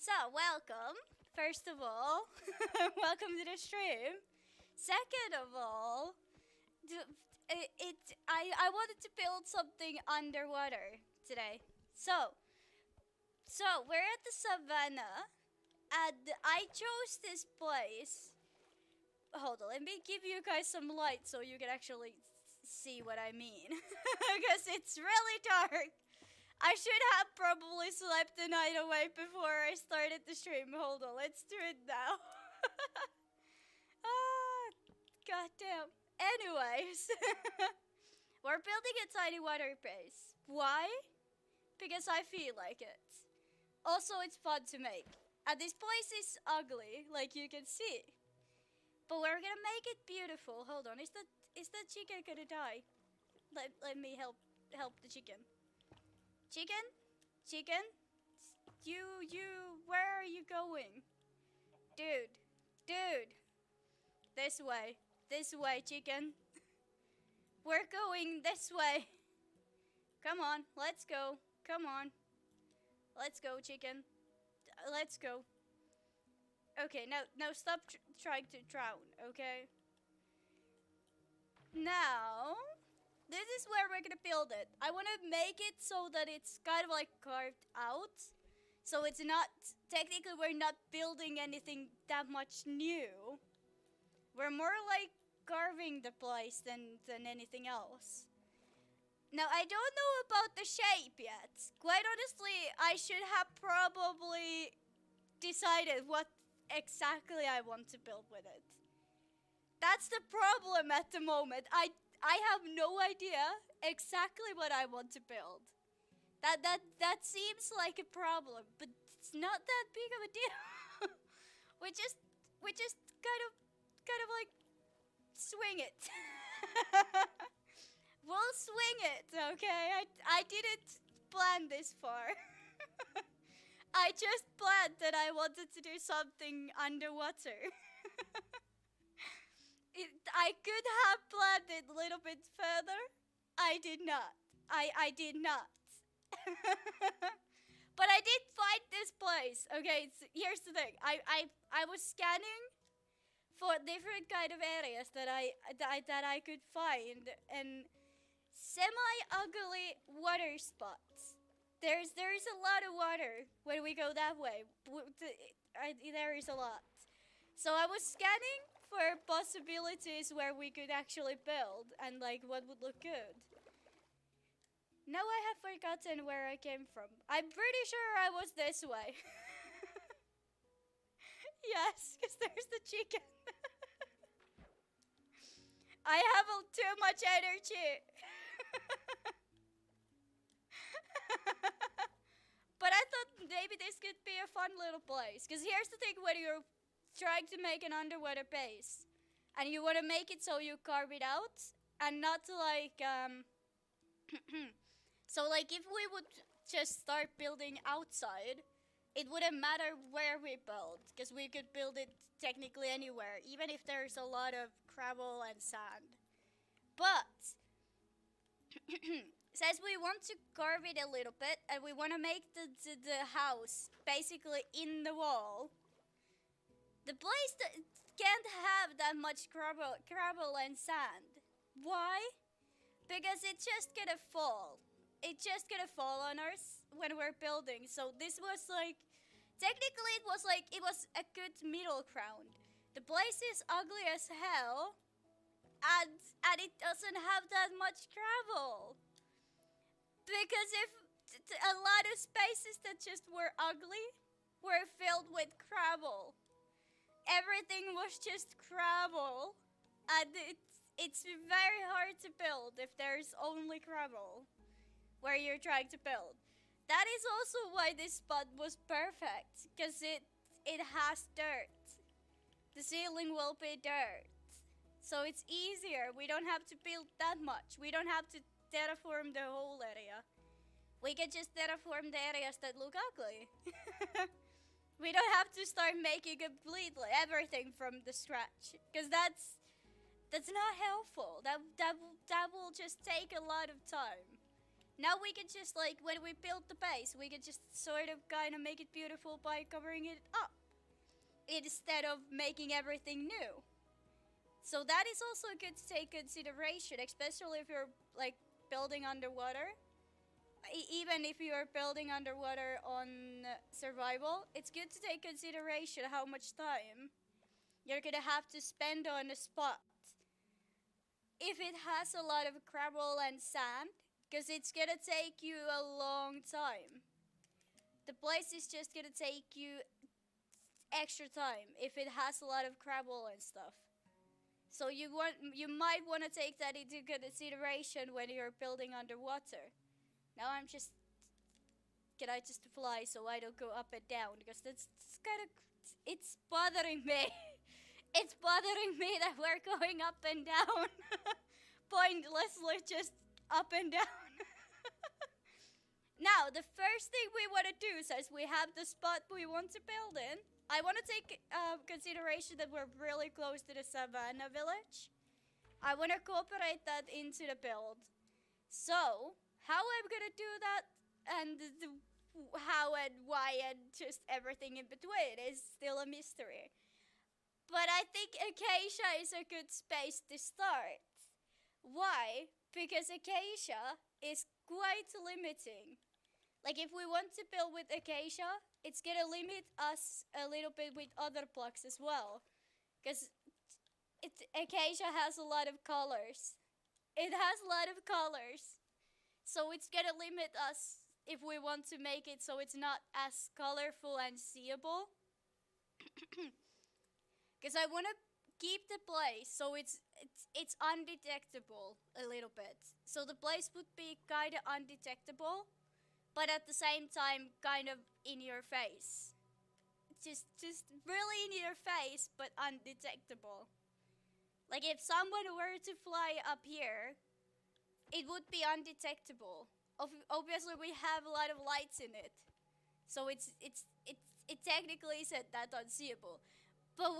So, welcome. First of all, welcome to the stream. Second of all, I wanted to build something underwater today. So we're at the savannah, and I chose this place. Hold on, let me give you guys some light so you can actually see what I mean, because it's really dark. I should have probably slept the night away before I started the stream. Hold on, let's do it now. Ah, goddamn. Anyways, we're building a tiny water base. Why? Because I feel like it. Also, it's fun to make. And this place is ugly, like you can see. But we're gonna make it beautiful. Hold on, is the chicken gonna die? Let me help the chicken. Chicken? Chicken? Where are you going? Dude. This way, chicken. We're going this way. Come on, let's go. Come on. Let's go, chicken. Let's go. Okay, now stop trying to drown, okay? Now, this is where we're gonna build it. I want to make it so that it's kind of like carved out. So it's not, technically we're not building anything that much new. We're more like carving the place than anything else. Now, I don't know about the shape yet. Quite honestly, I should have probably decided what exactly I want to build with it. That's the problem at the moment. I have no idea exactly what I want to build. That seems like a problem, but it's not that big of a deal. we just kind of like swing it. We'll swing it, okay? I didn't plan this far. I just planned that I wanted to do something underwater. I could have planned it a little bit further. I did not. I did not. But I did find this place. Okay, here's the thing. I was scanning for different kind of areas that I could find, and semi-ugly water spots. There's a lot of water when we go that way. There is a lot. So I was scanning for possibilities where we could actually build and like what would look good. Now I have forgotten where I came from. I'm pretty sure I was this way. Yes, because there's the chicken. I have too much energy. But I thought maybe this could be a fun little place. Because here's the thing, when you're trying to make an underwater base, and you want to make it so you carve it out, and not like, so like if we would just start building outside, it wouldn't matter where we build, because we could build it technically anywhere, even if there's a lot of gravel and sand. But since we want to carve it a little bit, and we want to make the house basically in the wall, the place that can't have that much gravel and sand. Why? Because it's just gonna fall. It's just gonna fall on us when we're building. So this was like, technically it was a good middle ground. The place is ugly as hell, and it doesn't have that much gravel. Because if a lot of spaces that just were ugly were filled with gravel. Everything was just gravel, and it's very hard to build if there's only gravel where you're trying to build. That is also why this spot was perfect, because it has dirt. The ceiling will be dirt. So it's easier. We don't have to build that much. We don't have to terraform the whole area. We can just terraform the areas that look ugly. We don't have to start making completely everything from the scratch, because that's not helpful. That will just take a lot of time. Now we can just like when we build the base, we can just sort of kind of make it beautiful by covering it up instead of making everything new. So that is also good to take consideration, especially if you're like building underwater. Even if you are building underwater on survival, it's good to take consideration how much time you're gonna have to spend on a spot. If it has a lot of gravel and sand, because it's gonna take you a long time. The place is just gonna take you extra time if it has a lot of gravel and stuff. So you might want to take that into consideration when you're building underwater. Now can I just fly so I don't go up and down, because that's kind of it's bothering me. It's bothering me that we're going up and down pointlessly, just up and down. Now, the first thing we want to do, since we have the spot we want to build in, I want to take consideration that we're really close to the Savannah village. I want to incorporate that into the build. So, how I'm going to do that and how and why and just everything in between is still a mystery. But I think Acacia is a good space to start. Why? Because Acacia is quite limiting. Like if we want to build with Acacia, it's gonna limit us a little bit with other blocks as well. Because Acacia has a lot of colors. It has a lot of colors. So it's gonna limit us if we want to make it so it's not as colorful and seeable. Because I want to keep the place so it's undetectable a little bit. So the place would be kind of undetectable, but at the same time kind of in your face. Just really in your face, but undetectable. Like if someone were to fly up here, it would be undetectable. Obviously, we have a lot of lights in it, so it technically isn't that unseeable. But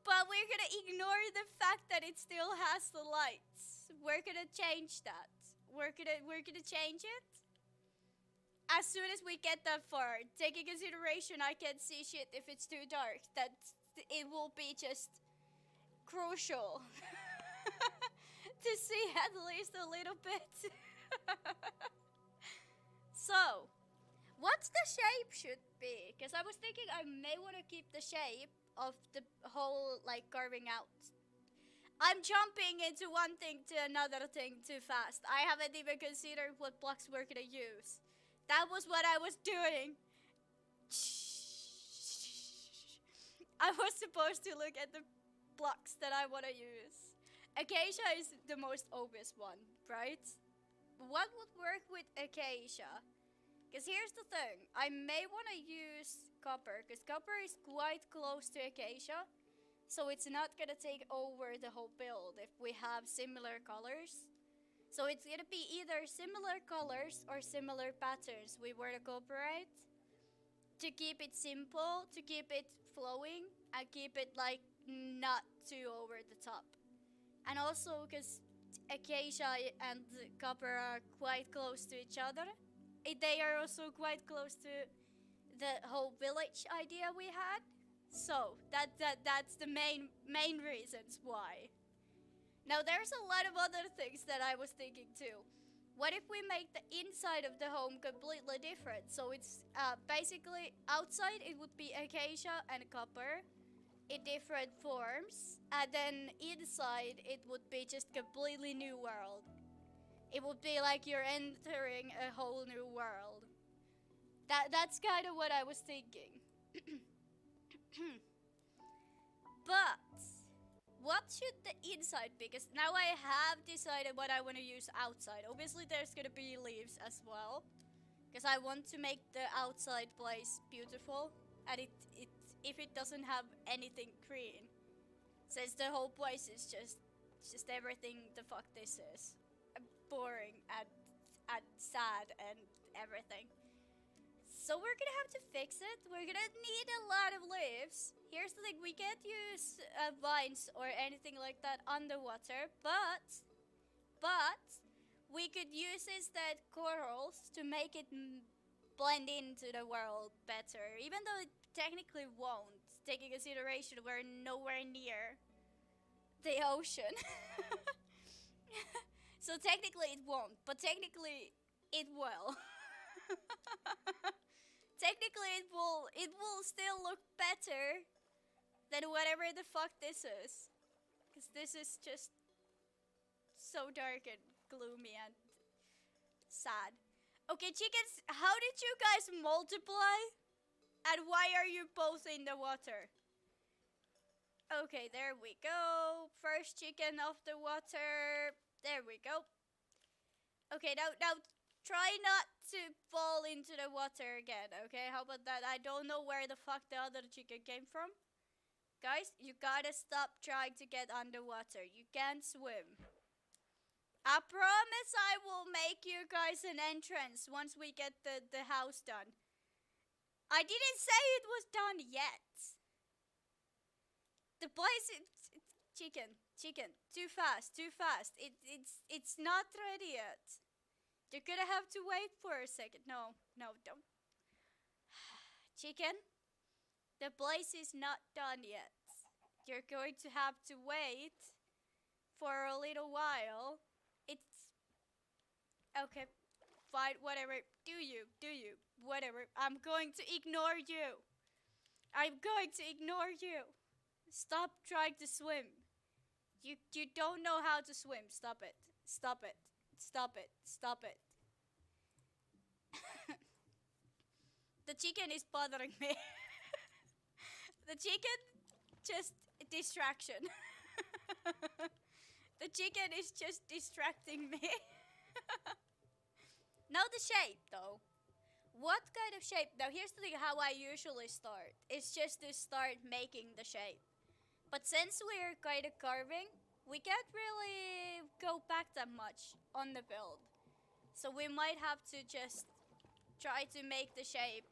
but we're gonna ignore the fact that it still has the lights. We're gonna change that. We're gonna change it as soon as we get that far. Taking consideration, I can't see shit if it's too dark. That it will be just crucial to see at least a little bit. So, what's the shape should be? Because I was thinking I may want to keep the shape of the whole like carving out. I'm jumping into one thing to another thing too fast. I haven't even considered what blocks we're gonna use. That was what I was doing. I was supposed to look at the blocks that I want to use. Acacia is the most obvious one, right? What would work with Acacia? Because here's the thing, I may want to use copper, because copper is quite close to Acacia, so it's not going to take over the whole build if we have similar colors. So it's going to be either similar colors or similar patterns we were to incorporate to keep it simple, to keep it flowing, and keep it like not too over the top. And also because Acacia and copper are quite close to each other, they are also quite close to the whole village idea we had. So that's the main reasons why. Now there's a lot of other things that I was thinking too. What if we make the inside of the home completely different? So it's basically outside it would be Acacia and copper in different forms, and then inside it would be just completely new world. It would be like you're entering a whole new world. That's kind of what I was thinking. But what should the inside be? Because now I have decided what I want to use outside. Obviously there's gonna be leaves as well, because I want to make the outside place beautiful, and if it doesn't have anything green, since the whole place is just everything the fuck this is. Boring and sad and everything. So we're gonna have to fix it. We're gonna need a lot of leaves. Here's the thing, we can't use vines or anything like that underwater, but we could use instead corals to make it blend into the world better, even though it technically won't, taking consideration we're nowhere near the ocean. So technically it won't, but technically it will. Technically it will still look better than whatever the fuck this is. Cause this is just so dark and gloomy and sad. Okay, chickens, how did you guys multiply? And why are you both in the water? Okay, there we go. First chicken off the water. There we go. Okay, now try not to fall into the water again, okay? How about that? I don't know where the fuck the other chicken came from. Guys, you gotta stop trying to get underwater. You can't swim. I promise I will make you guys an entrance once we get the house done. I didn't say it was done yet. The place, chicken, too fast. It's not ready yet. You're gonna have to wait for a second. No, don't. Chicken, the place is not done yet. You're going to have to wait for a little while. It's okay. Fine, whatever. Do you? Whatever. I'm going to ignore you. Stop trying to swim. You don't know how to swim. Stop it. The chicken is bothering me. The chicken, just distraction. The chicken is just distracting me. Now the shape though. What kind of shape? Now here's the thing how I usually start. It's just to start making the shape. But since we're kind of carving, we can't really go back that much on the build. So we might have to just try to make the shape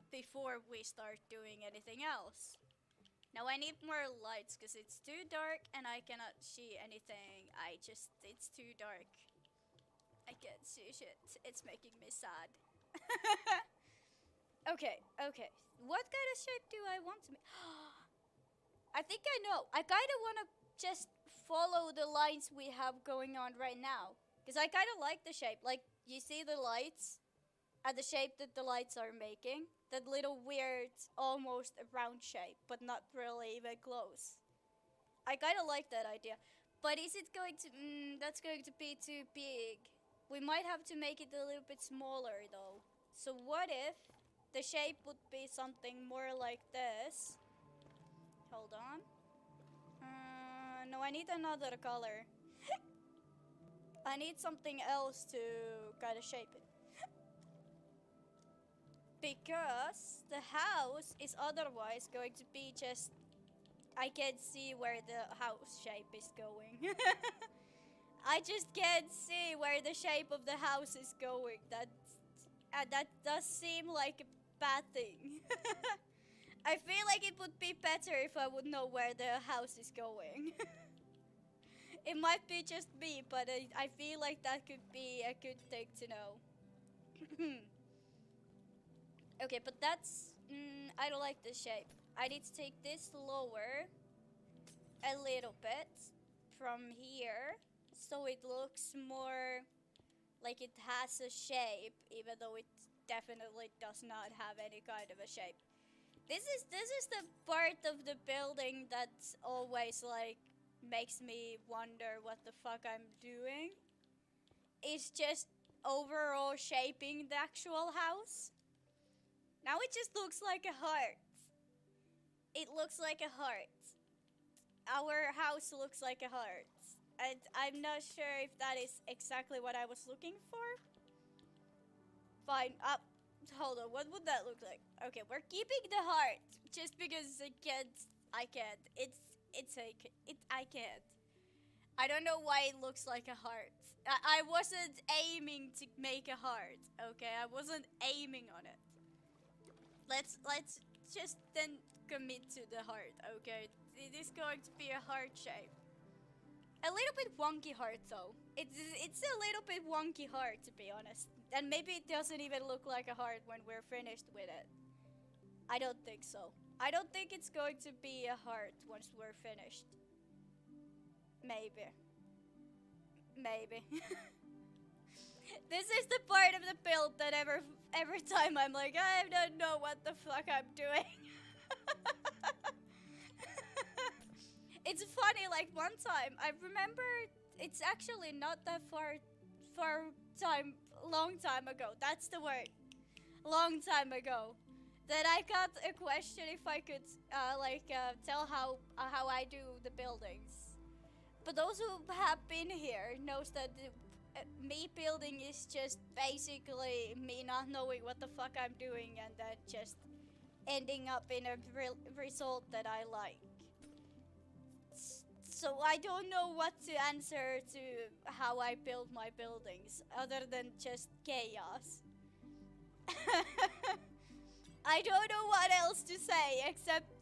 before we start doing anything else. Now I need more lights because it's too dark and I cannot see anything. It's too dark. I can't see shit. It's making me sad. Okay. What kind of shape do I want to make? I think I know. I kind of want to just follow the lines we have going on right now. Because I kind of like the shape. Like, you see the lights? And the shape that the lights are making? That little weird, almost a round shape. But not really even close. I kind of like that idea. But is it going to... that's going to be too big. We might have to make it a little bit smaller though. So what if the shape would be something more like this? Hold on. No, I need another color. I need something else to kind of shape it. Because the house is otherwise going to be just... I can't see where the house shape is going. I just can't see where the shape of the house is going. That does seem like a bad thing. I feel like it would be better if I would know where the house is going. It might be just me, but I feel like that could be a good thing to know. Okay, but that's... I don't like this shape. I need to take this lower a little bit from here. So it looks more like it has a shape, even though it definitely does not have any kind of a shape. This is the part of the building that's always like makes me wonder what the fuck I'm doing. It's just overall shaping the actual house. Now it just looks like a heart. It looks like a heart. Our house looks like a heart. And I'm not sure if that is exactly what I was looking for. Fine. Hold on. What would that look like? Okay, we're keeping the heart just because I can't. I can't. I can't. I don't know why it looks like a heart. I wasn't aiming to make a heart. Okay, I wasn't aiming on it. Let's just then commit to the heart. Okay, it is going to be a heart shape. A little bit wonky heart though. It's a little bit wonky heart to be honest. And maybe it doesn't even look like a heart when we're finished with it. I don't think so. I don't think it's going to be a heart once we're finished. Maybe. Maybe. This is the part of the build that every time I'm like, I don't know what the fuck I'm doing. It's funny, like one time, I remember it's actually not that long time ago, that's the word, long time ago, that I got a question if I could, tell how I do the buildings. But those who have been here knows that me building is just basically me not knowing what the fuck I'm doing and then just ending up in a result that I like. So I don't know what to answer to how I build my buildings other than just chaos. I don't know what else to say except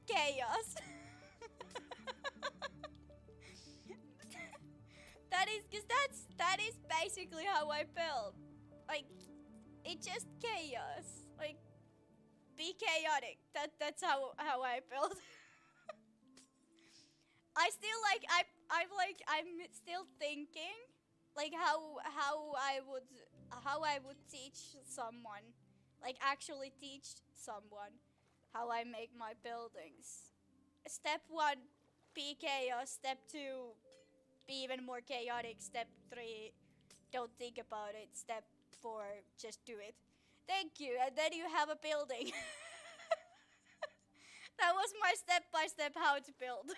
chaos. That is basically how I build. Like, it's just chaos. Like, be chaotic. That's how I build. I still I'm still thinking like how I would teach someone, like actually teach someone how I make my buildings. Step 1, be chaos. Step 2, be even more chaotic. Step 3, don't think about it. Step 4, just do it. Thank you. And then you have a building. That was my step-by-step how to build.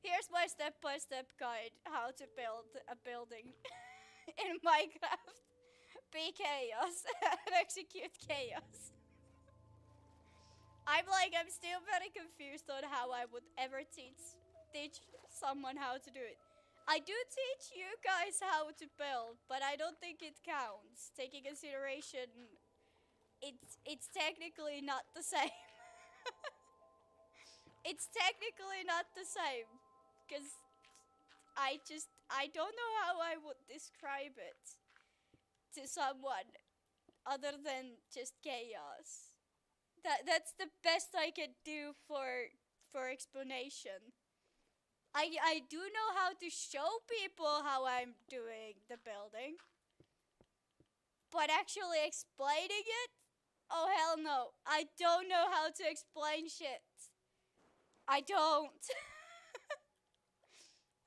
Here's my step-by-step guide how to build a building in Minecraft. Be chaos and execute chaos. I'm still very confused on how I would ever teach someone how to do it. I do teach you guys how to build, but I don't think it counts. Taking consideration, it's technically not the same. It's technically not the same, because I don't know how I would describe it to someone other than just chaos. That's the best I can do for explanation. I do know how to show people how I'm doing the building, but actually explaining it? Oh hell no. I don't know how to explain shit. I don't.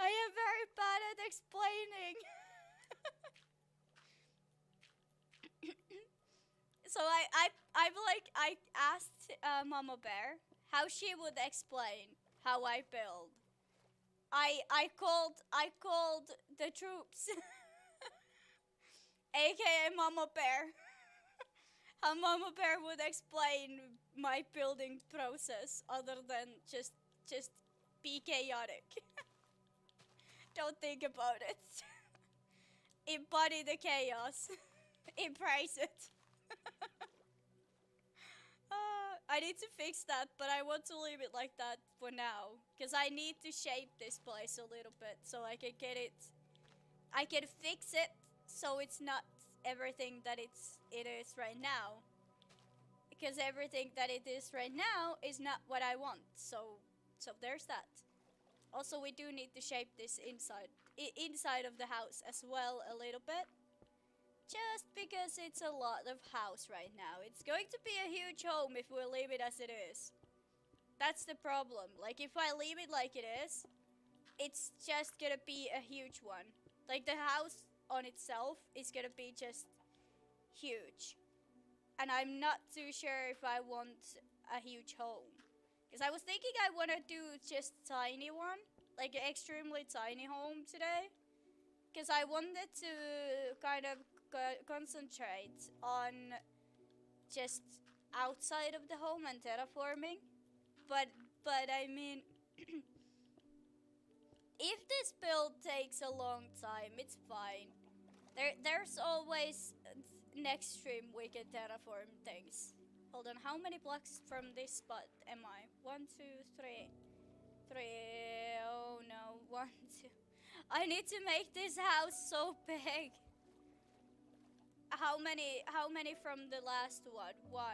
I am very bad at explaining. So I asked Mama Bear how she would explain how I build. I called the troops, aka Mama Bear. How Mama Bear would explain my building process other than just be chaotic. Don't think about it. Embody the chaos. Embrace it. I need to fix that, but I want to leave it like that for now. Because I need to shape this place a little bit so I can get it. I can fix it so it's not everything that it is right now. Because everything that it is right now is not what I want. So there's that. Also, we do need to shape this inside of the house as well a little bit. Just because it's a lot of house right now. It's going to be a huge home if we leave it as it is. That's the problem. Like, if I leave it like it is, it's just gonna be a huge one. Like, the house on itself is gonna be just huge. And I'm not too sure if I want a huge home. Because I was thinking I want to do just tiny one. Like, an extremely tiny home today. Because I wanted to kind of concentrate on just outside of the home and terraforming. But I mean, if this build takes a long time, it's fine. There's always next stream we can terraform things. Hold on, how many blocks from this spot am I? 1, 2, 3. 3. Oh no, 1, 2. I need to make this house so big. How many from the last one? 1.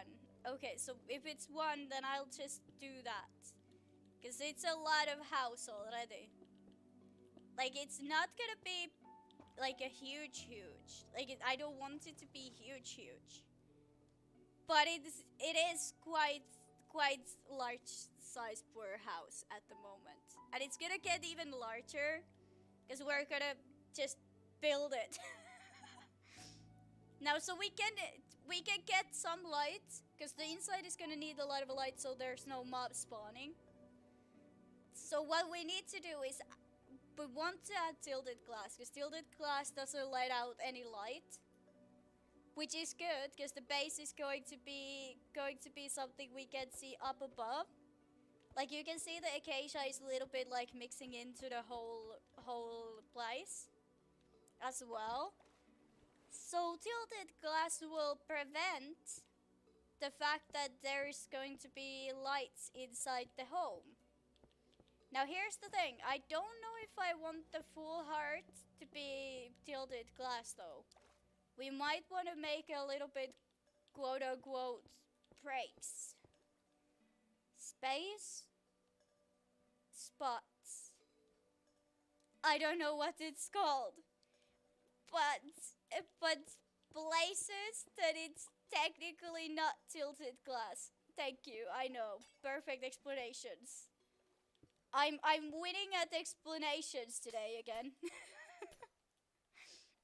Okay, so if it's 1, then I'll just do that. Because it's a lot of house already. Like, it's not gonna be like a huge. Like, I don't want it to be huge. But it is quite large size per house at the moment. And it's gonna get even larger. Because we're gonna just build it. Now, so we can get some light. Because the inside is gonna need a lot of light so there's no mob spawning. So what we need to do is, we want to add tilted glass, because tilted glass doesn't let out any light, which is good because the base is going to be something we can see up above. Like, you can see the acacia is a little bit like mixing into the whole place as well. So tilted glass will prevent the fact that there's going to be lights inside the home. Now here's the thing, I don't know if I want the full heart to be tilted glass though. We might want to make a little bit quote-unquote breaks. Space. Spots. I don't know what it's called. But places that it's technically not tilted glass. Thank you, I know. Perfect explanations. I'm winning at explanations today again.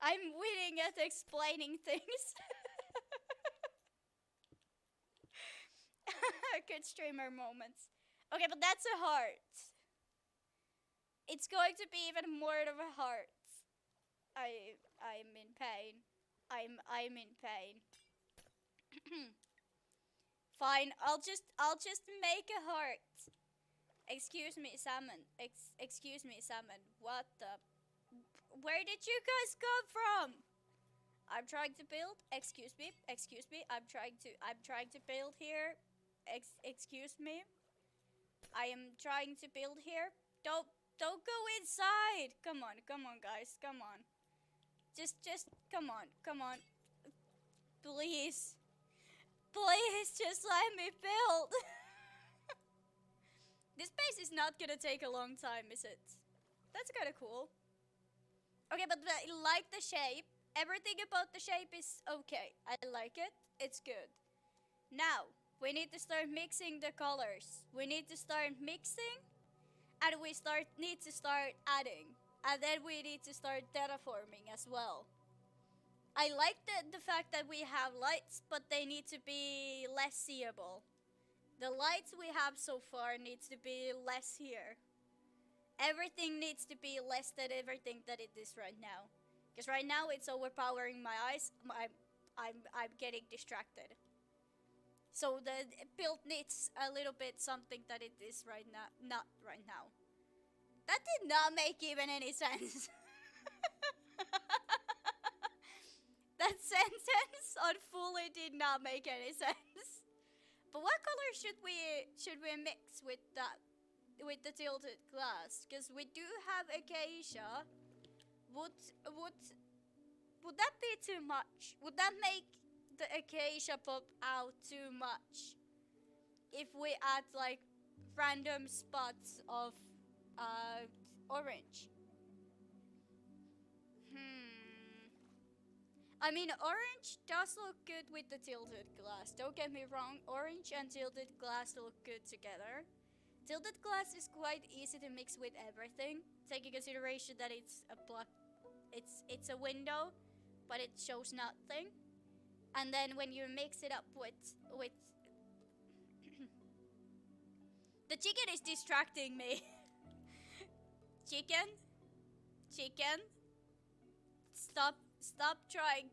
I'm winning at explaining things. Good streamer moments. Okay, but that's a heart. It's going to be even more of a heart. I'm in pain. I'm in pain. Fine, I'll just make a heart. Excuse me, salmon. Excuse me, salmon. What the? Where did you guys come from? I'm trying to build. Excuse me. Excuse me. I'm trying to build here. Excuse me. I am trying to build here. Don't go inside. Come on, guys. Come on. Just come on. Please. Please just let me build. This base is not gonna take a long time, is it? That's kind of cool. Okay, but I like the shape. Everything about the shape is okay. I like it. It's good. Now, we need to start mixing the colors. We need to start mixing, and we need to start adding. And then we need to start terraforming as well. I like the fact that we have lights, but they need to be less seeable. The lights we have so far needs to be less here. Everything needs to be less than everything that it is right now. Because right now it's overpowering my eyes. I'm getting distracted. So the build needs a little bit something that it is right now. Not right now. That did not make even any sense. That sentence on fully did not make any sense. But what color should we mix with that, with the tilted glass? Because we do have acacia. Would that be too much? Would that make the acacia pop out too much? If we add like random spots of orange. I mean, orange does look good with the tilted glass. Don't get me wrong, orange and tilted glass look good together. Tilted glass is quite easy to mix with everything, taking consideration that it's a block, it's a window, but it shows nothing. And then when you mix it up with the chicken is distracting me. Chicken, stop trying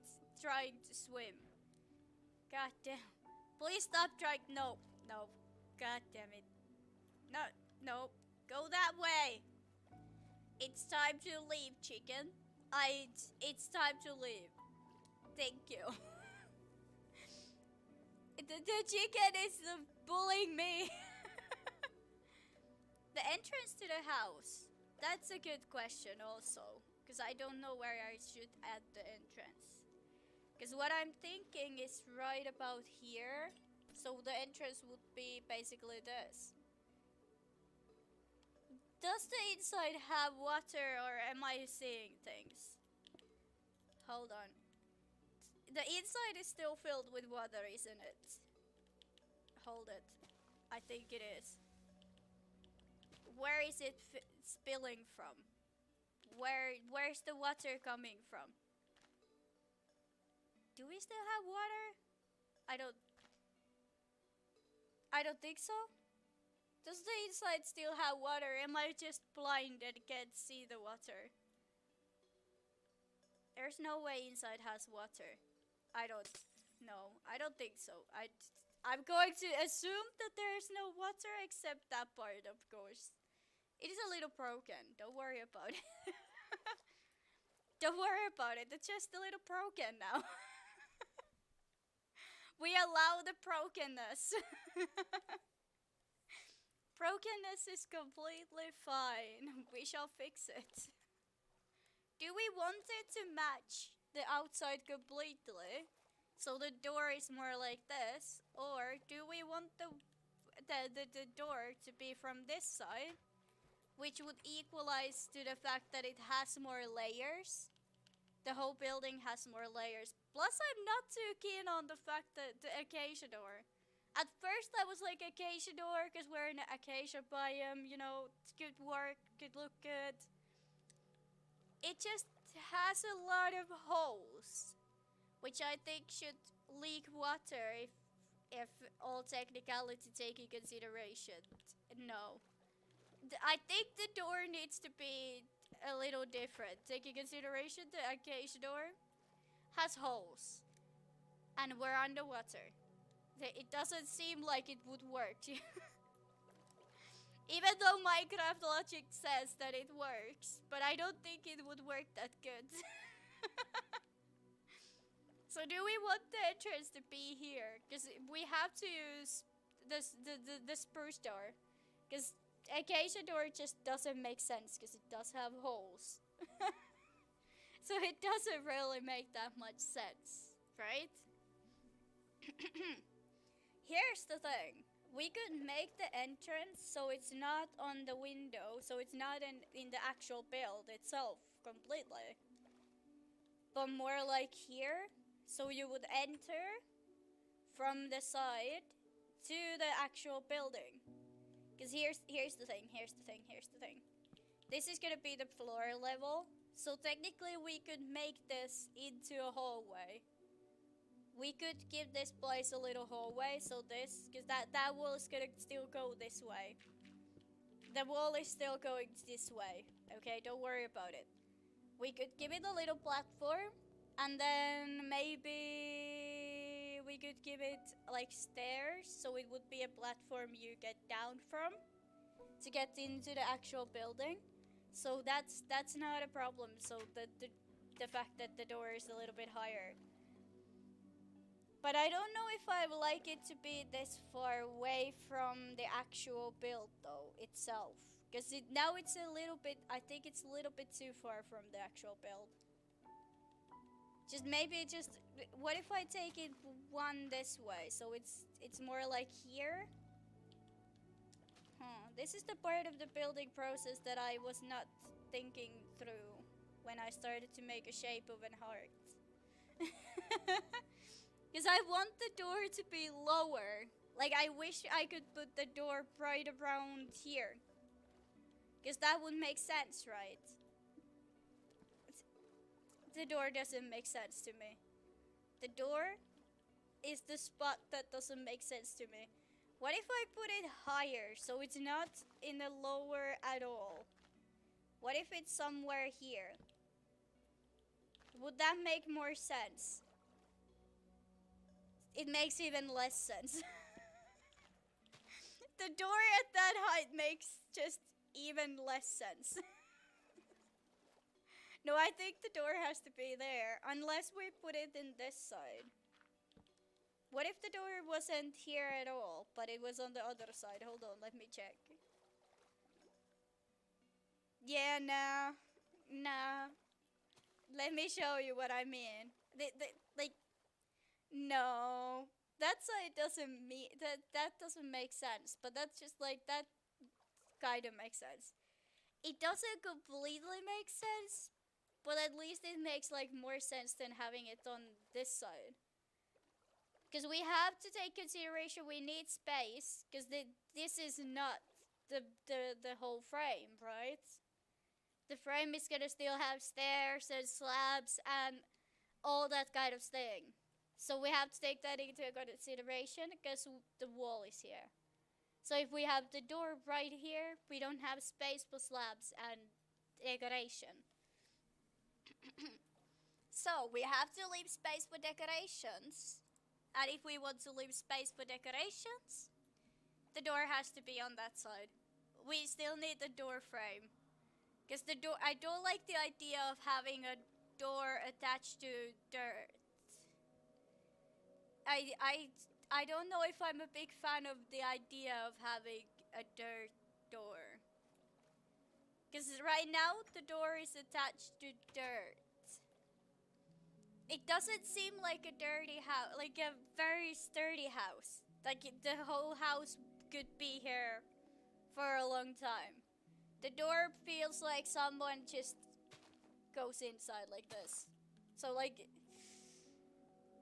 to swim. God damn. Please stop trying. No. God damn it. No. Go that way. It's time to leave, chicken. It's time to leave. Thank you. The chicken is bullying me. The entrance to the house. That's a good question also. Because I don't know where I should add the entrance. Because what I'm thinking is right about here. So the entrance would be basically this. Does the inside have water or am I seeing things? Hold on. The inside is still filled with water, isn't it? Hold it. I think it is. Where is it spilling from? Where's the water coming from? Do we still have water? I don't think so. Does the inside still have water? Am I just blind and can't see the water? There's no way inside has water. I don't know. I don't think so. I'm going to assume that there's no water except that part, of course. It is a little broken. Don't worry about it. Don't worry about it. It's just a little broken now. We allow the brokenness. Brokenness is completely fine. We shall fix it. Do we want it to match the outside completely? So the door is more like this? Or do we want the door to be from this side? Which would equalize to the fact that it has more layers. The whole building has more layers. Plus, I'm not too keen on the fact that the acacia door. At first, I was like, acacia door, because we're in an acacia biome, you know, it's good work, could look good. It just has a lot of holes, which I think should leak water if all technicality taken consideration. No. I think the door needs to be a little different. Taking consideration the acacia door has holes. And we're underwater. It doesn't seem like it would work. Even though Minecraft logic says that it works. But I don't think it would work that good. So do we want the entrance to be here? Because we have to use the spruce door. Because acacia door just doesn't make sense because it does have holes. So it doesn't really make that much sense, right? Here's the thing. We could make the entrance so it's not on the window, so it's not in the actual build itself completely. But more like here, so you would enter from the side to the actual building. Because here's the thing. This is gonna be the floor level. So technically we could make this into a hallway. We could give this place a little hallway, so this, because that wall is gonna still go this way. The wall is still going this way, okay? Don't worry about it. We could give it a little platform, and then maybe we could give it like stairs, so it would be a platform you get down from to get into the actual building. So that's not a problem. So the fact that the door is a little bit higher. But I don't know if I would like it to be this far away from the actual build though itself. Because now it's a little bit, I think it's a little bit too far from the actual build. What if I take it one this way? So it's more like here. This is the part of the building process that I was not thinking through when I started to make a shape of an heart. Because I want the door to be lower. Like, I wish I could put the door right around here. Because that would make sense, right? The door doesn't make sense to me. The door is the spot that doesn't make sense to me. What if I put it higher so it's not in the lower at all? What if it's somewhere here? Would that make more sense? It makes even less sense. The door at that height makes just even less sense. No, I think the door has to be there, unless we put it in this side. What if the door wasn't here at all, but it was on the other side? Hold on, let me check. Yeah, nah. Nah. Let me show you what I mean. Like, no. That side doesn't mean that doesn't make sense, but that's just like that kind of makes sense. It doesn't completely make sense, but at least it makes like more sense than having it on this side. Because we have to take consideration we need space, because this is not the whole frame, right? The frame is gonna still have stairs and slabs and all that kind of thing. So we have to take that into consideration because the wall is here. So if we have the door right here, we don't have space for slabs and decoration. So we have to leave space for decorations. And if we want to leave space for decorations, the door has to be on that side. We still need the door frame. Because the door, I don't like the idea of having a door attached to dirt. I don't know if I'm a big fan of the idea of having a dirt door. Because right now the door is attached to dirt. It doesn't seem like a dirty house, like a very sturdy house. Like the whole house could be here for a long time. The door feels like someone just goes inside like this. So like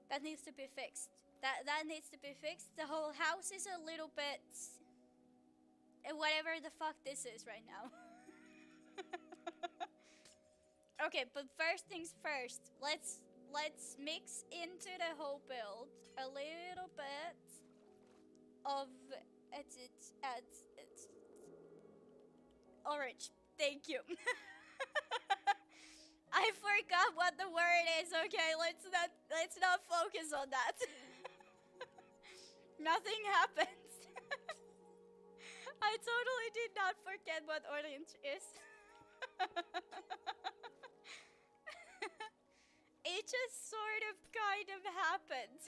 that needs to be fixed. That needs to be fixed. The whole house is a little bit whatever the fuck this is right now. Okay, but first things first. Let's mix into the whole build a little bit of it's orange. Thank you. I forgot what the word is. Okay, let's not focus on that. Nothing happens. I totally did not forget what orange is. It just sort of kind of happened.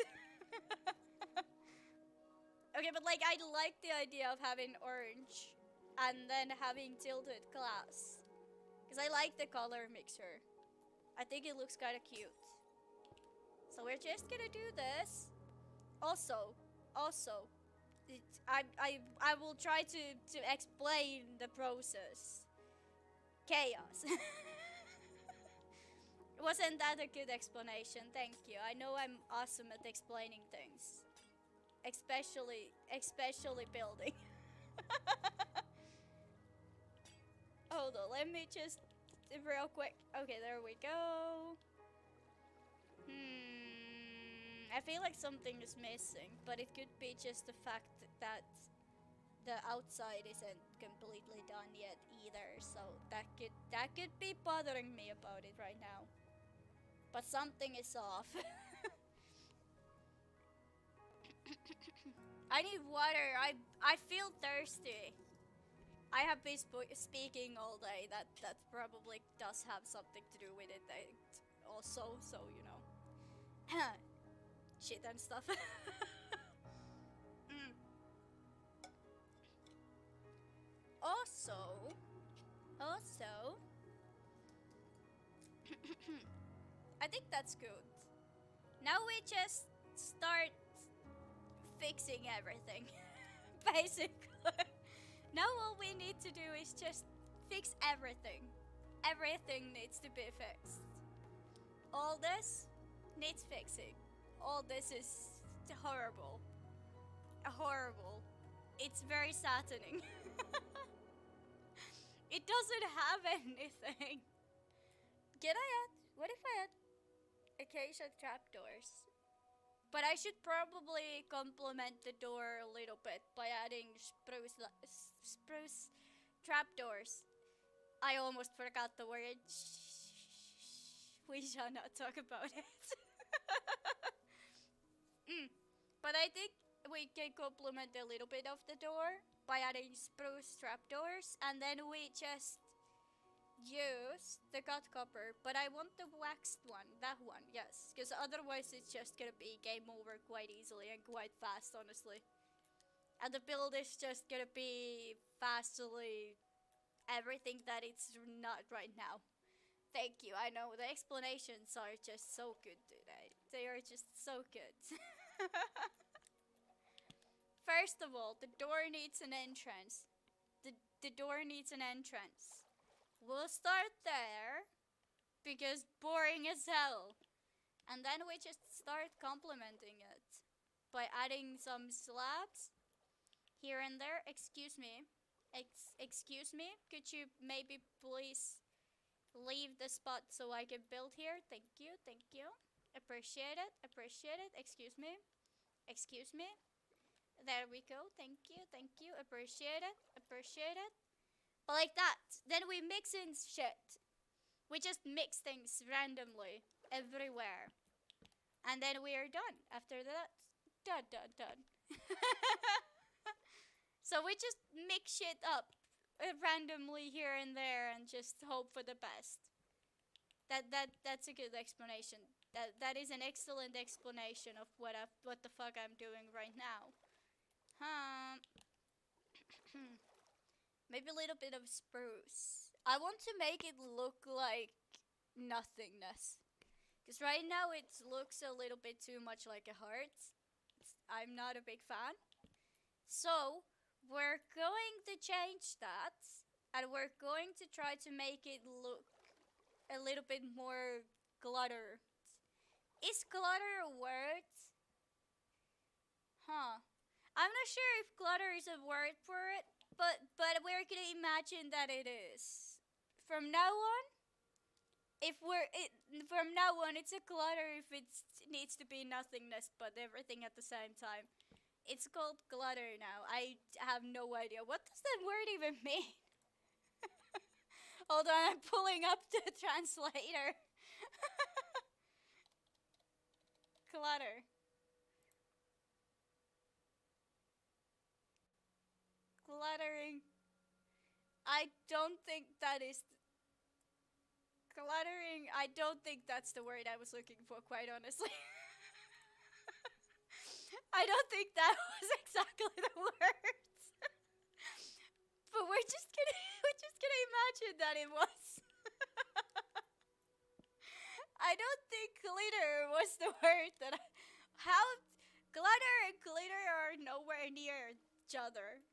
Okay, but like I like the idea of having orange and then having tilted glass. Because I like the color mixture. I think it looks kind of cute. So we're just gonna do this. Also, I will try to explain the process. Chaos. Wasn't that a good explanation? Thank you. I know I'm awesome at explaining things. Especially building. Hold on, let me just real quick. Okay, there we go. I feel like something is missing, but it could be just the fact that the outside isn't completely done yet either. So that could be bothering me about it right now. But something is off. I need water. I feel thirsty. I have been speaking all day. That probably does have something to do with it. Also, so you know, shit and stuff. Also, I think that's good. Now we just start fixing everything. Basically. Now all we need to do is just fix everything. Everything needs to be fixed. All this needs fixing. All this is horrible. Horrible. It's very saddening. It doesn't have anything. What if I had acacia trapdoors? But I should probably complement the door a little bit by adding spruce trapdoors. I almost forgot the word. We shall not talk about it. But I think we can complement a little bit of the door by adding spruce trapdoors, and then we just use the cut copper, but I want the waxed one. That one, yes. Because otherwise it's just gonna be game over quite easily and quite fast, honestly. And the build is just gonna be fastly everything that it's not right now. Thank you. I know the explanations are just so good today. They are just so good. First of all, the door needs an entrance. The door needs an entrance. We'll start there because boring as hell. And then we just start complementing it by adding some slabs here and there. Excuse me. Excuse me. Could you maybe please leave the spot so I can build here? Thank you. Thank you. Appreciate it. Appreciate it. Excuse me. Excuse me. There we go. Thank you. Thank you. Appreciate it. Appreciate it. But like that. Then we mix in shit. We just mix things randomly everywhere. And then we are done. After that, done. So we just mix shit up randomly here and there and just hope for the best. That's a good explanation. That is an excellent explanation of what the fuck I'm doing right now. Maybe a little bit of spruce. I want to make it look like nothingness. Because right now it looks a little bit too much like a heart. I'm not a big fan. So, we're going to change that. And we're going to try to make it look a little bit more cluttered. Is clutter a word? Huh. I'm not sure if clutter is a word for it, but we're gonna imagine that it is. From now on, from now on, it's a clutter if it needs to be nothingness, but everything at the same time. It's called clutter now. I have no idea. What does that word even mean? Hold on, I'm pulling up the translator. Clutter. Cluttering. I don't think that is cluttering. I don't think that's the word I was looking for, quite honestly. I don't think that was exactly the words. But we're just gonna imagine that it was. I don't think glitter was the word that how clutter and glitter are nowhere near each other.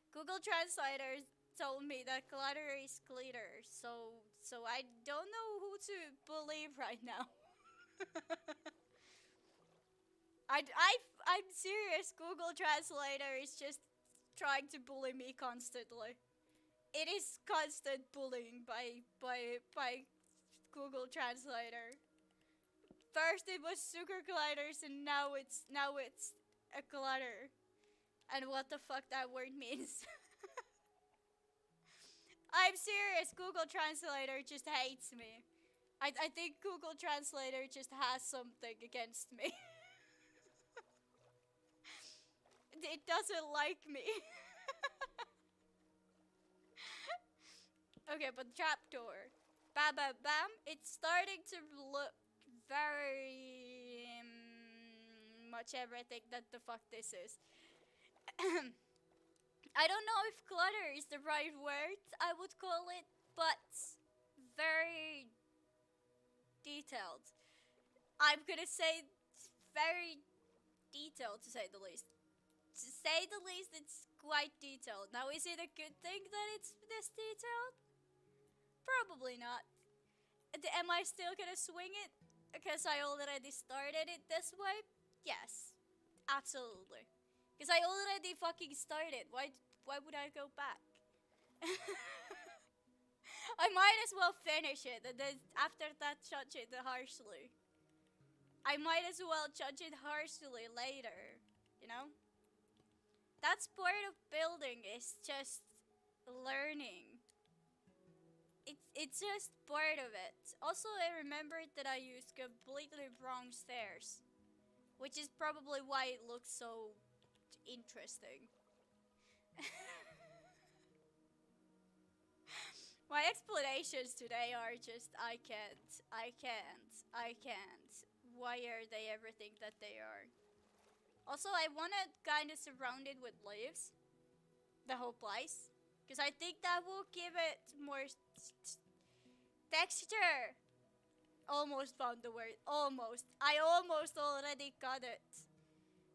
Google Translator told me that clutter is glitter, so I don't know who to believe right now. I'm serious. Google Translator is just trying to bully me constantly. It is constant bullying by Google Translator. First it was sugar gliders, and now it's a clutter. And what the fuck that word means. I'm serious, Google Translator just hates me. I think Google Translator just has something against me. It doesn't like me. Okay, but trapdoor. Bam bam bam. It's starting to look very much everything that the fuck this is. I don't know if clutter is the right word I would call it, but very detailed. I'm gonna say very detailed, to say the least. To say the least, it's quite detailed. Now, is it a good thing that it's this detailed? Probably not. Am I still gonna swing it because I already started it this way? Yes, absolutely. Because I already fucking started. Why would I go back? I might as well finish it and then after that judge it harshly. I might as well judge it harshly later, you know? That's part of building, is just learning. It's just part of it. Also, I remembered that I used completely wrong stairs, which is probably why it looks so interesting. My explanations today are just I can't, I can't, I can't. Why are they everything that they are? Also, I want it kind of surrounded with leaves, the whole place, because I think that will give it more texture. Almost found the word. Almost. I almost already got it.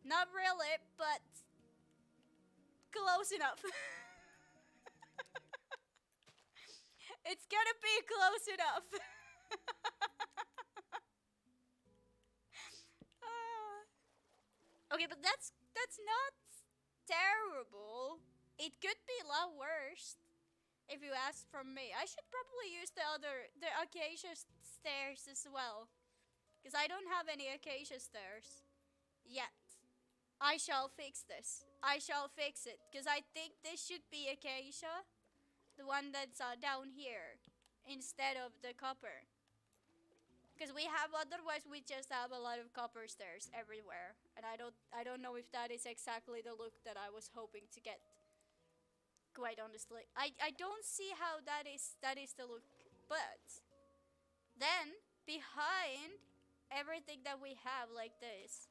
Not really, but close enough. It's gonna be close enough. Okay, but that's not terrible. It could be a lot worse if you ask from me. I should probably use the acacia stairs as well, because I don't have any acacia stairs yet. I shall fix this. I shall fix it, because I think this should be acacia, the one that's down here, instead of the copper. Because we have, otherwise we just have a lot of copper stairs everywhere, and I don't know if that is exactly the look that I was hoping to get. Quite honestly, I don't see how that is the look, but then behind everything that we have like this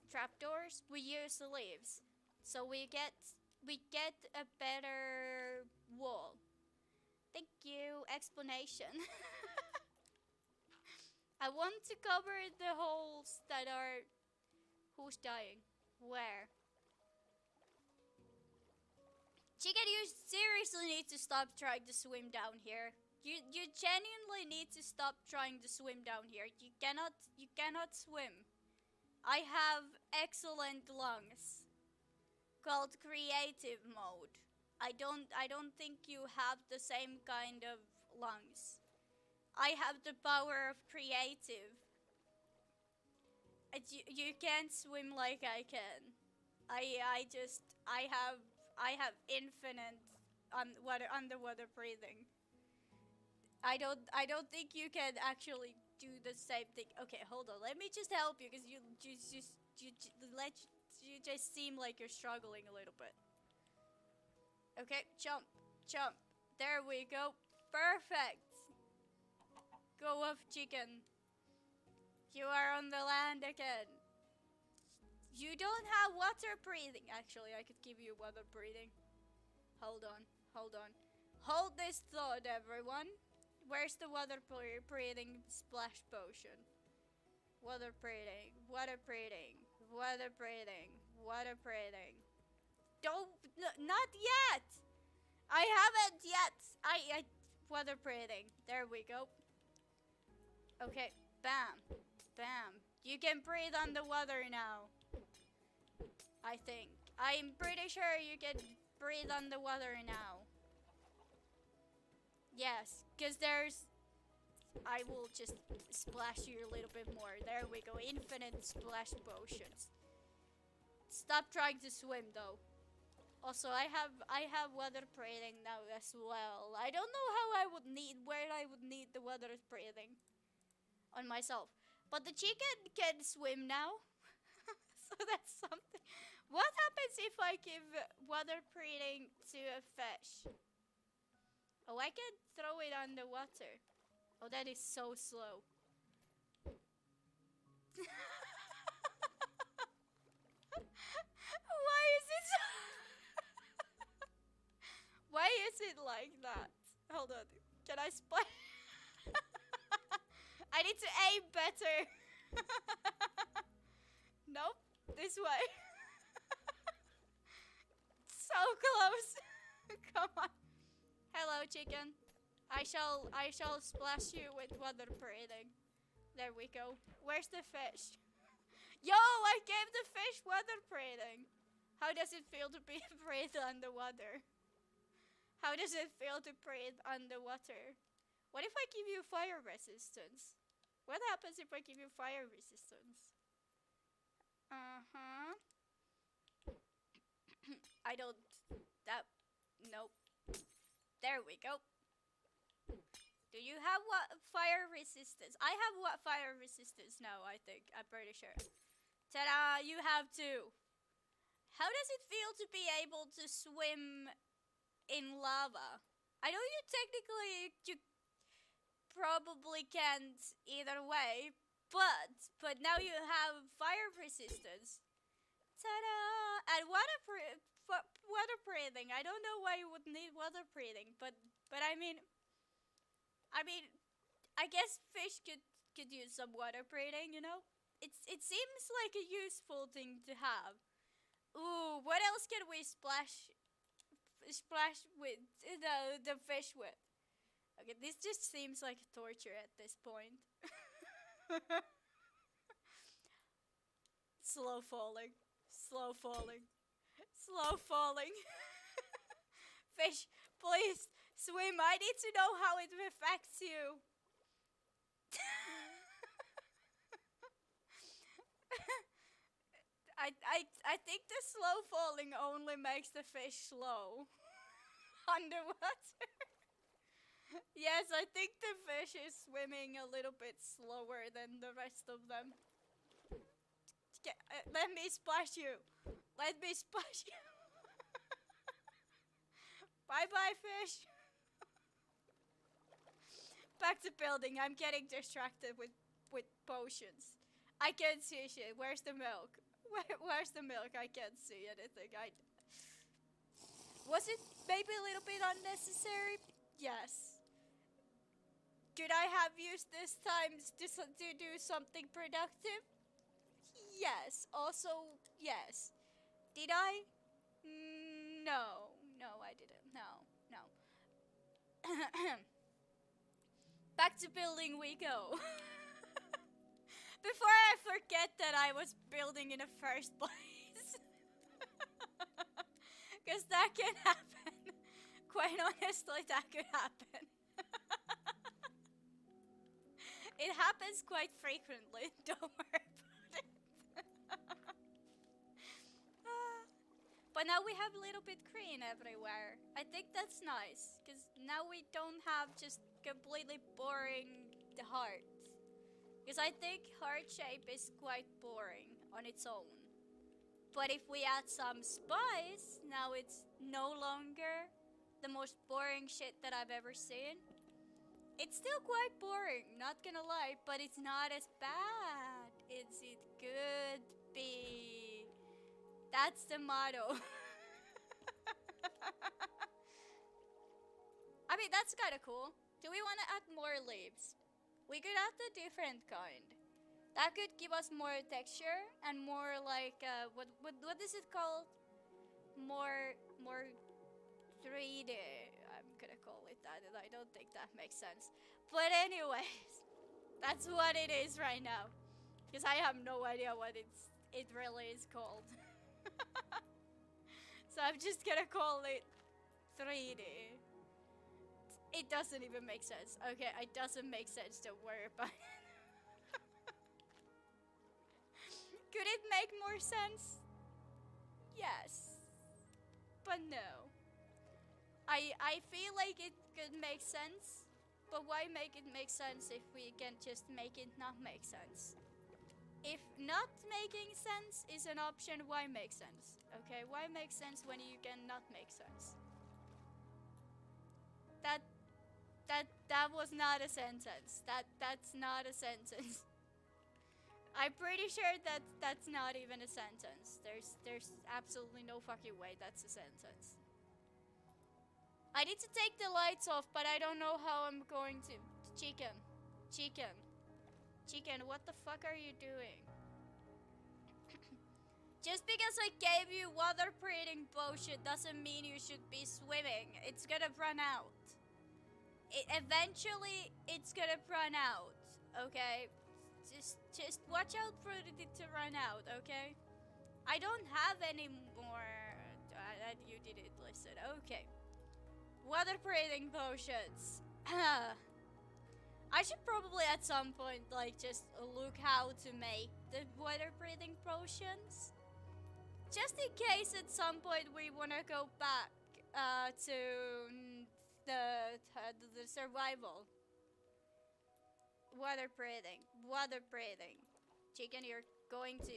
trapdoors, we use the leaves, so we get a better wall. Thank you, explanation. I want to cover the holes that are... Who's dying? Where? Chicken, you seriously need to stop trying to swim down here. You genuinely need to stop trying to swim down here. You cannot swim. I have excellent lungs called creative mode. I don't think you have the same kind of lungs. I have the power of creative. You can't swim like I can. I have infinite underwater breathing. I don't think you can actually do the same thing. Okay, hold on. Let me just help you, because you just seem like you're struggling a little bit. Okay, jump, jump. There we go. Perfect. Go off, chicken. You are on the land again. You don't have water breathing. Actually, I could give you water breathing. Hold on, hold on. Hold this thought, everyone. Where's the water breathing splash potion? Water breathing, water breathing, water breathing, water breathing. Don't, not yet. I haven't yet. Water breathing. There we go. Okay, bam, bam. You can breathe underwater now. I think. I'm pretty sure you can breathe underwater now. Yes, because there's... I will just splash you a little bit more. There we go. Infinite splash potions. Stop trying to swim though. Also, I have water breathing now as well. I don't know how I would need, where I would need the water breathing on myself. But the chicken can swim now. So that's something. What happens if I give water breathing to a fish? Oh, I can throw it underwater. Oh, that is so slow. Why is it so Why is it like that? Hold on. Can I splash? I need to aim better. Nope. This way. So close. Come on. Hello, chicken. I shall splash you with water breathing. There we go. Where's the fish? Yo, I gave the fish water breathing. How does it feel to be breathe underwater? How does it feel to breathe underwater? What if I give you fire resistance? What happens if I give you fire resistance? Uh-huh. I don't... That... Nope. There we go. Do you have what fire resistance? I have what fire resistance now, I think. I'm pretty sure. Ta-da! You have too. How does it feel to be able to swim in lava? I know you technically you probably can't either way, but now you have fire resistance. Ta-da! And water breathing. I don't know why you would need water breathing, but I mean, I guess fish could use some water breathing. You know, it seems like a useful thing to have. Ooh, what else can we splash with the fish with? Okay, this just seems like torture at this point. Slow falling, slow falling, slow falling. Fish, please swim. I need to know how it affects you. I think the slow falling only makes the fish slow underwater. Yes, I think the fish is swimming a little bit slower than the rest of them. Let me splash you. Let me splash you. Bye bye, fish. Back to building. I'm getting distracted with potions. I can't see shit. Where's the milk? Where's the milk? I can't see anything. Was it maybe a little bit unnecessary? Yes. Could I have used this time to do something productive? Yes. Also, yes. Did I? No. No, I didn't. No. No. Back to building we go. Before I forget that I was building in the first place. Because that can happen. Quite honestly, that could happen. It happens quite frequently. Don't worry about it. But now we have a little bit green everywhere. I think that's nice. Because now we don't have just completely boring the heart. Because I think heart shape is quite boring on its own. But if we add some spice, now it's no longer the most boring shit that I've ever seen. It's still quite boring, not gonna lie, but it's not as bad as it could be. That's the motto. I mean, that's kinda cool. Do we wanna add more leaves? We could add a different kind. That could give us more texture and more like what is it called? More 3D. I'm gonna call it that, and I don't think that makes sense. But anyways, that's what it is right now. Because I have no idea what it really is called. So I'm just gonna call it 3D. It doesn't even make sense. Okay, it doesn't make sense. Don't worry about it. Could it make more sense? Yes. But no. I feel like it could make sense. But why make it make sense if we can just make it not make sense? If not making sense is an option, why make sense? Okay, why make sense when you can not make sense? That was not a sentence. That's not a sentence. I'm pretty sure that's not even a sentence. There's absolutely no fucking way that's a sentence. I need to take the lights off, but I don't know how I'm going to. Chicken, what the fuck are you doing? Just because I gave you water breathing potion doesn't mean you should be swimming. It's gonna run out. Eventually, it's gonna run out. Okay, just watch out for it to run out. Okay, I don't have any more. You didn't listen. Okay, water breathing potions. I should probably at some point like just look how to make the water breathing potions. Just in case at some point we wanna go back to the survival. Water breathing. Chicken, you're going to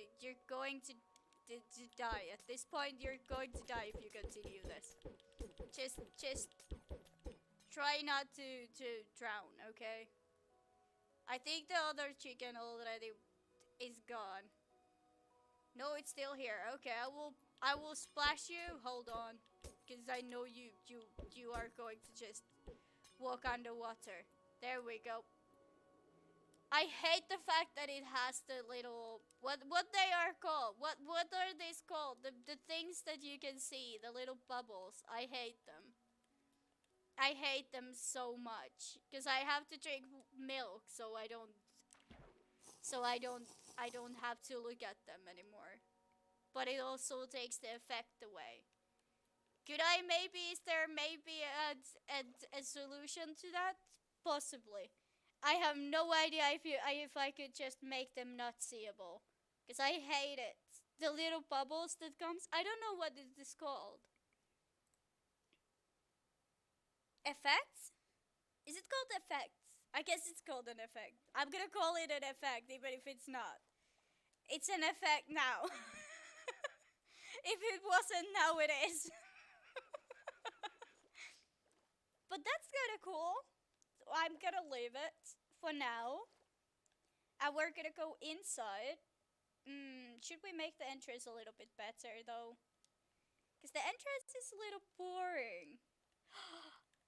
die. At this point, you're going to die if you continue this. Just try not to drown, okay? I think the other chicken already is gone. No, it's still here. Okay, I will splash you. Hold on, because I know you are going to just walk underwater. There we go. I hate the fact that it has the little what they are called. What are these called? The things that you can see, the little bubbles. I hate them. I hate them so much because I have to drink milk, so I don't have to look at them anymore. But it also takes the effect away. Could I maybe, is there maybe a solution to that? Possibly. I have no idea if I could just make them not seeable. Because I hate it. The little bubbles that comes, I don't know what it is called. Effects? Is it called effects? I guess it's called an effect. I'm gonna call it an effect even if it's not. It's an effect now. If it wasn't, now it is. But that's kinda cool. So I'm gonna leave it for now. And we're gonna go inside. Should we make the entrance a little bit better though? Because the entrance is a little boring.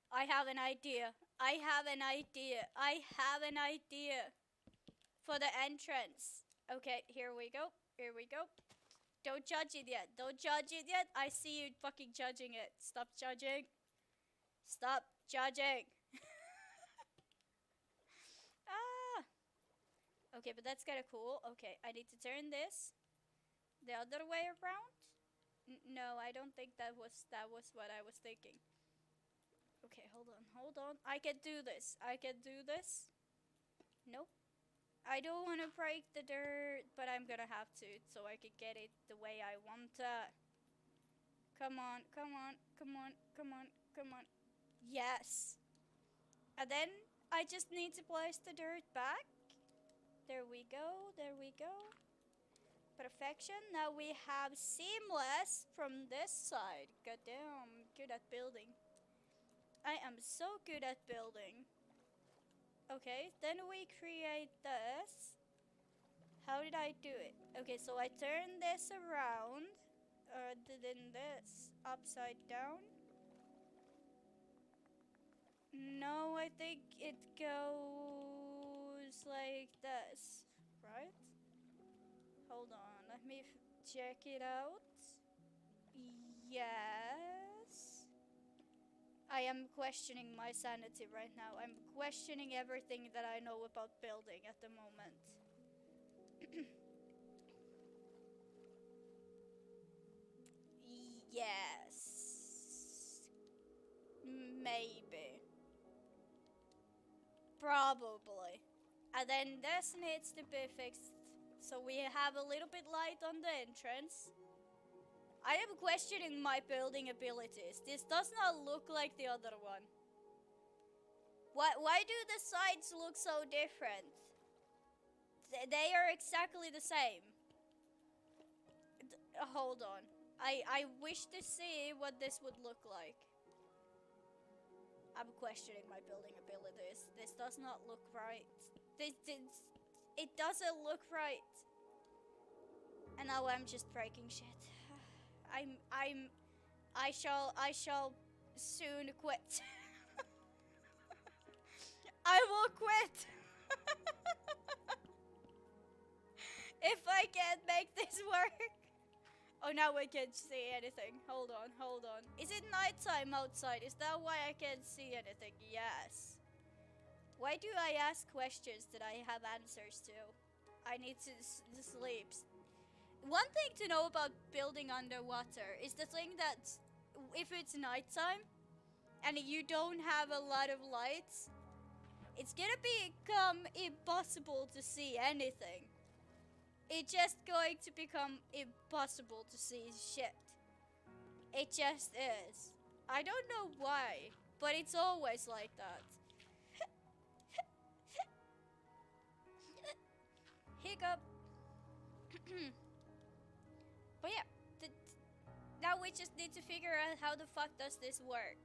I have an idea. I have an idea. I have an idea for the entrance. Okay, here we go. Here we go. Don't judge it yet. Don't judge it yet. I see you fucking judging it. Stop judging. Stop judging. Ah. Okay, but that's kind of cool. Okay, I need to turn this the other way around. No, I don't think that was what I was thinking. Okay, hold on, hold on. I can do this. I can do this. Nope. I don't want to break the dirt, but I'm gonna have to so I can get it the way I want to. Come on, come on, come on, come on, come on. Yes. And then I just need to place the dirt back. There we go, there we go. Perfection. Now we have seamless from this side. Goddamn, good at building. I am so good at building. Okay, then we create this. How did I do it? Okay, so I turn this around. Then this upside down. No, I think it goes like this, right? Hold on, let me check it out. Yes. I am questioning my sanity right now. I'm questioning everything that I know about building at the moment. Yes. Maybe. Probably. And then this needs to be fixed. So we have a little bit light on the entrance. I am questioning my building abilities. This does not look like the other one. Why do the sides look so different? They are exactly the same. Hold on. I wish to see what this would look like. I'm questioning my building abilities. This does not look right. It doesn't look right. And now I'm just breaking shit. I shall soon quit. I will quit. If I can't make this work. Oh, now I can't see anything. Hold on, hold on. Is it nighttime outside? Is that why I can't see anything? Yes. Why do I ask questions that I have answers to? I need to sleep. One thing to know about building underwater is the thing that if it's nighttime and you don't have a lot of lights, it's gonna become impossible to see anything. It's just going to become impossible to see shit. It just is. I don't know why, but it's always like that. Hiccup. But yeah, now we just need to figure out how the fuck does this work.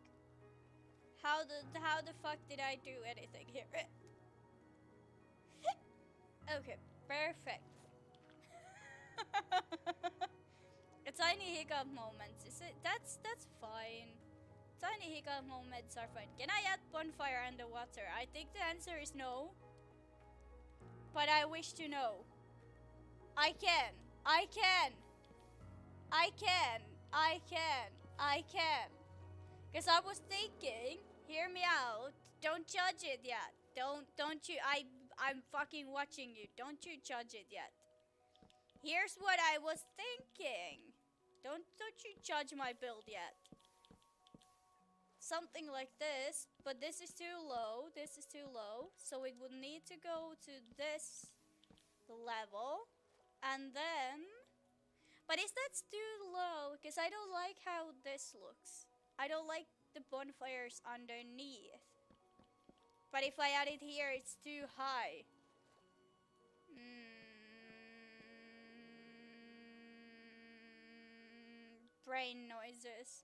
How the fuck did I do anything here? Okay, perfect. A tiny hiccup moments. Is it? That's fine. Tiny hiccup moments are fine. Can I add bonfire underwater? I think the answer is no. But I wish to know. I can. I can. I can. I can. I can. Because I was thinking, hear me out. Don't judge it yet. Don't you I'm fucking watching you. Don't you judge it yet. Here's what I was thinking. Don't you judge my build yet. Something like this, but this is too low. This is too low. So it would need to go to this level. And then... But is that too low? Because I don't like how this looks. I don't like the bonfires underneath. But if I add it here, it's too high. Brain noises.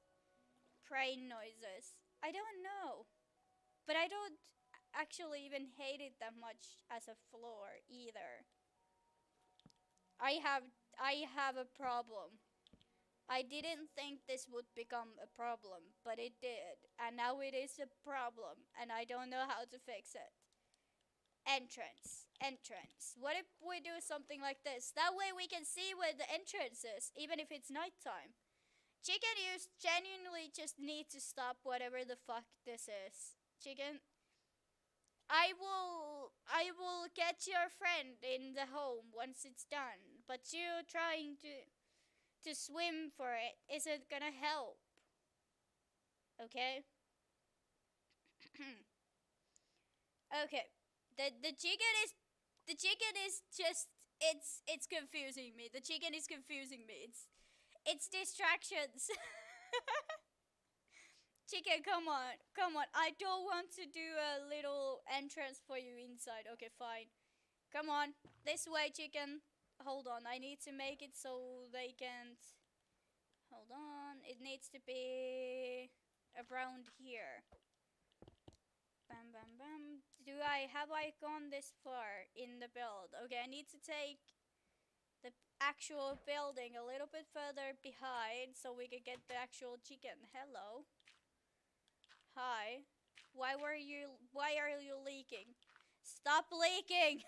Brain noises. I don't know. But I don't actually even hate it that much as a floor either. I have a problem. I didn't think this would become a problem, but it did. And now it is a problem, and I don't know how to fix it. Entrance. Entrance. What if we do something like this? That way we can see where the entrance is, even if it's nighttime. Chicken, you genuinely just need to stop whatever the fuck this is. Chicken, I will get your friend in the home once it's done. But you trying to swim for it isn't gonna help. Okay? Okay. The chicken is just it's confusing me. The chicken is confusing me. It's distractions. Chicken, come on. Come on. I don't want to do a little entrance for you inside. Okay, fine. Come on. This way, chicken. Hold on. I need to make it so they can't... Hold on. It needs to be around here. Bam, bam, bam. Have I gone this far in the build? Okay, I need to take the actual building a little bit further behind so we can get the actual chicken. Hello. Hi. Why are you leaking? Stop leaking.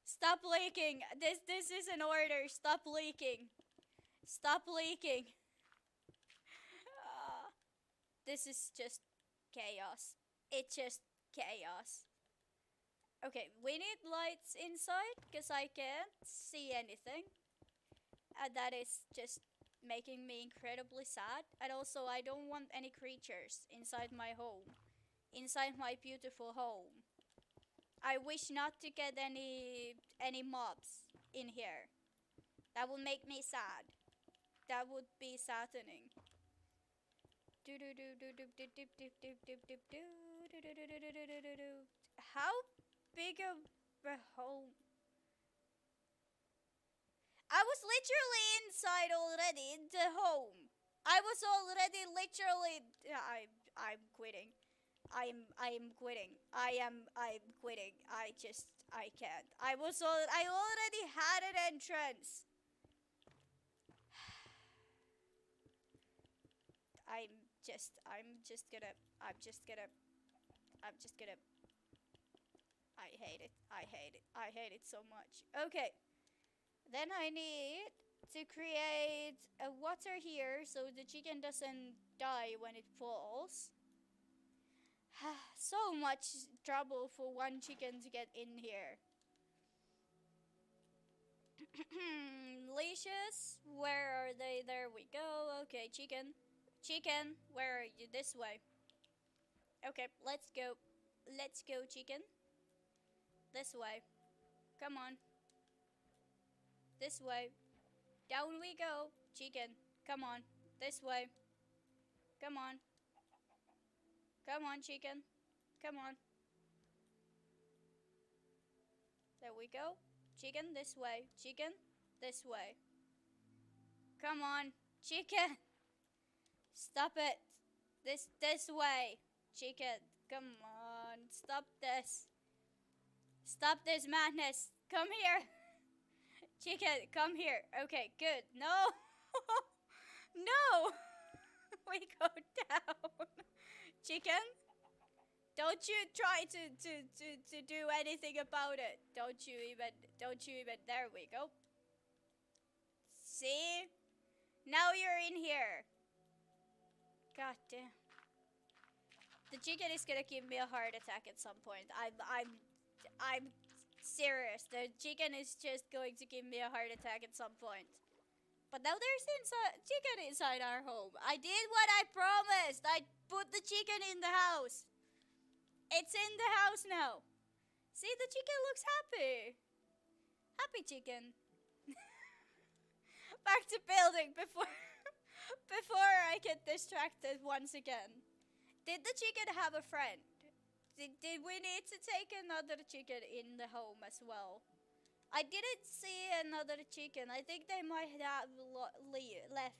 Stop leaking. This is an order. Stop leaking. Stop leaking. This is just chaos. It's just chaos. Okay, we need lights inside because I can't see anything. And that is just making me incredibly sad. And also, I don't want any creatures inside my home. Inside my beautiful home. I wish not to get any mobs in here. That would make me sad. That would be saddening. How big of a home? I was literally inside already in the home. I was already literally. I'm quitting. I'm quitting. I'm quitting. I can't. I already had an entrance. I'm just gonna. I hate it. I hate it. I hate it so much. Okay. Then I need to create a water here so the chicken doesn't die when it falls. So much trouble for one chicken to get in here. Leashes, where are they? There we go. Okay, chicken. Chicken, where are you? This way. Okay, let's go. Let's go, chicken. This way. Come on. This way. Down we go. Chicken, come on. This way. Come on. Come on, chicken. Come on. There we go. Chicken, this way. Chicken, this way. Come on. Chicken. Stop it. This way. Chicken, come on. Stop this. Stop this madness. Come here. Chicken, come here. Okay, good. No. No. We go down. Chicken, don't you try to do anything about it. Don't you even. There we go. See? Now you're in here. God damn. The chicken is gonna give me a heart attack at some point. I'm serious. The chicken is just going to give me a heart attack at some point. But now there's chicken inside our home. I did what I promised. I put the chicken in the house. It's in the house now. See, the chicken looks happy. Happy chicken. Back to building before before I get distracted once again. Did the chicken have a friend? Did we need to take another chicken in the home as well? I didn't see another chicken. I think they might have left.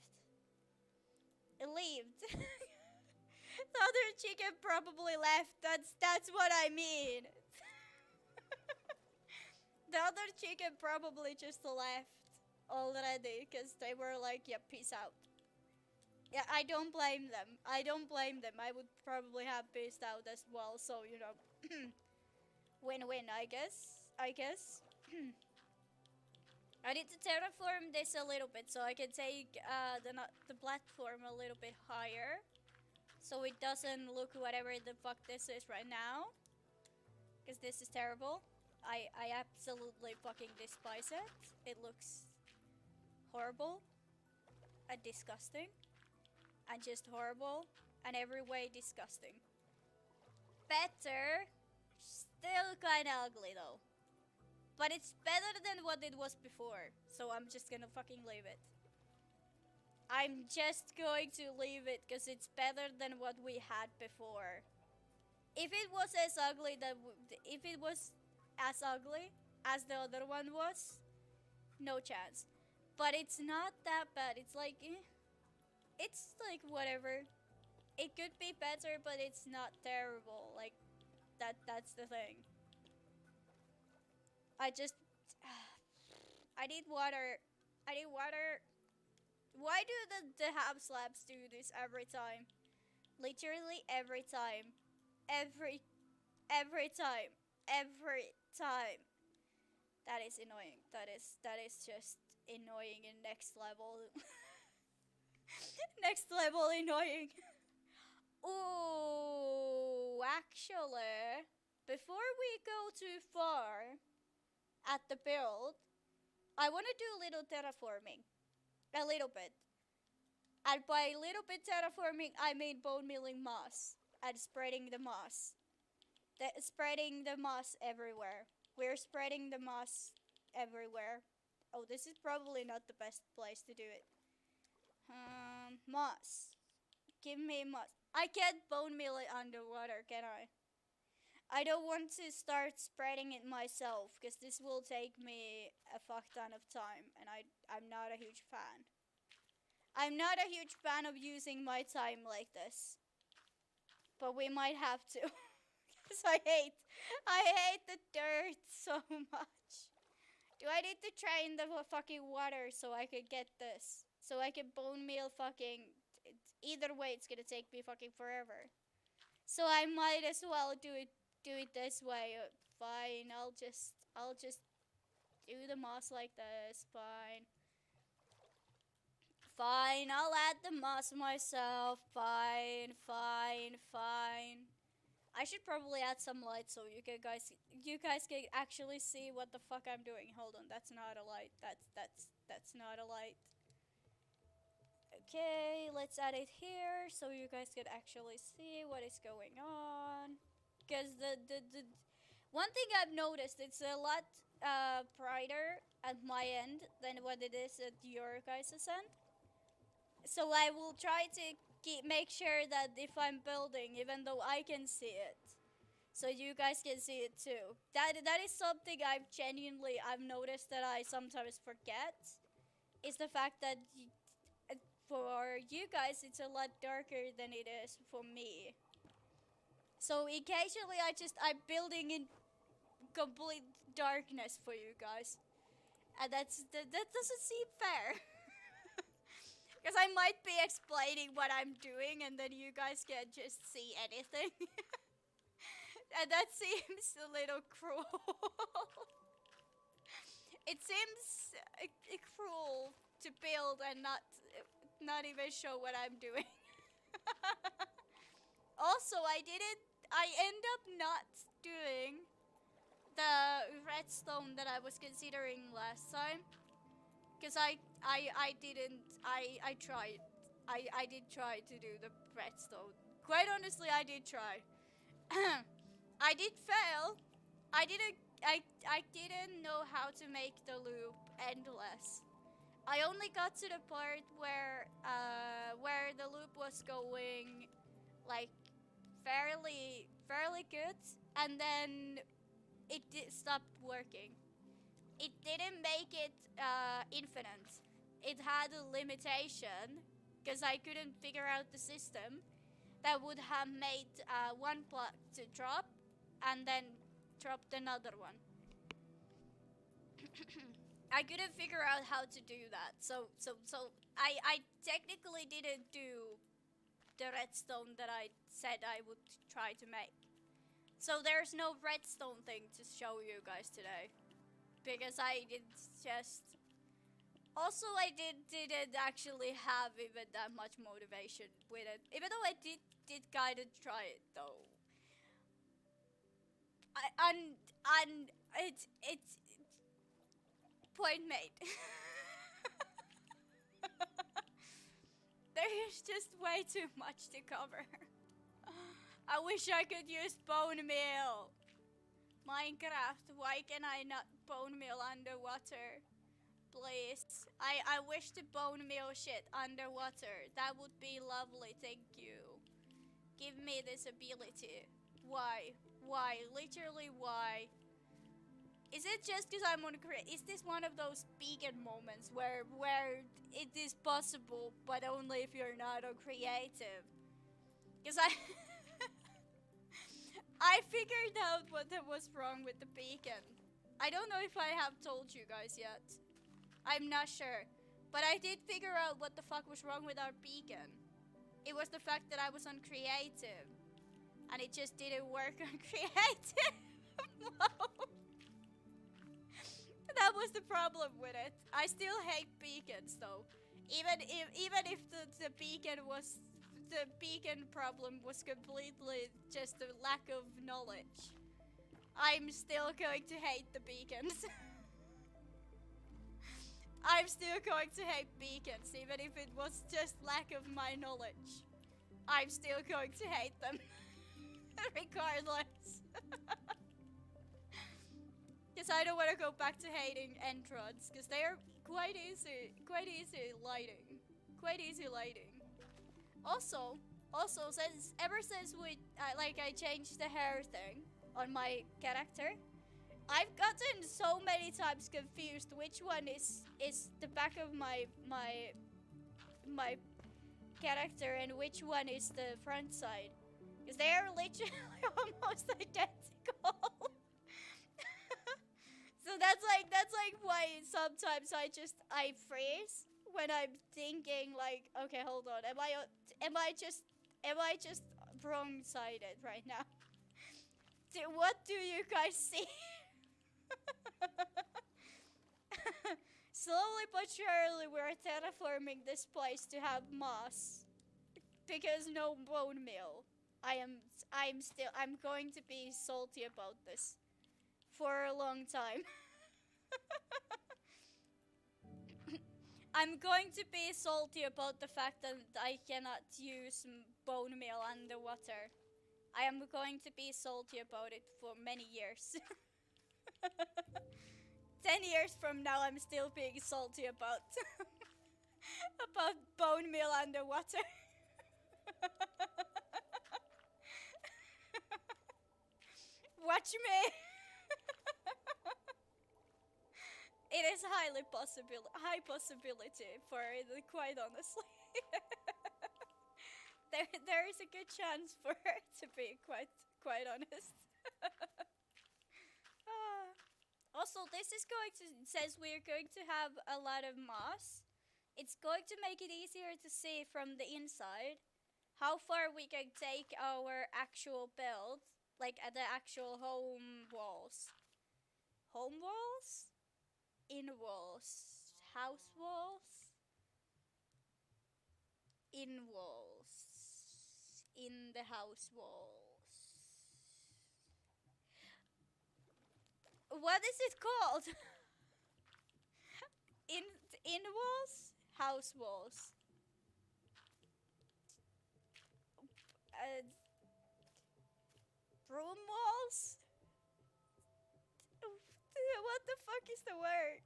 Leaved. The other chicken probably left. That's what I mean. The other chicken probably just left already because they were like, yeah, peace out. Yeah, I don't blame them. I would probably have peaced out as well, so, you know, win-win, I guess. I need to terraform this a little bit so I can take the platform a little bit higher. So it doesn't look whatever the fuck this is right now. Because this is terrible. I absolutely fucking despise it. It looks horrible and disgusting. And just horrible, and every way disgusting. Better, still kinda ugly though. But it's better than what it was before, so I'm just gonna fucking leave it. I'm just going to leave it, cause it's better than what we had before. If it was as ugly as the other one was, no chance. But it's not that bad, it's like, it's like whatever. It could be better, but it's not terrible. Like that's the thing. I need water. Why do the hab slabs do this every time? Literally every time. Every time. That is annoying. That is just annoying in next level. Next level annoying. Ooh, actually, before we go too far at the build, I want to do a little terraforming. A little bit. And by little bit terraforming, I mean bone milling moss and spreading the moss. Spreading the moss everywhere. We're spreading the moss everywhere. Oh, this is probably not the best place to do it. Moss. Give me moss. I can't bone meal it underwater, can I? I don't want to start spreading it myself, because this will take me a fuck ton of time, and I'm not a huge fan. I'm not a huge fan of using my time like this. But we might have to. Because I hate the dirt so much. Do I need to train the fucking water so I could get this? So I can bone meal fucking... Either way, it's gonna take me fucking forever. So I might as well do it this way. Fine, I'll just do the moss like this. Fine, I'll add the moss myself. Fine. I should probably add some light so you guys can actually see what the fuck I'm doing. Hold on, that's not a light. That's not a light. Okay, let's add it here so you guys can actually see what is going on. Because the one thing I've noticed, it's a lot brighter at my end than what it is at your guys' end. So I will try to make sure that if I'm building, even though I can see it, so you guys can see it too. That is something I've noticed that I sometimes forget, is the fact that for you guys, it's a lot darker than it is for me. So occasionally I'm building in complete darkness for you guys. And that doesn't seem fair. Because I might be explaining what I'm doing and then you guys can't just see anything. And that seems a little cruel. It seems cruel to build and not even show what I'm doing. Also, I end up not doing the redstone that I was considering last time. Because I didn't, I tried. I did try to do the redstone. Quite honestly, I did try. I did fail. I didn't know how to make the loop endless. I only got to the part where the loop was going like fairly good, and then it stopped working. It didn't make it infinite. It had a limitation because I couldn't figure out the system that would have made one block to drop and then dropped another one. I couldn't figure out how to do that. So I technically didn't do the redstone that I said I would try to make. So there's no redstone thing to show you guys today. Because I did just... Also, I didn't actually have even that much motivation with it. Even though I did kind of try it though. It's point made. There is just way too much to cover. I wish I could use bone meal. Minecraft, why can I not bone meal underwater? Please. I wish to bone meal shit underwater. That would be lovely, thank you. Give me this ability. Why? Why? Literally why? Is it just because I'm on is this one of those beacon moments where it is possible, but only if you're not on creative? Because I figured out what was wrong with the beacon. I don't know if I have told you guys yet. I'm not sure. But I did figure out what the fuck was wrong with our beacon. It was the fact that I was on creative. And it just didn't work on creative mode. That was the problem with it. I still hate beacons though. Even if the beacon was... The beacon problem was completely just a lack of knowledge. I'm still going to hate the beacons. I'm still going to hate beacons, even if it was just lack of my knowledge. I'm still going to hate them. Regardless. Because I don't want to go back to hating entrons, because they are quite easy lighting. Quite easy lighting. Also, ever since I changed the hair thing on my character, I've gotten so many times confused which one is the back of my character and which one is the front side, because they are literally almost identical. So that's like why sometimes I freeze when I'm thinking like, okay, hold on, am I just wrong-sided right now? What do you guys see? Slowly but surely we're terraforming this place to have moss. Because no bone meal. I'm going to be salty about this for a long time. I'm going to be salty about the fact that I cannot use bone meal underwater. I am going to be salty about it for many years. 10 years from now, I'm still being salty about about bone meal underwater. Watch me. It is high possibility for the, quite honestly. There is a good chance for her to be quite honest. Ah. Also, this is going to, since we're going to have a lot of moss, it's going to make it easier to see from the inside how far we can take our actual build, like at the actual home walls. Home walls? In walls. House walls? In walls. In the house walls. What is it called? in walls? House walls. Uh, Room walls? What the fuck is the word?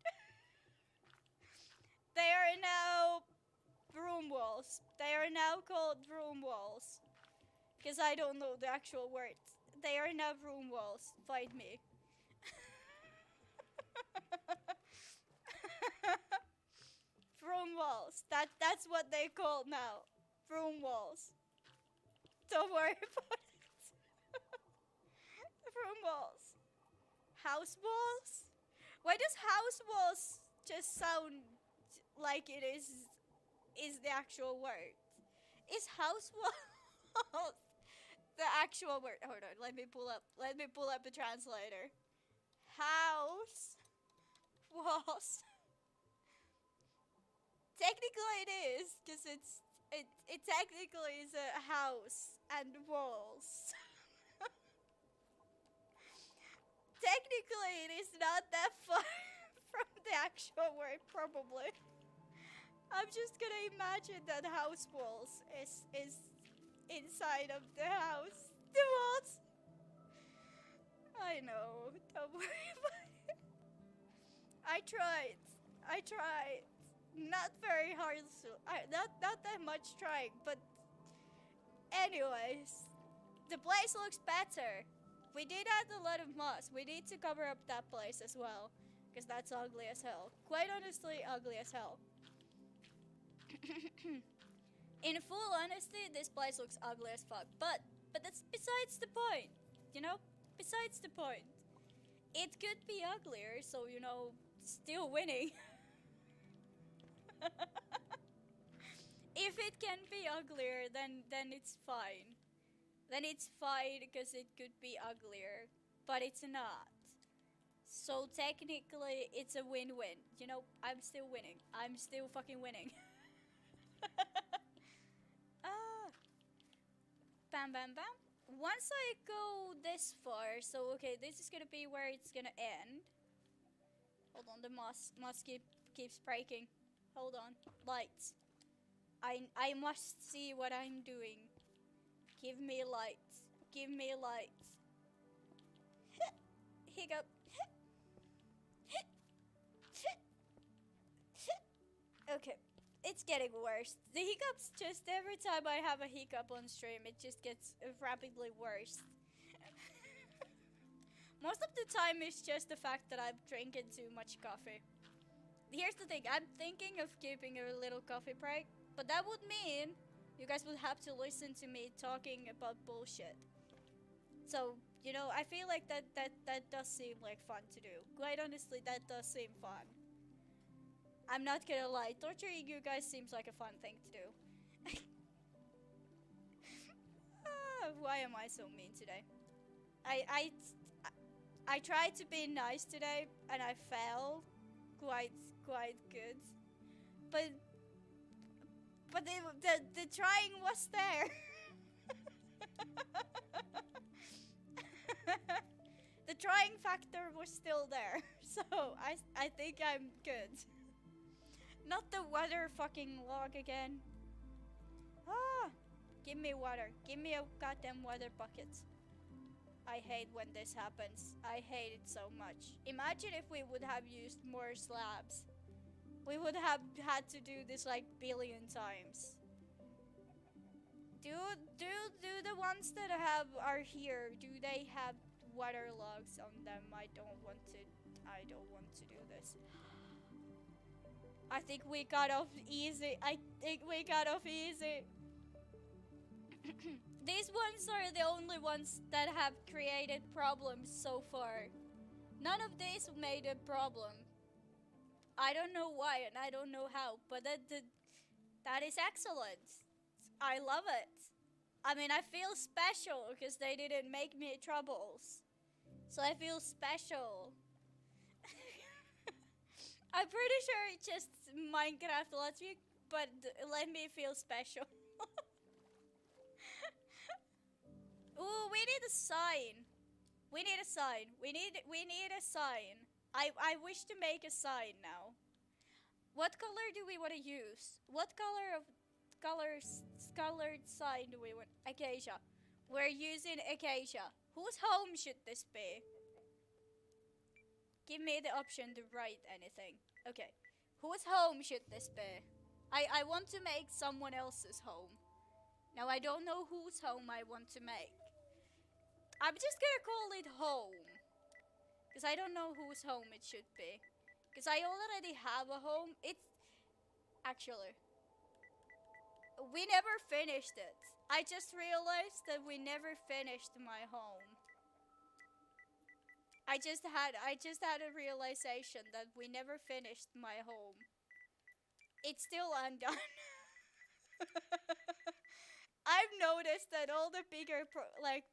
They are now room walls. They are now called room walls. Because I don't know the actual word. They are now room walls. Find me. Room walls. That's what they call now. Room walls. Don't worry about it. Room walls. House walls? Why does house walls just sound like it is the actual word? Is house walls the actual word? Hold on, let me pull up the translator. House walls. Technically it is, because it technically is a house and walls. Technically it is not that far from the actual word, probably. I'm just gonna imagine that house walls is inside of the house. The walls. I know. Don't worry about it. I tried. Not very hard. Not that much trying, but anyways, the place looks better. We did add a lot of moss. We need to cover up that place as well, because that's ugly as hell. Quite honestly, ugly as hell. In full honesty, this place looks ugly as fuck. But that's besides the point. You know? Besides the point. It could be uglier, so you know, still winning. If it can be uglier, then it's fine. Then it's fine because it could be uglier, but it's not. So technically, it's a win-win. You know, I'm still winning. I'm still fucking winning. Ah, bam, bam, bam. Once I go this far, so okay, this is gonna be where it's gonna end. Hold on, the moss keeps breaking. Hold on, lights. I must see what I'm doing. Give me lights. Give me lights. Hiccup. Okay, it's getting worse. The hiccups just every time I have a hiccup on stream, it just gets rapidly worse. Most of the time, it's just the fact that I'm drinking too much coffee. Here's the thing, I'm thinking of keeping a little coffee break, but that would mean you guys would have to listen to me talking about bullshit. So, you know, I feel like that does seem like fun to do. Quite honestly, that does seem fun. I'm not gonna lie, torturing you guys seems like a fun thing to do. Why am I so mean today? I tried to be nice today, and I failed quite good. But the trying was there. The trying factor was still there. So I think I'm good. Not the water fucking log again. Ah, give me water. Give me a goddamn water bucket. I hate when this happens. I hate it so much. Imagine if we would have used more slabs. We would have had to do this like billion times. Do the ones that are here, do they have water logs on them? I don't want to do this. I think we got off easy. I think we got off easy. These ones are the only ones that have created problems so far. None of these made a problem. I don't know why and I don't know how, but that is excellent. I love it. I mean, I feel special because they didn't make me troubles. So I feel special. I'm pretty sure it's just Minecraft logic, but let me feel special. Ooh, we need a sign. We need a sign. We need a sign. I wish to make a sign now. What color do we want to use? What color of colored sign do we want? Acacia. We're using acacia. Whose home should this be? Give me the option to write anything. Okay. Whose home should this be? I want to make someone else's home. Now I don't know whose home I want to make. I'm just gonna call it home. Because I don't know whose home it should be. Because I already have a home. It's... Actually... We never finished it. I just realized that we never finished my home. I just had a realization that we never finished my home. It's still undone. I've noticed that all the bigger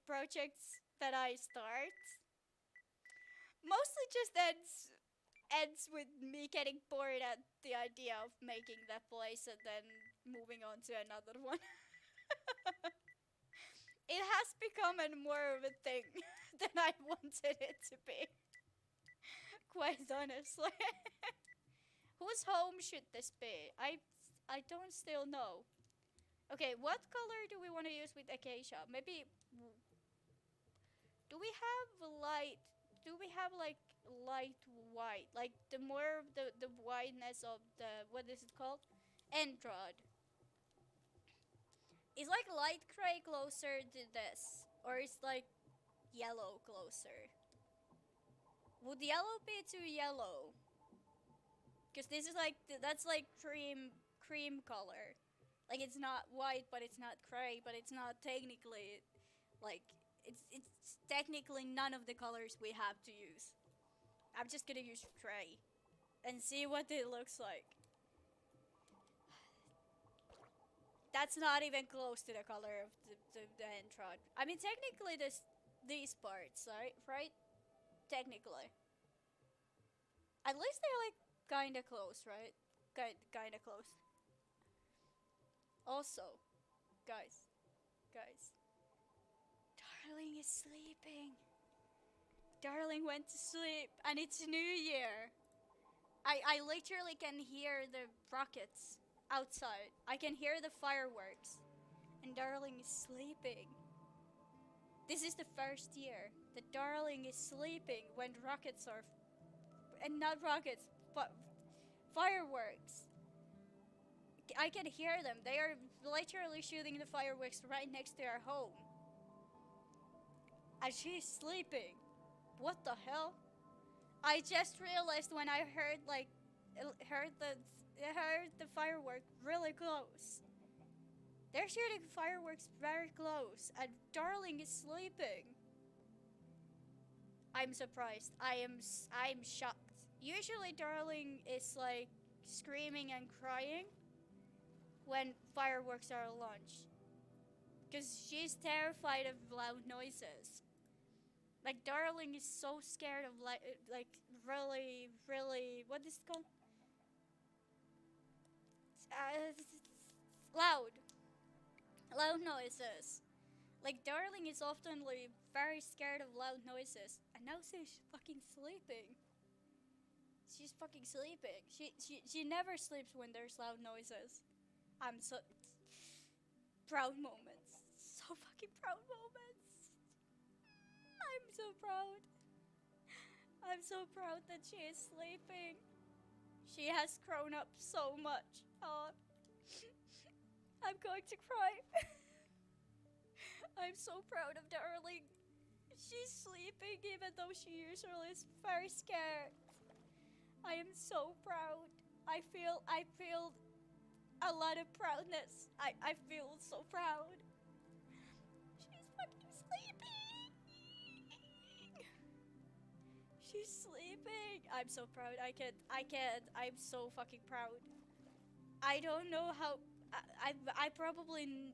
projects that I start mostly just ends with me getting bored at the idea of making that place and then moving on to another one. It has become more of a thing than I wanted it to be. Quite honestly. Whose home should this be? I don't still know. Okay, what color do we want to use with acacia? Maybe... Do we have light... Do we have like light white? Like the more of the whiteness of the... What is it called? Entrod. Is like light gray closer to this? Or is like yellow closer? Would yellow be too yellow? Because this is like... That's like cream color. Like it's not white, but it's not gray, but it's not technically like it's technically none of the colors we have to use. I'm just gonna use gray and see what it looks like. That's not even close to the color of the Entrod. I mean, technically these parts, right? Technically. At least they're like kinda close, right? Kinda close. Also, guys, Darling is sleeping. Darling went to sleep, and it's New Year. I literally can hear the rockets outside. I can hear the fireworks, and Darling is sleeping. This is the first year that Darling is sleeping when rockets are, and not rockets, but fireworks. I can hear them. They are literally shooting the fireworks right next to our home. And she's sleeping. What the hell? I just realized when I heard the firework really close. They're shooting fireworks very close, and Darling is sleeping. I'm surprised. I'm shocked. Usually Darling is like screaming and crying when fireworks are launched, because she's terrified of loud noises. Like Darling is so scared of like really what is it called? Loud noises. Like Darling is often very scared of loud noises, and now she's fucking sleeping. She's fucking sleeping. She never sleeps when there's loud noises. I'm so proud moments. So fucking proud moments. I'm so proud. I'm so proud that she is sleeping. She has grown up so much. Oh, I'm going to cry. I'm so proud of Darling. She's sleeping even though she usually is very scared. I am so proud. I feel a lot of proudness. I feel so proud. She's fucking sleeping. She's sleeping. I'm so proud. I can't. I'm so fucking proud. I don't know how. I probably.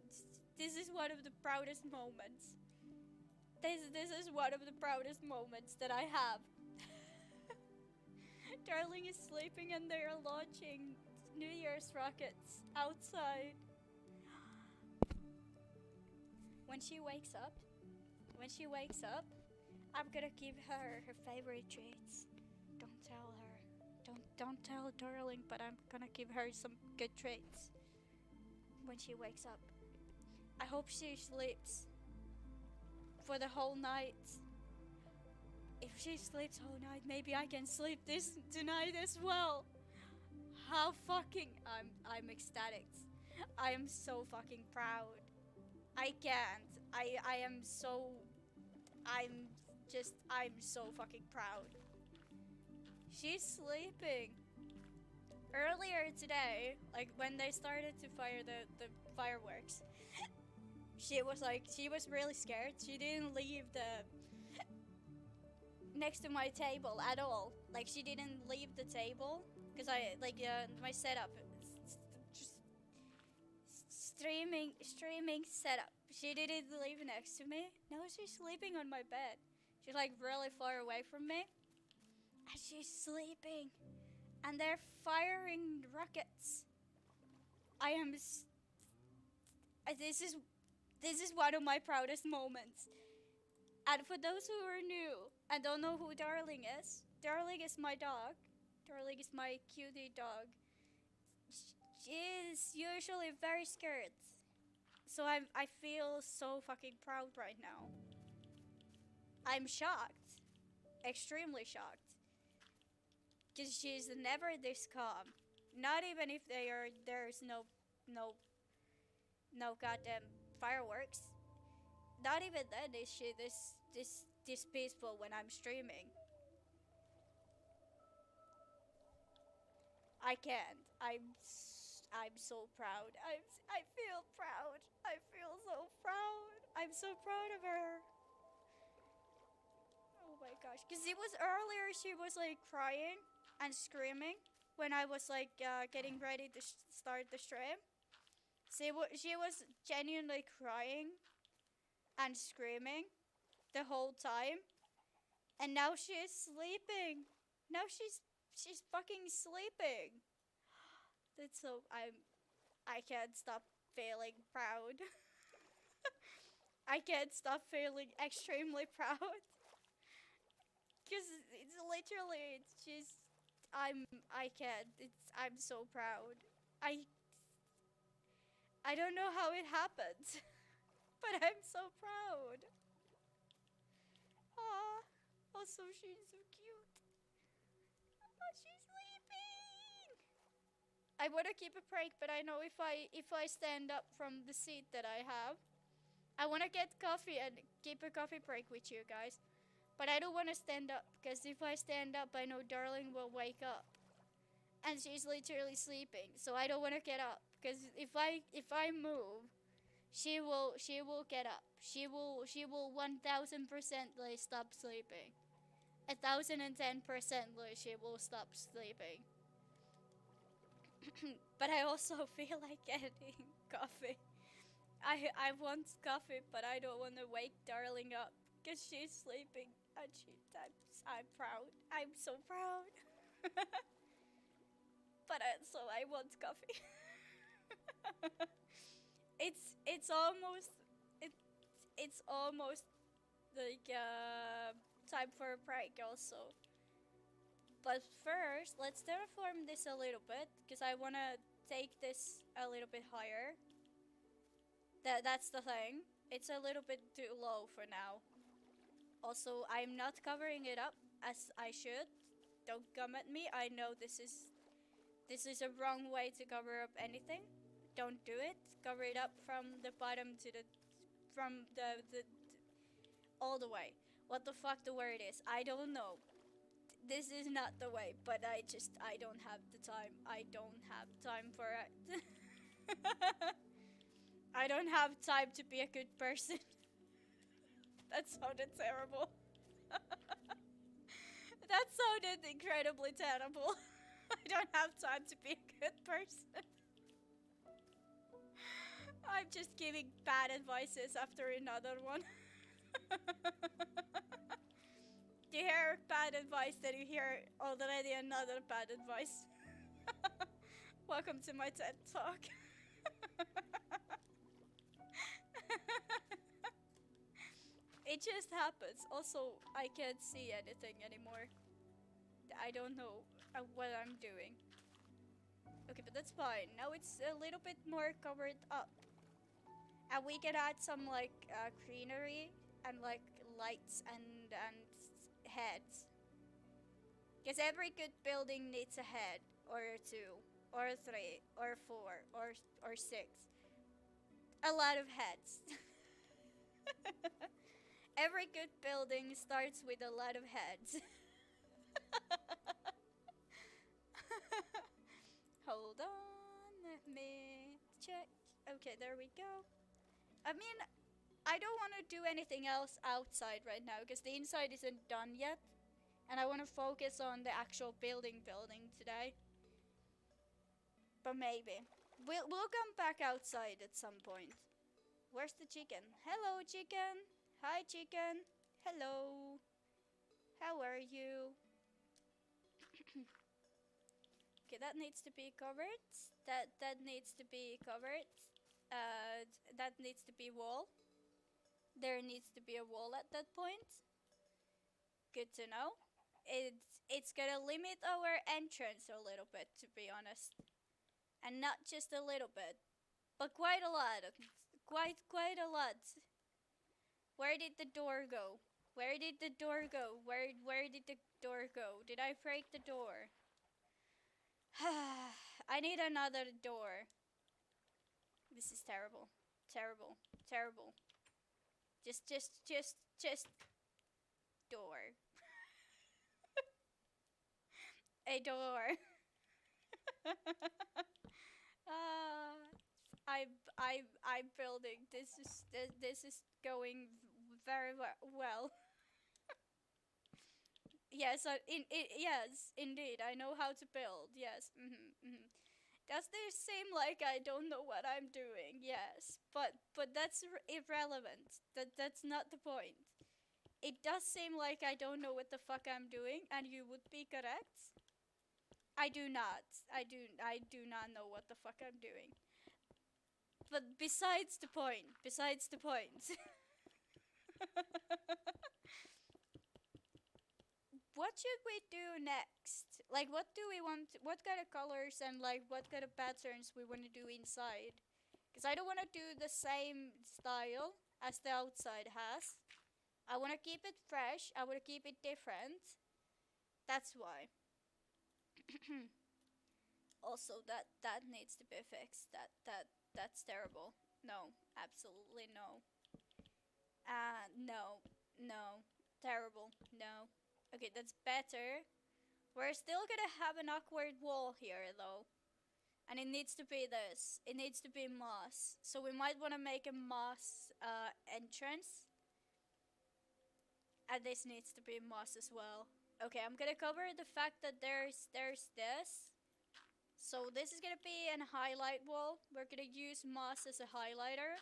This is one of the proudest moments. This is one of the proudest moments that I have. Darling is sleeping and they are launching New Year's rockets outside. When she wakes up, I'm gonna give her her favorite treats. Don't tell her. Don't tell Darling, but I'm gonna give her some good treats when she wakes up. I hope she sleeps for the whole night. If she sleeps whole night, maybe I can sleep this tonight as well. How fucking I'm ecstatic. I am so fucking proud. I can't. I am so I'm so fucking proud. She's sleeping. Earlier today, like when they started to fire the fireworks, she was really scared. She didn't leave the next to my table at all. Like she didn't leave the table because my setup just streaming setup. She didn't leave next to me. Now she's sleeping on my bed. She's like really far away from me, and she's sleeping. And they're firing rockets. This is one of my proudest moments. And for those who are new and don't know who Darling is my dog. Darling is my cutie dog. She is usually very scared. So I feel so fucking proud right now. I'm shocked. Extremely shocked. Because she's never this calm. Not even if there's no goddamn fireworks. Not even then is she this peaceful when I'm streaming. I can't. I'm so proud. I feel proud. I feel so proud. I'm so proud of her. Oh my gosh. Because it was earlier she was like crying and screaming when I was like getting ready to start the stream. She was genuinely crying and screaming the whole time, and now she is sleeping. Now she's fucking sleeping. That's so I can't stop feeling proud. I can't stop feeling extremely proud. Cause it's literally it's just I can't. I'm so proud. I don't know how it happened, but I'm so proud. Ah, also she's so cute. Oh, she's sleeping. I want to keep a break, but I know if I stand up from the seat that I have, I want to get coffee and keep a coffee break with you guys. But I don't want to stand up because if I stand up, I know Darling will wake up, and she's literally sleeping. So I don't want to get up because if I move, she will get up. She will 1000% stop sleeping. 1010% she will stop sleeping. But I also feel like getting coffee. I want coffee, but I don't want to wake Darling up because she's sleeping. And I'm proud. I'm so proud. But so I want coffee. it's almost it's almost like time for a break also. But first, let's terraform this a little bit because I wanna take this a little bit higher. That's the thing. It's a little bit too low for now. Also, I'm not covering it up as I should. Don't come at me. I know this is a wrong way to cover up anything. Don't do it. Cover it up from the bottom to the all the way. What the fuck the word is? I don't know. This is not the way, but I don't have the time. I don't have time for it. I don't have time to be a good person. That sounded terrible. That sounded incredibly terrible. I don't have time to be a good person. I'm just giving bad advices after another one. You hear bad advice, then you hear already another bad advice. Welcome to my TED Talk. It just happens. Also, I can't see anything anymore. I don't know what I'm doing. Okay, but that's fine. Now it's a little bit more covered up. And we can add some like greenery and like lights and heads. Because every good building needs a head, or two, or three, or four, or six. A lot of heads. Every good building starts with a lot of heads. Hold on, let me check. Okay, there we go. I mean, I don't want to do anything else outside right now because the inside isn't done yet. And I want to focus on the actual building today. But maybe. We'll come back outside at some point. Where's the chicken? Hello, chicken. Hi, chicken. Hello. How are you? Okay, that needs to be covered. That needs to be covered. That needs to be wall. There needs to be a wall at that point. Good to know. It's gonna limit our entrance a little bit, to be honest, and not just a little bit, but quite a lot. Quite a lot. Where did the door go? Where did the door go? Where did the door go? Did I break the door? I need another door. This is terrible. Terrible. Terrible. Just door. A door. I'm building. This is going very well. Yes, yes, indeed. I know how to build. Yes. Does this seem like I don't know what I'm doing? Yes, but that's irrelevant. That's not the point. It does seem like I don't know what the fuck I'm doing, and you would be correct. I do not. I do not know what the fuck I'm doing. But besides the point. Besides the point. What should we do next? Like, what do we want? What kind of colors and like what kind of patterns we want to do inside? Because I don't want to do the same style as the outside has. I want to keep it fresh. I want to keep it different. That's why. Also, that needs to be fixed. That's terrible. No, absolutely no. No, no, terrible. No. Okay, that's better. We're still gonna have an awkward wall here, though. And it needs to be this. It needs to be moss. So we might want to make a moss entrance. And this needs to be moss as well. Okay, I'm gonna cover the fact that there's this. So this is gonna be an highlight wall. We're gonna use moss as a highlighter.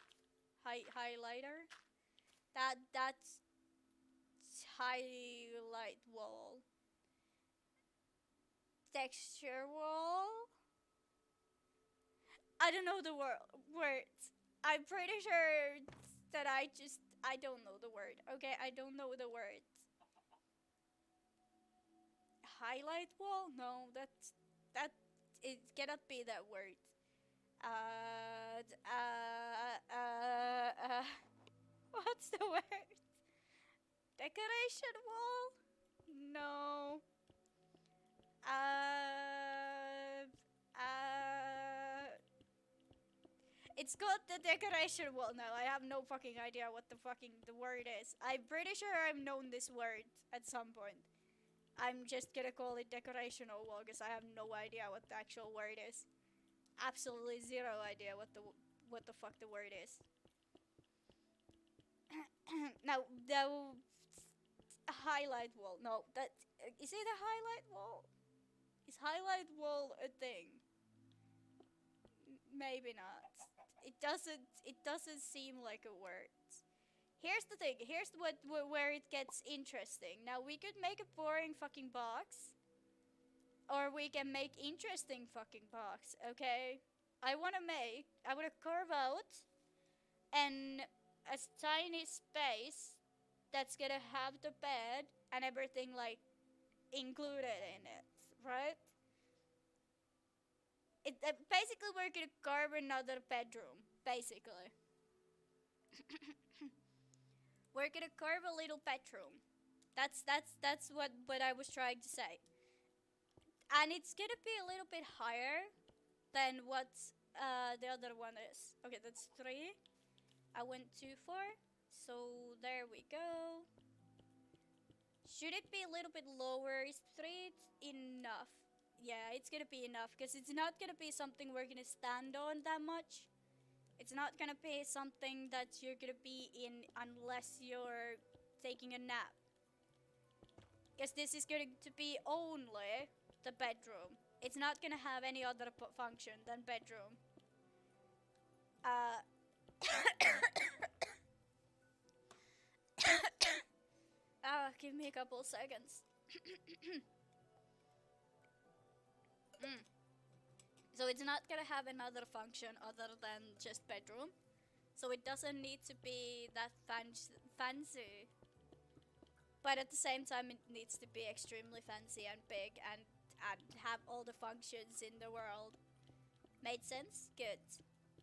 Highlighter. That's highlight wall. Texture wall. I don't know the words. I'm pretty sure that I don't know the word. Okay, I don't know the words. Highlight wall? No, that it cannot be that word. What's the word? Decoration wall? No. It's called the decoration wall now. I have no fucking idea what the fucking the word is. I'm pretty sure I've known this word at some point. I'm just gonna call it decorational wall because I have no idea what the actual word is. Absolutely zero idea what the fuck the word is. Now the highlight wall. No, that is it a highlight wall? Is highlight wall a thing? Maybe not. It doesn't. It doesn't seem like a word. Here's the thing. Here's where it gets interesting. Now we could make a boring fucking box, or we can make interesting fucking box. Okay. I wanna carve out an a tiny space that's gonna have the bed and everything like included in it, right? Basically we're gonna carve another bedroom. Basically, we're gonna carve a little bedroom. That's what I was trying to say, and it's gonna be a little bit higher than what the other one is. Okay, that's 3. I went too far, so there we go. Should it be a little bit lower? Is 3 enough? Yeah, it's gonna be enough because it's not gonna be something we're gonna stand on that much. It's not gonna be something that you're gonna be in unless you're taking a nap. Because this is going to be only the bedroom. It's not gonna have any other function than bedroom. Uh, give me a couple seconds. So it's not gonna have another function other than just bedroom. So it doesn't need to be that fancy. But at the same time, it needs to be extremely fancy and big and have all the functions in the world. Made sense? Good.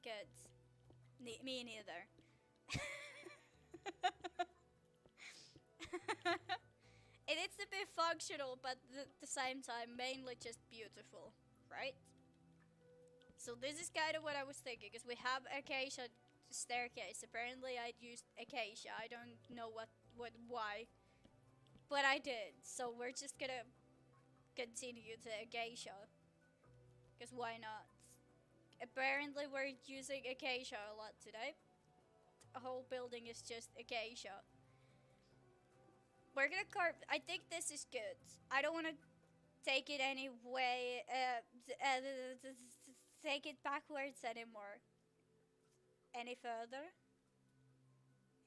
Good. Me neither. It needs to be functional, but at the same time, mainly just beautiful, right? So this is kind of what I was thinking, because we have acacia staircase. Apparently, I'd used acacia. I don't know why, but I did. So we're just gonna continue to acacia, because why not? Apparently, we're using acacia a lot today. The whole building is just acacia. We're gonna carve. I think this is good. I don't want to take it any way. Take it backwards anymore. Any further.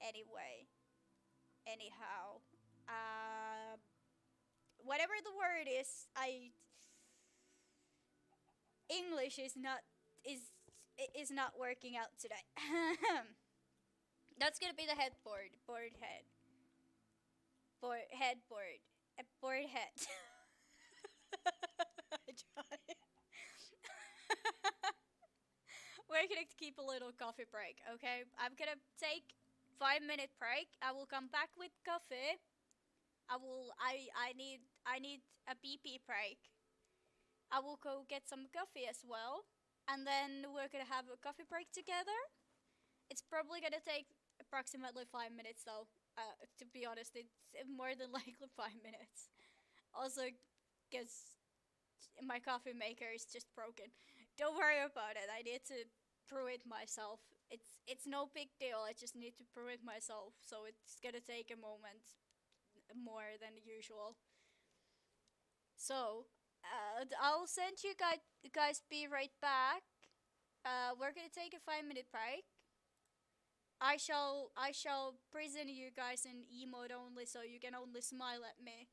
Anyway. Anyhow. Whatever the word is, English is not working out today. That's gonna be the headboard. Board head. Headboard. A board head. I tried. We're gonna keep a little coffee break, okay? I'm gonna take 5-minute break. I will come back with coffee. I need a BP break. I will go get some coffee as well. And then we're gonna have a coffee break together. It's probably gonna take approximately 5 minutes though. To be honest, it's more than likely 5 minutes. Also, because my coffee maker is just broken. Don't worry about it. I need to brew it myself. It's no big deal. I just need to brew it myself. So it's gonna take a moment more than usual. So I'll send you guys be right back. We're gonna take a 5-minute break. I shall prison you guys in emote only, so you can only smile at me.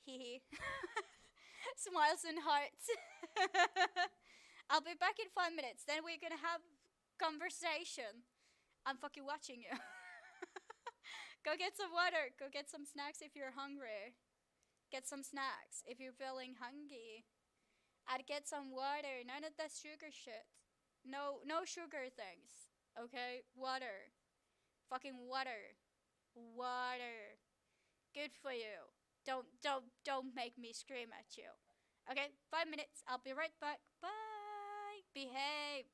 Hehe. Smiles and hearts. I'll be back in 5 minutes. Then we're gonna have conversation. I'm fucking watching you. Go get some water. Go get some snacks if you're hungry. Get some snacks if you're feeling hungry. I'd get some water. None of that sugar shit. No sugar things. Okay? Water. Fucking water. Water. Good for you. Don't make me scream at you. Okay, 5 minutes. I'll be right back. Bye. Behave.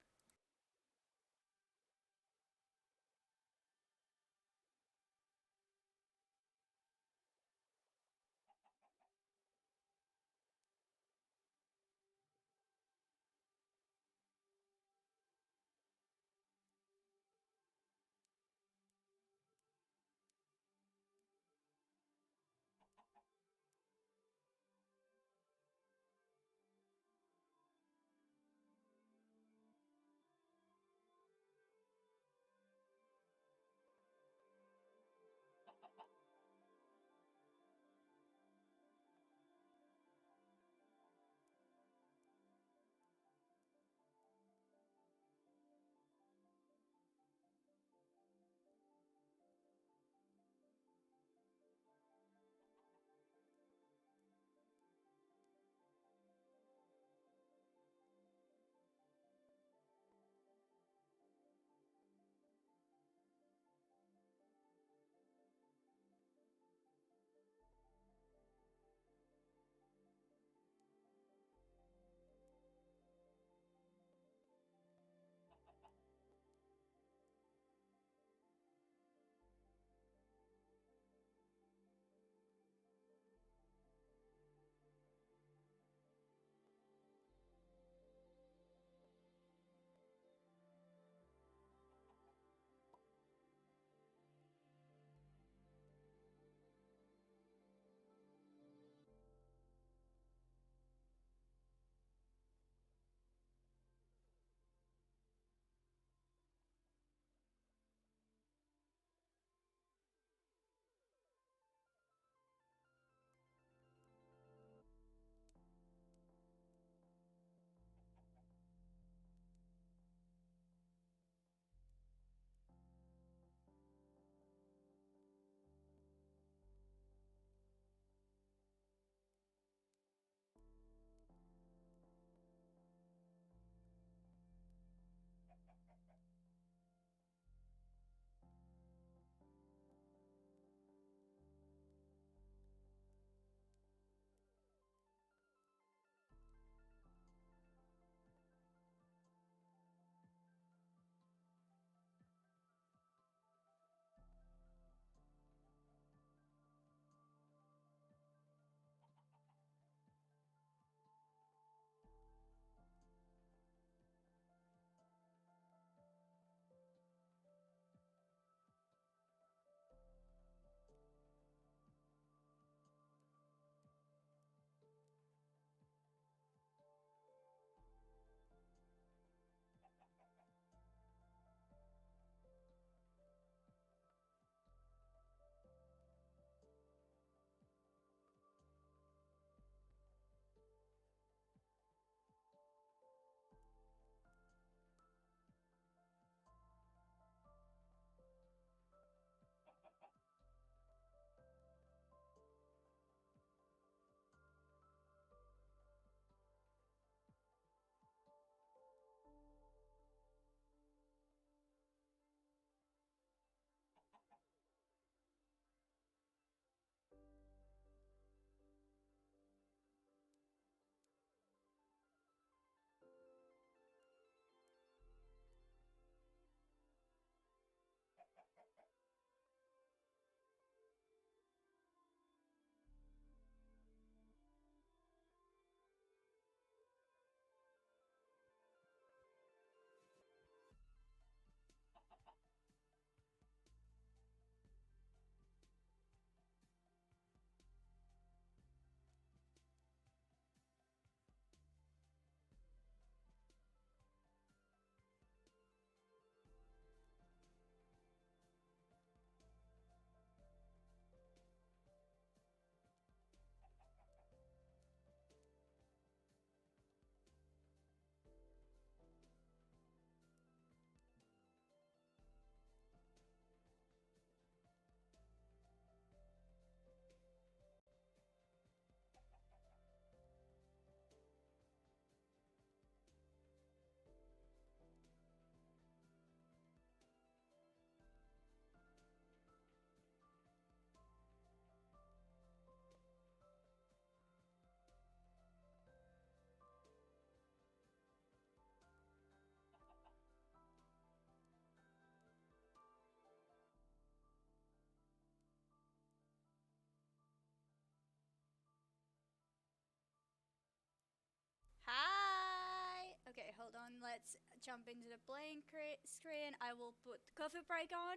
hold on. Let's jump into the playing screen. I will put the coffee break on.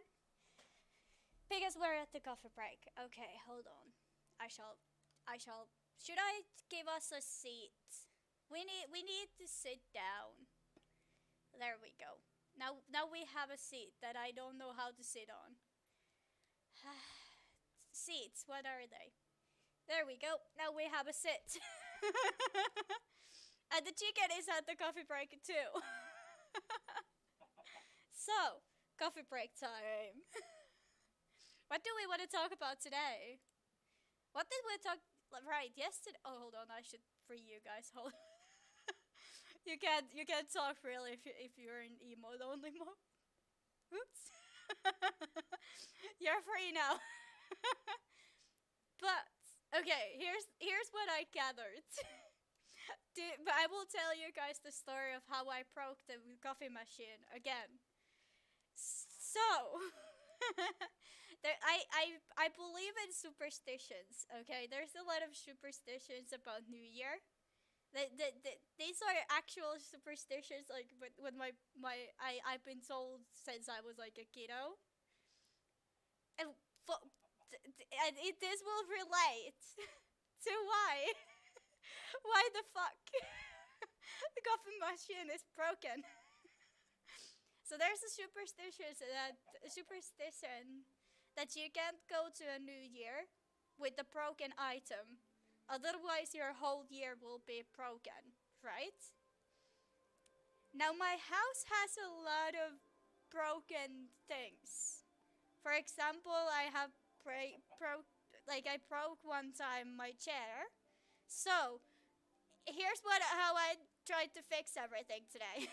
Because we're at the coffee break. Okay, hold on. I shall. Should I give us a seat? We need to sit down. There we go. Now we have a seat that I don't know how to sit on. Seats, what are they? There we go. Now we have a sit. And the chicken is at the coffee break too. So, coffee break time. What do we want to talk about today? What did we talk right yesterday? Oh, hold on. I should free you guys. Hold. You can't talk really if you're in emote only mode. Oops. You're free now. But okay, here's what I gathered. But I will tell you guys the story of how I broke the coffee machine again. So, I believe in superstitions. Okay, there's a lot of superstitions about New Year. These are actual superstitions. Like with I've been told since I was like a kiddo, and this will relate to why the fuck the coffee machine is broken. So there's a superstition that you can't go to a new year with a broken item, otherwise your whole year will be broken, right? Now my house has a lot of broken things. For example, I broke one time my chair. So here's how I tried to fix everything today.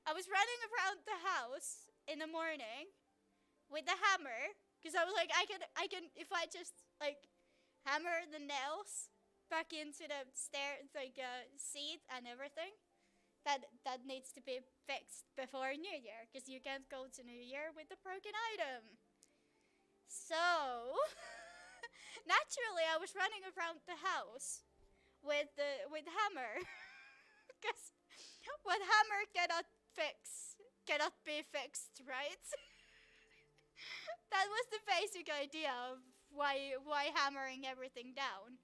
I was running around the house in the morning with the hammer, because I was like, I can if I just like hammer the nails back into the seat and everything. That needs to be fixed before New Year, because you can't go to New Year with a broken item. So naturally, I was running around the house with hammer, because what hammer cannot be fixed, right? That was the basic idea of why hammering everything down.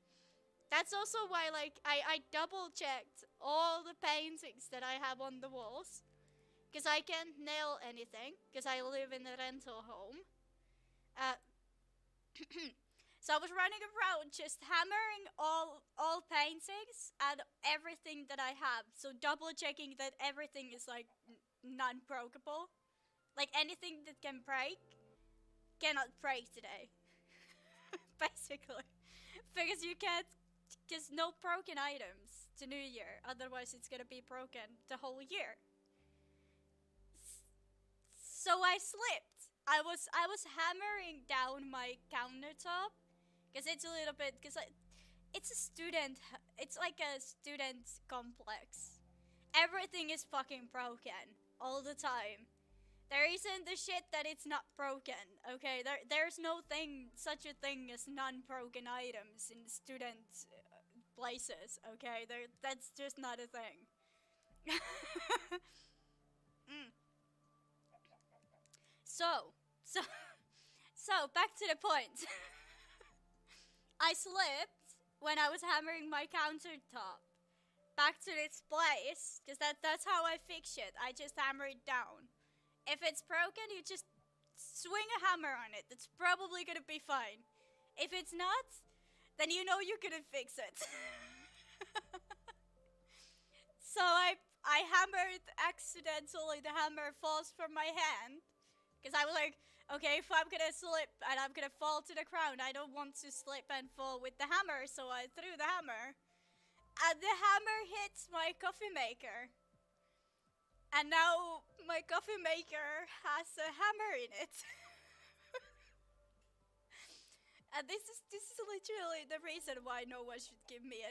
That's also why I double checked all the paintings that I have on the walls, because I can't nail anything because I live in a rental home. So I was running around just hammering all paintings and everything that I have. So double checking that everything is like non-breakable. Like anything that can break cannot break today. Basically. Because you can't, because no broken items to New Year. Otherwise it's gonna be broken the whole year. So I slipped. I was hammering down my countertop, because it's a little bit, because it's like a student complex. Everything is fucking broken all the time. There isn't the shit that it's not broken, okay? There's no such a thing as non-broken items in student places, okay? That's just not a thing. So back to the point. I slipped when I was hammering my countertop back to its place, because that's how I fix it. I just hammer it down. If it's broken, you just swing a hammer on it. It's probably gonna be fine. If it's not, then you know you couldn't fix it. So I hammered accidentally. The hammer falls from my hand, because I was like, okay, if I'm gonna slip and I'm gonna fall to the ground, I don't want to slip and fall with the hammer, so I threw the hammer. And the hammer hits my coffee maker. And now my coffee maker has a hammer in it. And this is literally the reason why no one should give me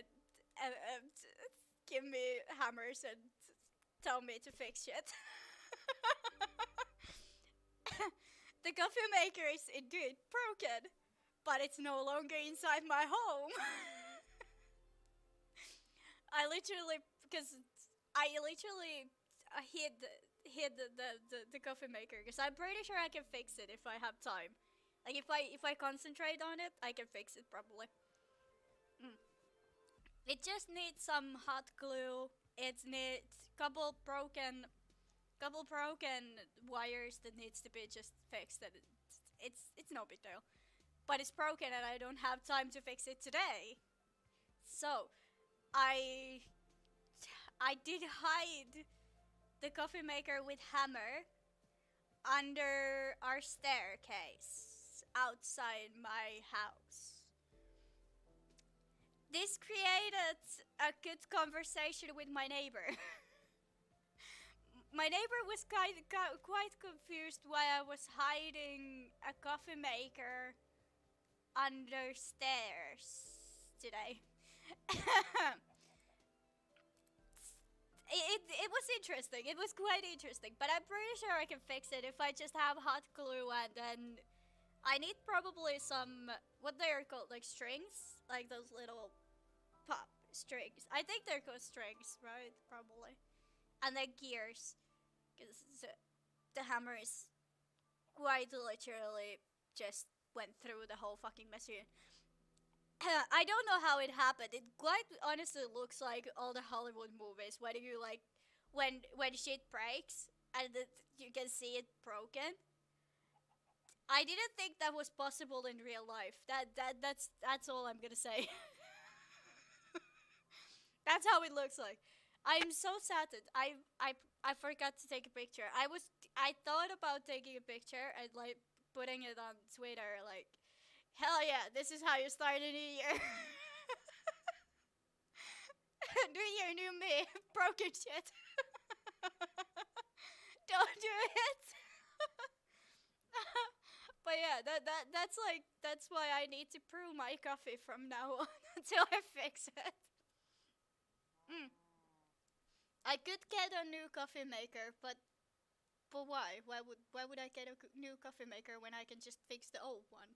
give me hammers and tell me to fix shit. The coffee maker is indeed broken, but it's no longer inside my home. I literally, because I literally hid the coffee maker because I'm pretty sure I can fix it if I have time. Like if I concentrate on it, I can fix it probably. Mm. It just needs some hot glue. It needs couple broken wires that needs to be just fixed. And it's no big deal. But it's broken and I don't have time to fix it today. So I I did hide the coffee maker with hammer under our staircase outside my house. This created a good conversation with my neighbor. My neighbor was quite confused why I was hiding a coffee maker under stairs today. It was interesting. It was quite interesting, but I'm pretty sure I can fix it if I just have hot glue and then I need probably some what they are called, like strings, like those little pop strings. I think they're called strings, right? Probably, and then gears, because the hammer is quite literally just went through the whole fucking machine. I don't know how it happened. It quite honestly looks like all the Hollywood movies when you like when shit breaks and you can see it broken. I didn't think that was possible in real life. That's all I'm gonna say. That's how it looks like. I'm so saddened. I forgot to take a picture. I thought about taking a picture and like putting it on Twitter like hell yeah, this is how you start a new year. New year, new me. Broken shit. Don't do it. But yeah, that's why I need to brew my coffee from now on until I fix it. Mm. I could get a new coffee maker, but why? Why would I get a new coffee maker when I can just fix the old one?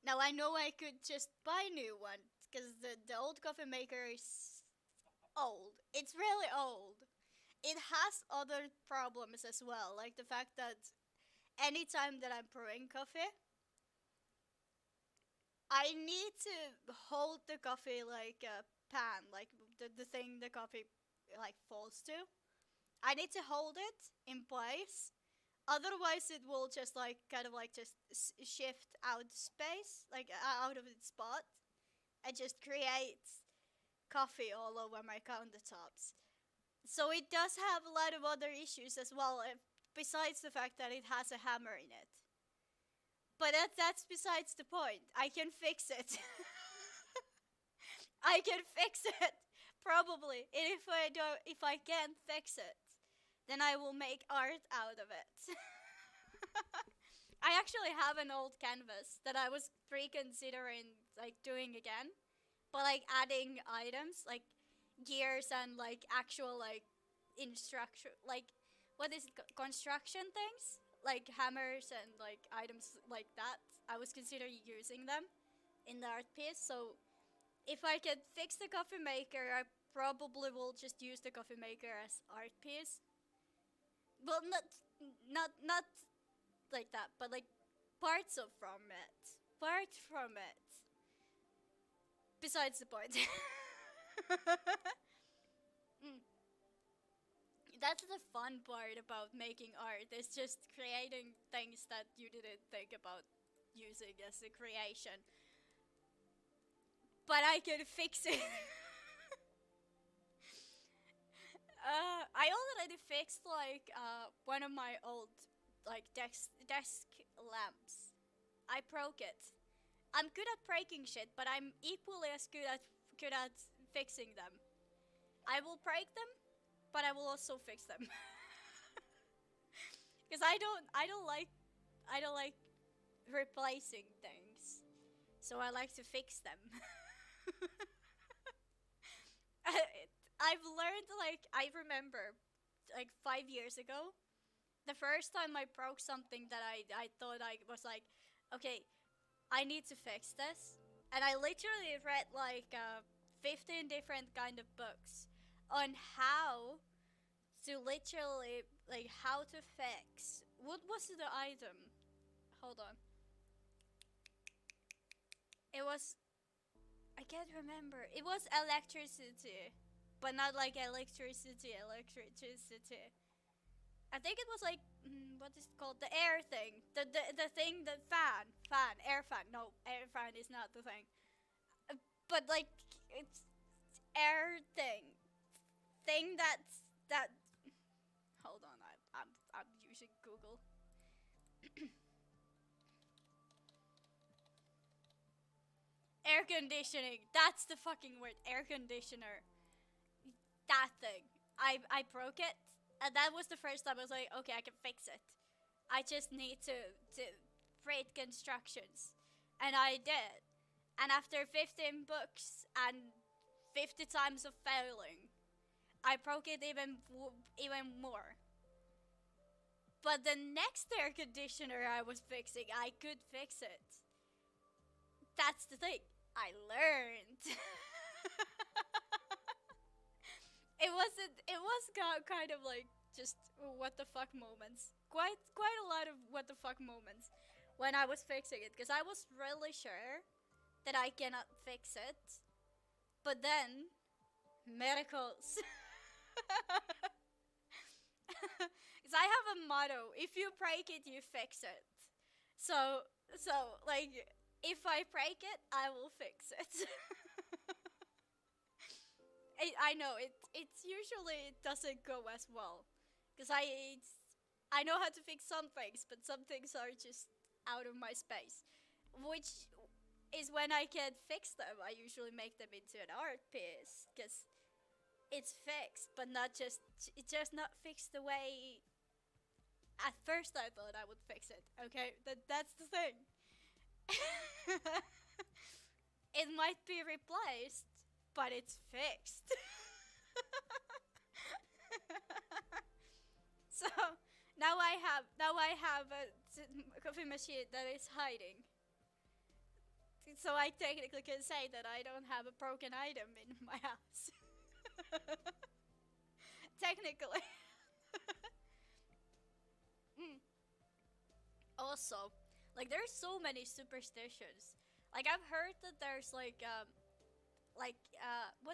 Now I know I could just buy new one because the old coffee maker is old. It's really old. It has other problems as well, like the fact that anytime that I'm brewing coffee, I need to hold the coffee like a pan, like the thing the coffee like falls to. I need to hold it in place. Otherwise, it will just like kind of like just shift out space, like out of its spot, and just create coffee all over my countertops. So it does have a lot of other issues as well, besides the fact that it has a hammer in it. But that's besides the point. I can fix it. I can fix it probably. And if I can't fix it, then I will make art out of it. I actually have an old canvas that I was reconsidering like doing again, but like adding items like gears and like actual like instruction like what is it construction things like hammers and like items like that. I was considering using them in the art piece. So if I can fix the coffee maker, I probably will just use the coffee maker as art piece. Well, not like that, but like parts of from it. Part from it. Besides the point. Mm. That's the fun part about making art. It's just creating things that you didn't think about using as a creation. But I can fix it. I already fixed like one of my old like desk lamps. I broke it. I'm good at breaking shit, but I'm equally as good at fixing them. I will break them, but I will also fix them. Because I don't like replacing things. So I like to fix them. I've learned like I remember like 5 years ago, the first time I broke something that I thought I was like, okay, I need to fix this. And I literally read like 15 different kind of books on how to literally, like, how to fix. What was the item? Hold on. It was, I can't remember. It was electricity, but not like electricity. I think it was like, what is it called? The air thing. The thing, the air fan. No, air fan is not the thing. But like, it's air thing that. Hold on, I'm using Google. Air conditioning. That's the fucking word. Air conditioner. That thing. I broke it, and that was the first time I was like, okay, I can fix it. I just need to read constructions, and I did. And after 15 books and 50 times of failing, I broke it even more. But the next air conditioner I was fixing, I could fix it. That's the thing. I learned. It was kind of like just what the fuck moments. Quite a lot of what the fuck moments when I was fixing it, because I was really sure that I cannot fix it. But then miracles. Cuz I have a motto, if you break it, you fix it. So like, if I break it, I will fix it. I know it's usually, it doesn't go as well, because I know how to fix some things, but some things are just out of my space, which is when I can't fix them. I usually make them into an art piece, because it's fixed, but not just it's just not fixed the way at first I thought I would fix it. Okay, that's the thing. It might be replaced, but it's fixed. So now I have a coffee machine that is hiding. So I technically can say that I don't have a broken item in my house. Technically. Mm. Also, like, there's so many superstitions. Like, I've heard that there's what's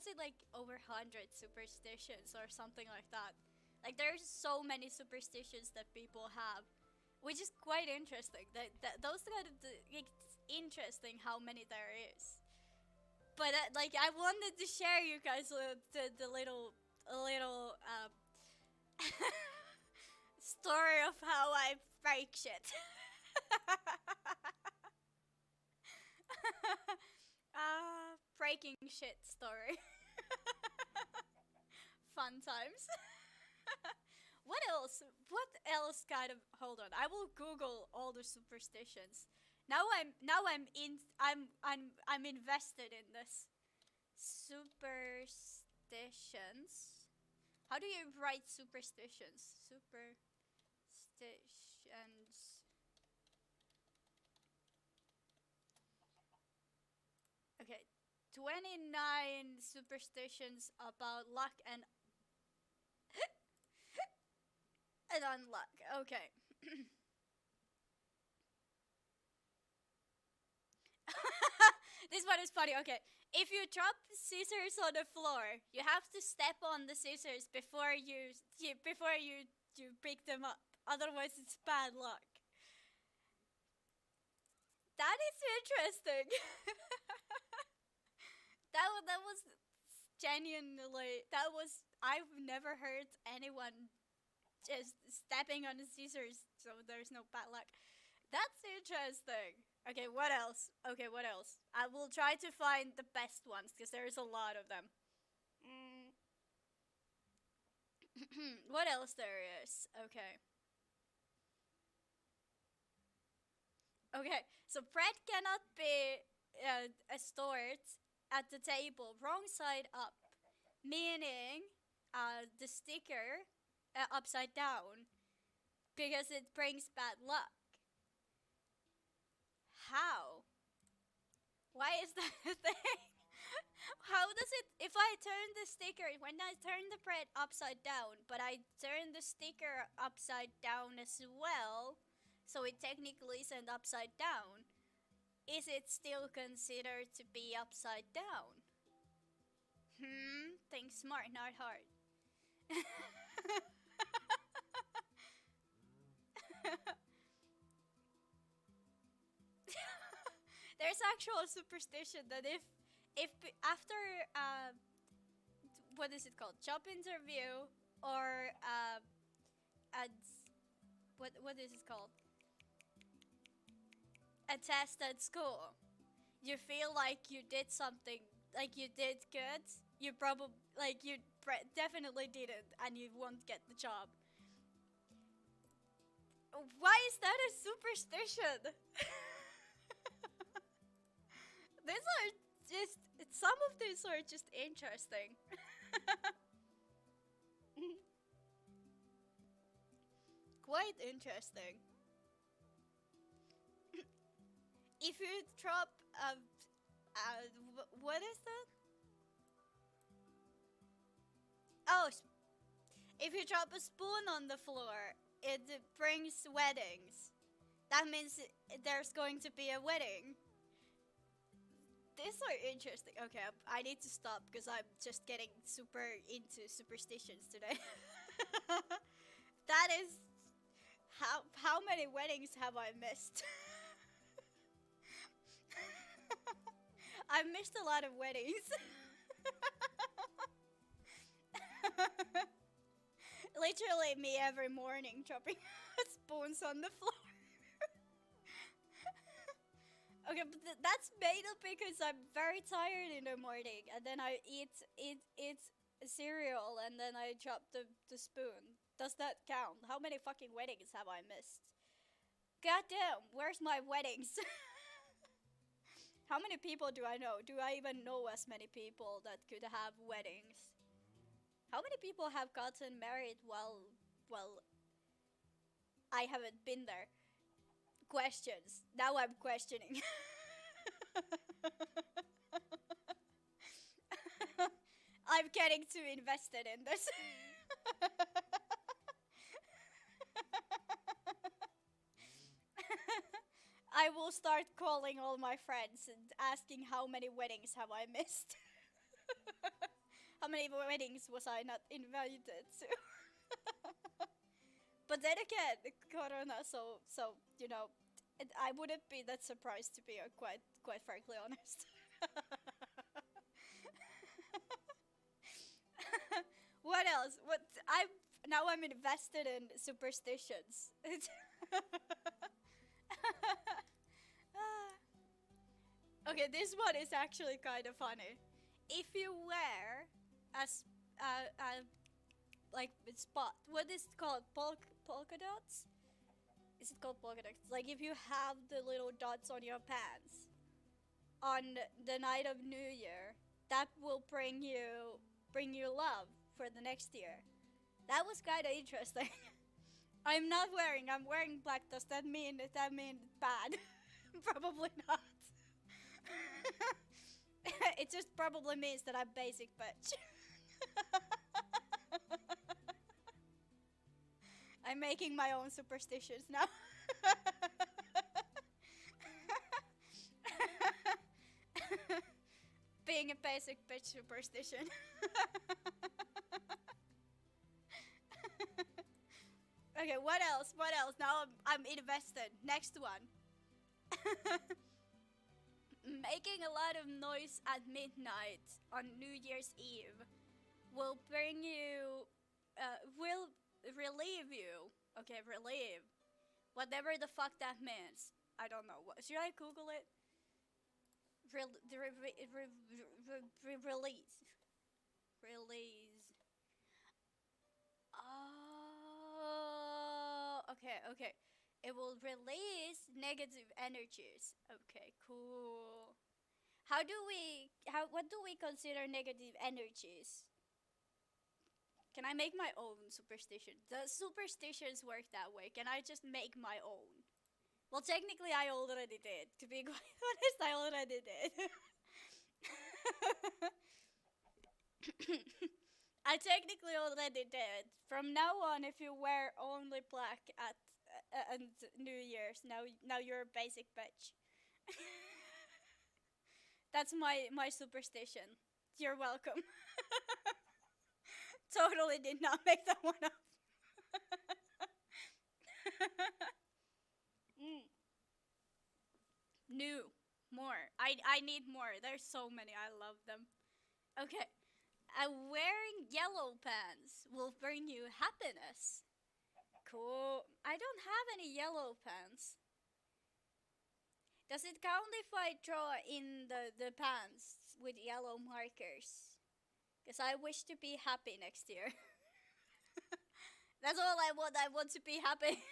it, like, over 100 superstitions or something like that. Like, there's so many superstitions that people have, which is quite interesting. That those kind of it's interesting how many there is. But like, I wanted to share you guys the little story of how I break shit. Breaking shit story. Fun times. What else? What else kind of? Hold on. I will Google all the superstitions. I'm invested in this. Superstitions. How do you write superstitions? Superstitions. Okay. 29 superstitions about luck and unluck. Okay. This one is funny. Okay. If you drop scissors on the floor, you have to step on the scissors before you pick them up. Otherwise, it's bad luck. That is interesting. That was genuinely, that was, I've never heard anyone just stepping on the scissors so there's no bad luck. That's interesting. Okay, what else? Okay, what else? I will try to find the best ones because there's a lot of them. Mm. What else there is? Okay. Okay, so bread cannot be stored at the table wrong side up, meaning the sticker upside down because it brings bad luck. How? Why is that a thing? How does it, if I turn the sticker, when I turn the bread upside down, but I turn the sticker upside down as well, so it technically isn't upside down, is it still considered to be upside down? Think smart, not hard. There's actual superstition that if after what is it called, job interview, or a what is it called, a test at school, you feel like you did something, like you did good, you probably, like you definitely didn't, and you won't get the job. Why is that a superstition? These are just, some of these are just interesting. Quite interesting. If you drop what is that? Oh, if you drop a spoon on the floor, it brings weddings. That means there's going to be a wedding. These are interesting. Okay, I need to stop because I'm just getting super into superstitions today. That is, how many weddings have I missed? I've missed a lot of weddings. Literally me every morning dropping spoons on the floor. Okay, but that's made up because I'm very tired in the morning, and then I eat cereal, and then I drop the spoon. Does that count? How many fucking weddings have I missed? Goddamn, where's my weddings? How many people do I know? Do I even know as many people that could have weddings? How many people have gotten married while, well, I haven't been there? Questions. Now I'm questioning. I'm getting too invested in this. I will start calling all my friends and asking how many weddings have I missed. How many weddings was I not invited to? But then again, Corona, so you know, I wouldn't be that surprised, to be quite frankly honest. What else? What I'm invested in superstitions. Okay, this one is actually kind of funny. If you wear a like spot, what is it called? Polka dots? Is it called polka dots? Like if you have the little dots on your pants on the night of New Year, that will bring you love for the next year. That was kind of interesting. I'm wearing black. Does that mean bad? Probably not. It just probably means that I'm basic bitch. I'm making my own superstitions now. Being a basic bitch superstition. Okay, what else? What else? Now I'm invested. Next one. Making a lot of noise at midnight on New Year's Eve will bring you, will relieve you. Okay, relieve. Whatever the fuck that means. I don't know. Should I Google it? Release. Release. Oh, okay. It will release negative energies. Okay, cool. What do we consider negative energies? Can I make my own superstition? Does superstitions work that way? Can I just make my own? Well, technically I already did. To be quite honest, I already did. I technically already did. From now on, if you wear only black at and New Year's, now you're a basic bitch. That's my superstition. You're welcome. Totally did not make that one up. Mm. New, more. I need more. There's so many. I love them. Okay. Wearing yellow pants will bring you happiness. Cool. I don't have any yellow pants. Does it count if I draw in the pants with yellow markers? Because I wish to be happy next year. That's all I want. I want to be happy.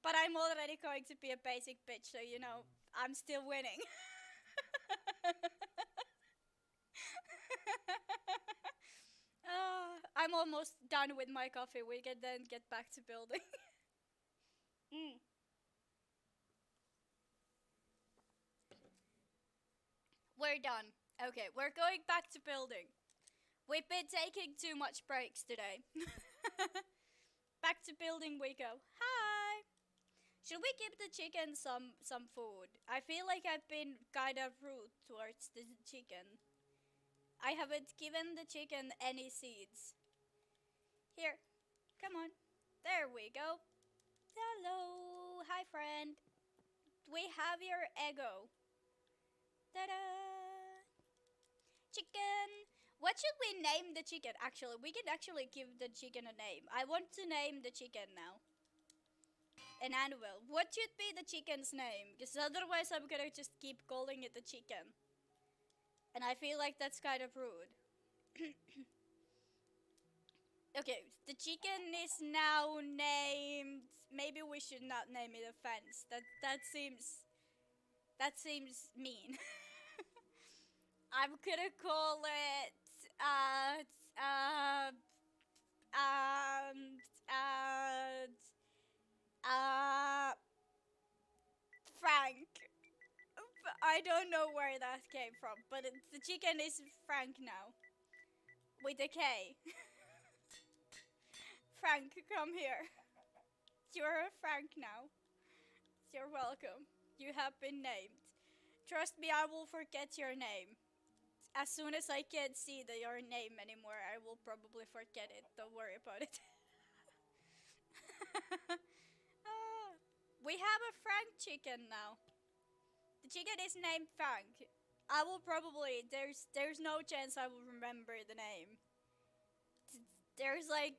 But I'm already going to be a basic bitch, so you know, I'm still winning. I'm almost done with my coffee. We can then get back to building. Mm. We're done. Okay, we're going back to building. We've been taking too much breaks today. Back to building we go. Hi! Should we give the chicken some food? I feel like I've been kind of rude towards the chicken. I haven't given the chicken any seeds. Here, come on. There we go. Hello. Hi, friend. We have your ego. Ta-da! Chicken! What should we name the chicken? Actually, we can actually give the chicken a name. I want to name the chicken now. An animal. What should be the chicken's name? Because otherwise I'm gonna just keep calling it the chicken. And I feel like that's kind of rude. Okay, the chicken is now named... Maybe we should not name it a fence. That seems mean. I'm gonna call it uh, Frank. I don't know where that came from, but the chicken is Frank now. With a K. Frank, come here. You're a Frank now. You're welcome. You have been named. Trust me, I will forget your name. As soon as I can't see your name anymore, I will probably forget it. Don't worry about it. We have a Frank chicken now. The chicken is named Frank. I will probably there's no chance I will remember the name. There's like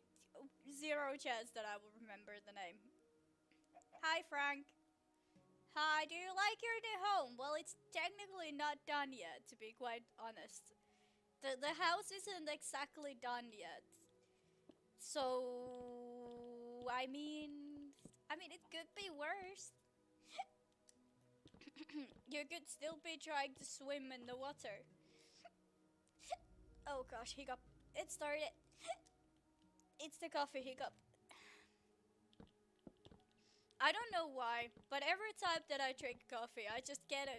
zero chance that I will remember the name. Hi, Frank. Hi, do you like your new home? Well, it's technically not done yet, to be quite honest. The house isn't exactly done yet. So I mean it could be worse. You could still be trying to swim in the water. Oh gosh, hiccup. It started. It's the coffee hiccup. I don't know why, but every time that I drink coffee, I just get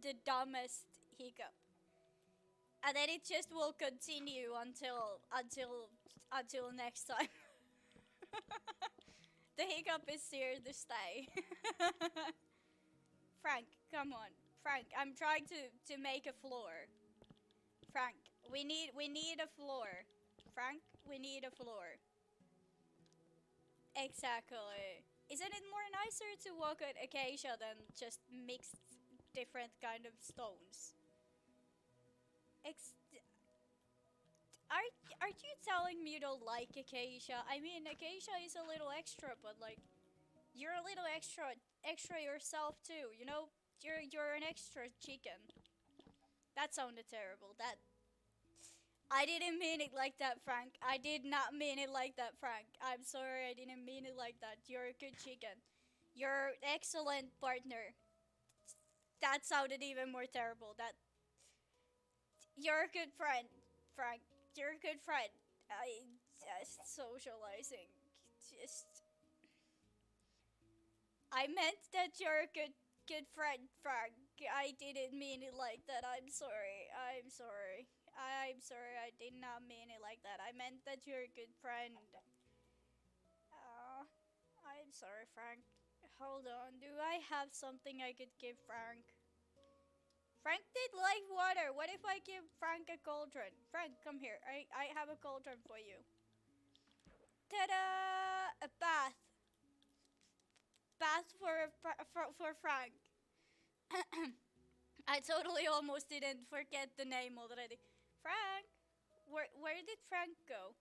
the dumbest hiccup, and then it just will continue until next time. The hiccup is here to stay. Frank, come on, Frank. I'm trying to make a floor. Frank, we need a floor. Frank, we need a floor. Exactly. Isn't it more nicer to walk on acacia than just mixed different kind of stones? Ex- are you telling me you don't like acacia? I mean, acacia is a little extra, but like, you're a little extra yourself too. You know, you're an extra chicken. That sounded terrible. I didn't mean it like that, Frank. I did not mean it like that, Frank. I'm sorry, I didn't mean it like that. You're a good chicken. You're an excellent partner. That sounded even more terrible. You're a good friend, Frank. You're a good friend. I just socializing. Just I meant that you're a good good friend, Frank. I didn't mean it like that. I'm sorry. I'm sorry. I'm sorry. I did not mean it like that. I meant that you're a good friend. Uh, I'm sorry, Frank. Hold on. Do I have something I could give Frank? Frank did like water. What if I give Frank a cauldron? Frank, come here. I have a cauldron for you. Ta-da! A bath. Bath for Frank. I totally almost didn't forget the name already. Frank, where did Frank go?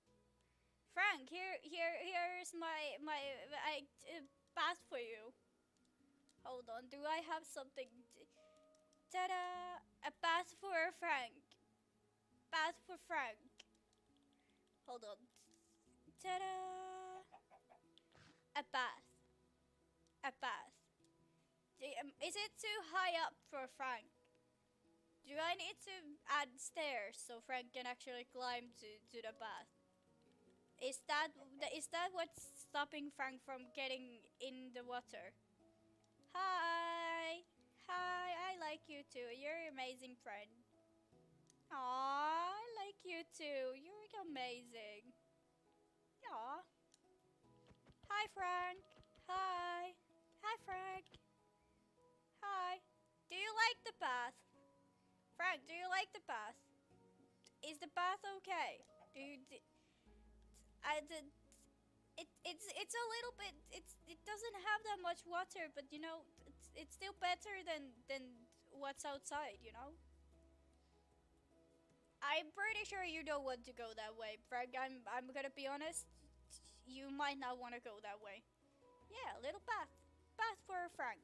Frank, here's my bath for you. Hold on, do I have something? Ta-da! A bath for Frank. Bath for Frank. Hold on. Ta-da! A bath. A bath. Is it too high up for Frank? Do I need to add stairs so Frank can actually climb to the bath? Is that what's stopping Frank from getting in the water? Hi! Hi, I like you too. You're an amazing friend. Aww, I like you too. You're amazing. Aww. Hi, Frank. Hi. Hi, Frank. Hi. Do you like the bath? Frank, do you like the bath? Is the bath okay? Do you... it's a little bit... it doesn't have that much water, but you know, it's still better than what's outside, you know? I'm pretty sure you don't want to go that way, Frank. I'm gonna be honest. You might not want to go that way. Yeah, a little bath. Bath for Frank.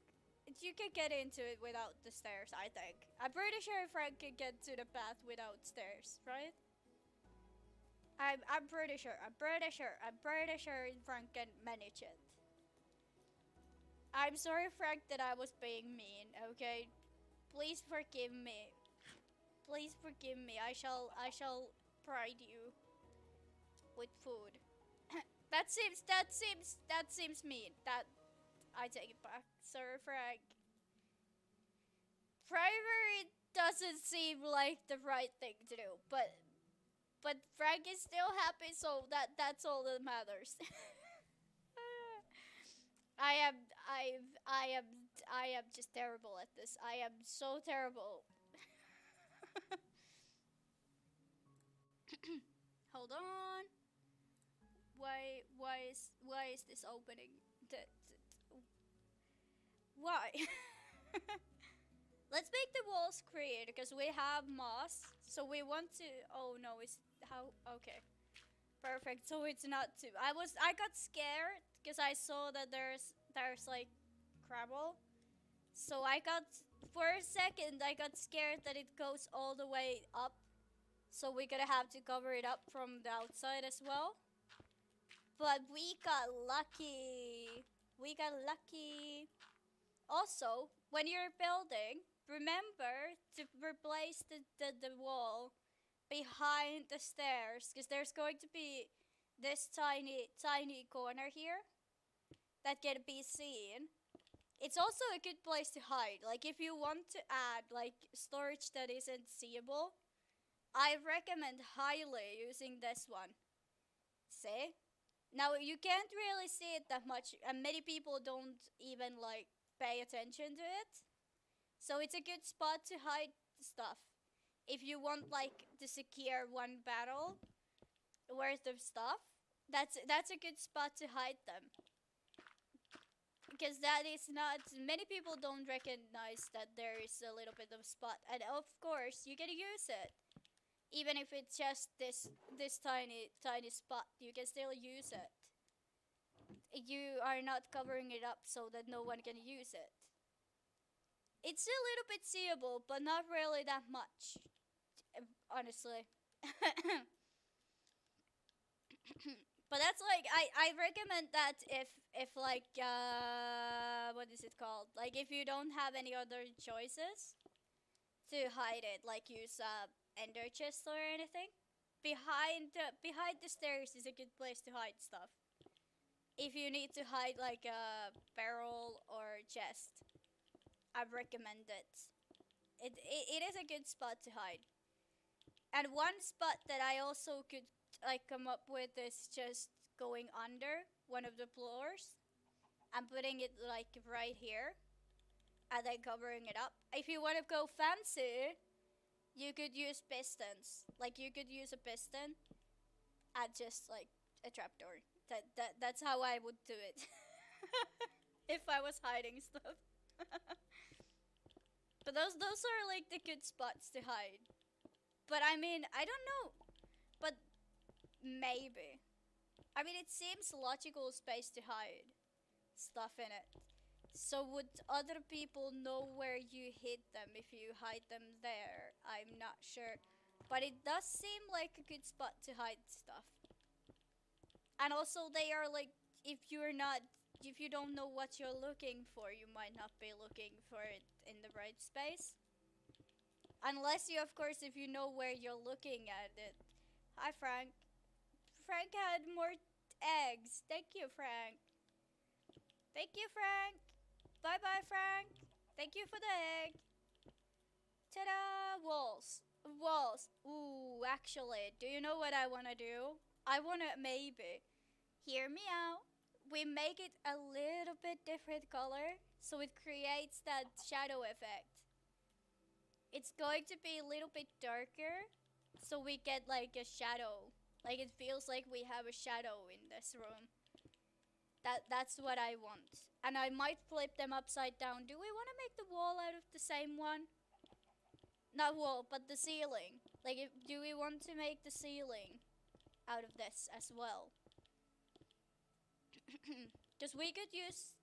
You can get into it without the stairs, I think. I'm pretty sure Frank can get to the bath without stairs, right? I'm pretty sure. I'm pretty sure Frank can manage it. I'm sorry, Frank, that I was being mean, okay? Please forgive me. Please forgive me. I shall provide you with food. that seems mean. That I take it back. Sorry, Frank. Primary doesn't seem like the right thing to do, but Frank is still happy, so that's all that matters. I am just terrible at this. I am so terrible. Hold on. Why is this opening? Why? Let's make the walls create because we have moss. So we want to. Oh no, it's how? Okay, perfect. So it's not too. I got scared because I saw that there's like crabble. So I got for a second I got scared that it goes all the way up. So we're gonna have to cover it up from the outside as well. But we got lucky. We got lucky. Also, when you're building, remember to replace the wall behind the stairs because there's going to be this tiny corner here that can be seen. It's also a good place to hide. Like if you want to add like storage that isn't seeable, I recommend highly using this one. See? Now you can't really see it that much and many people don't even like pay attention to it. So it's a good spot to hide stuff. If you want like to secure one battle worth of stuff, that's a good spot to hide them. Because that is not many people don't recognize that there is a little bit of spot, and of course you can use it. Even if it's just this tiny spot, you can still use it. You are not covering it up so that no one can use it. It's a little bit seeable, but not really that much, honestly. But that's like I recommend that if like what is it called? Like if you don't have any other choices to hide it, like use ender chest or anything. Behind the stairs is a good place to hide stuff. If you need to hide like a barrel or chest. I recommend it. It is a good spot to hide. And one spot that I also could like come up with is just going under one of the floors and putting it like right here and then covering it up. If you want to go fancy, you could use pistons. Like you could use a piston and just like a trapdoor. That's how I would do it. If I was hiding stuff. But those are like the good spots to hide. But I mean, I don't know. But maybe. I mean, it seems logical space to hide stuff in it. So would other people know where you hid them if you hide them there? I'm not sure. But it does seem like a good spot to hide stuff. And also they are like, if you don't know what you're looking for, you might not be looking for it in the right space. Unless you, of course, if you know where you're looking at it. Hi, Frank. Frank had more eggs. Thank you, Frank. Thank you, Frank. Bye-bye, Frank. Thank you for the egg. Ta-da! Walls. Walls. Ooh, actually, do you know what I want to do? I want to maybe, hear me out, we make it a little bit different color so it creates that shadow effect. It's going to be a little bit darker so we get like a shadow. Like it feels like we have a shadow in this room. That's what I want. And I might flip them upside down. Do we want to make the wall out of the same one? Not wall, but the ceiling. Like, do we want to make the ceiling out of this as well? Because we could use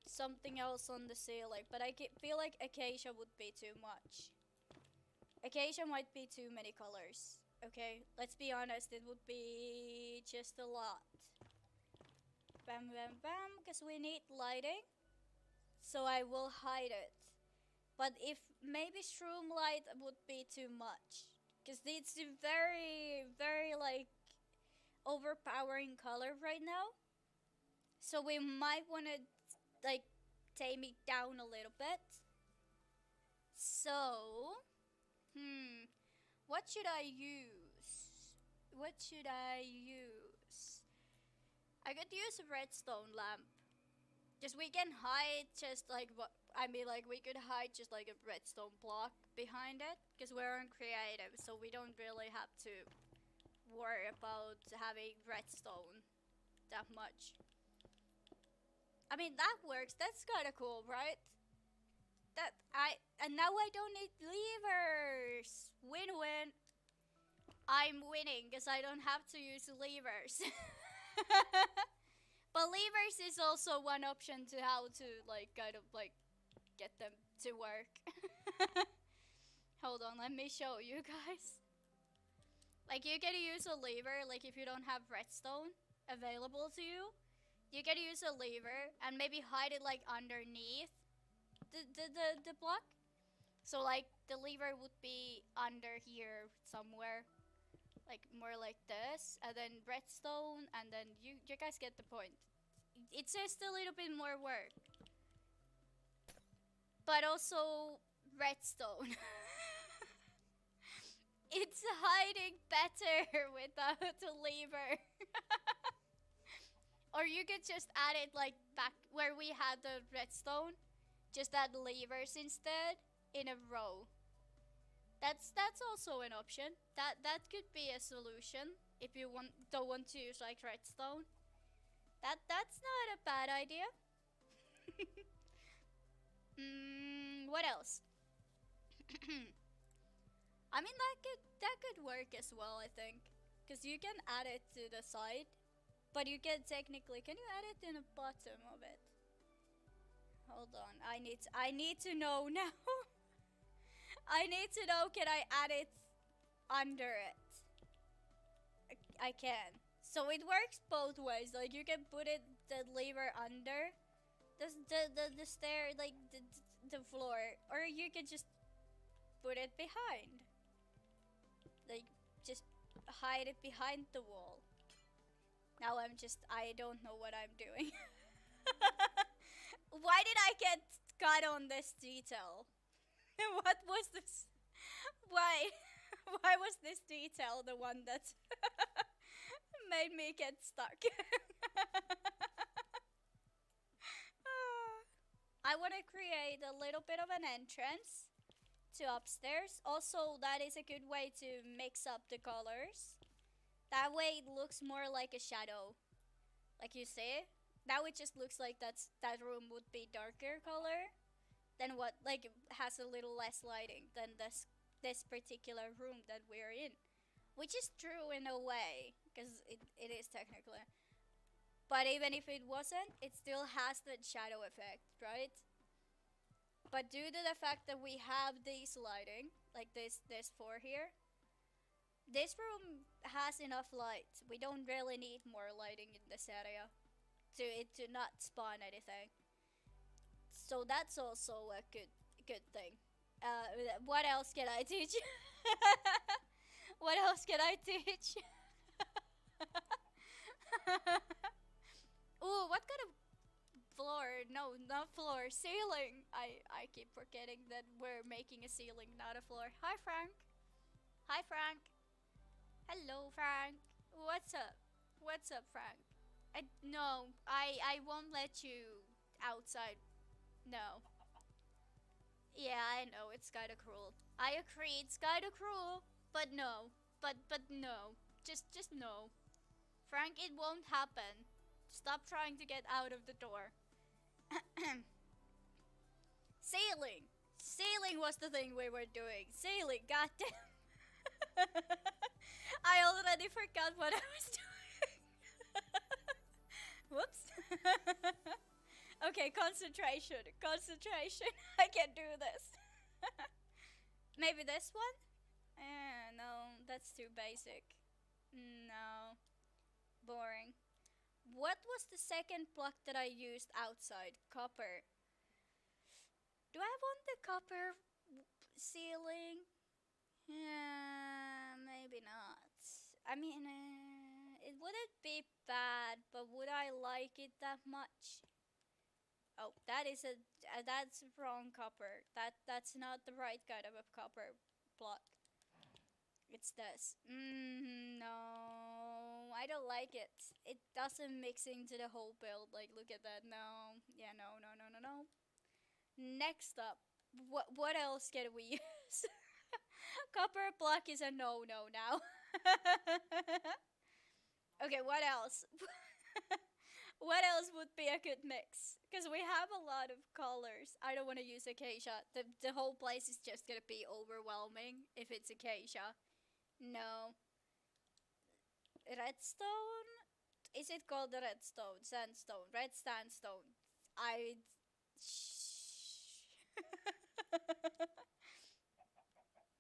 something else on the ceiling, but I feel like acacia would be too much. Acacia might be too many colors. Okay, let's be honest, it would be just a lot. Bam, bam, bam, because we need lighting. So I will hide it. But if maybe shroom light would be too much. Because it's a very, very like overpowering color right now. So we might want to like tame it down a little bit. So, what should I use? What should I use? I could use a redstone lamp. Just we can hide just like what I mean, like we could hide just like a redstone block behind it because we're on creative, so we don't really have to worry about having redstone that much. I mean that works. That's kind of cool, right? And now I don't need levers. Win-win. I'm winning because I don't have to use levers. But levers is also one option to how to like kind of like get them to work. Hold on, let me show you guys. Like you can use a lever, like if you don't have redstone available to you, you can use a lever and maybe hide it like underneath the block. So like the lever would be under here somewhere. Like more like this, and then redstone, and then you guys get the point. It's just a little bit more work. But also redstone. It's hiding better without a lever. Or you could just add it like back where we had the redstone. Just add levers instead in a row. That's also an option. That could be a solution if you don't want to use like redstone. That's not a bad idea. What else? I mean that could work as well, I think, because you can add it to the side, but you can technically can you add it in the bottom of it? Hold on, I need to know now. I need to know, can I add it under it? I can. So it works both ways. Like you can put the lever under the stair, like the floor, or you can just put it behind. Like just hide it behind the wall. Now I don't know what I'm doing. Why did I get got on this detail? What was this? Why? Why was this detail the one that made me get stuck? I want to create a little bit of an entrance to upstairs. Also, that is a good way to mix up the colors. That way it looks more like a shadow. Like you see? Now it just looks like that room would be darker color than what, like, has a little less lighting than this particular room that we're in. Which is true in a way, because it is technically. But even if it wasn't, it still has that shadow effect, right? But due to the fact that we have these lighting, like this four here, this room has enough light. We don't really need more lighting in this area to not spawn anything. So that's also a good thing. What else can I teach? What else can I teach? Ooh, what kind of floor? No, not floor. Ceiling. I keep forgetting that we're making a ceiling, not a floor. Hi, Frank. Hi, Frank. Hello, Frank. What's up? What's up, Frank? I won't let you outside. No. Yeah, I know it's kinda cruel. I agree, it's kinda cruel, but no. But no. Just no. Frank, it won't happen. Stop trying to get out of the door. Sailing. Sailing was the thing we were doing. Sailing, goddamn. I already forgot what I was doing. Whoops. Okay, concentration. Concentration. I can do this. Maybe this one? No, that's too basic. No. Boring. What was the second block that I used outside? Copper. Do I want the copper ceiling? Yeah, maybe not. I mean, it wouldn't be bad, but would I like it that much? Oh, that is that's wrong copper. That's not the right kind of a copper block. It's this. No, I don't like it. It doesn't mix into the whole build. Like, look at that. No, yeah, no, no, no, no, no. Next up, what else can we use? Copper block is a no-no now. Okay, what else? What else would be a good mix? Because we have a lot of colors. I don't want to use acacia. The whole place is just gonna be overwhelming if it's acacia. No. Redstone? Is it called the redstone? Sandstone. Red sandstone. I...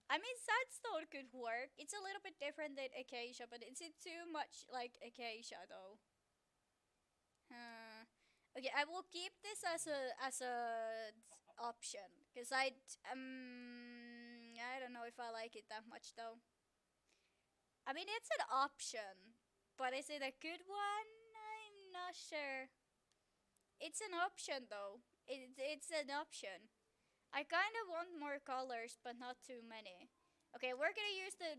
I mean, sandstone could work. It's a little bit different than acacia, but is it too much like acacia though? Okay, I will keep this as a option because I don't know if I like it that much though. I mean, it's an option, but is it a good one? I'm not sure. It's an option though. It's an option. I kind of want more colors, but not too many. Okay, we're gonna use the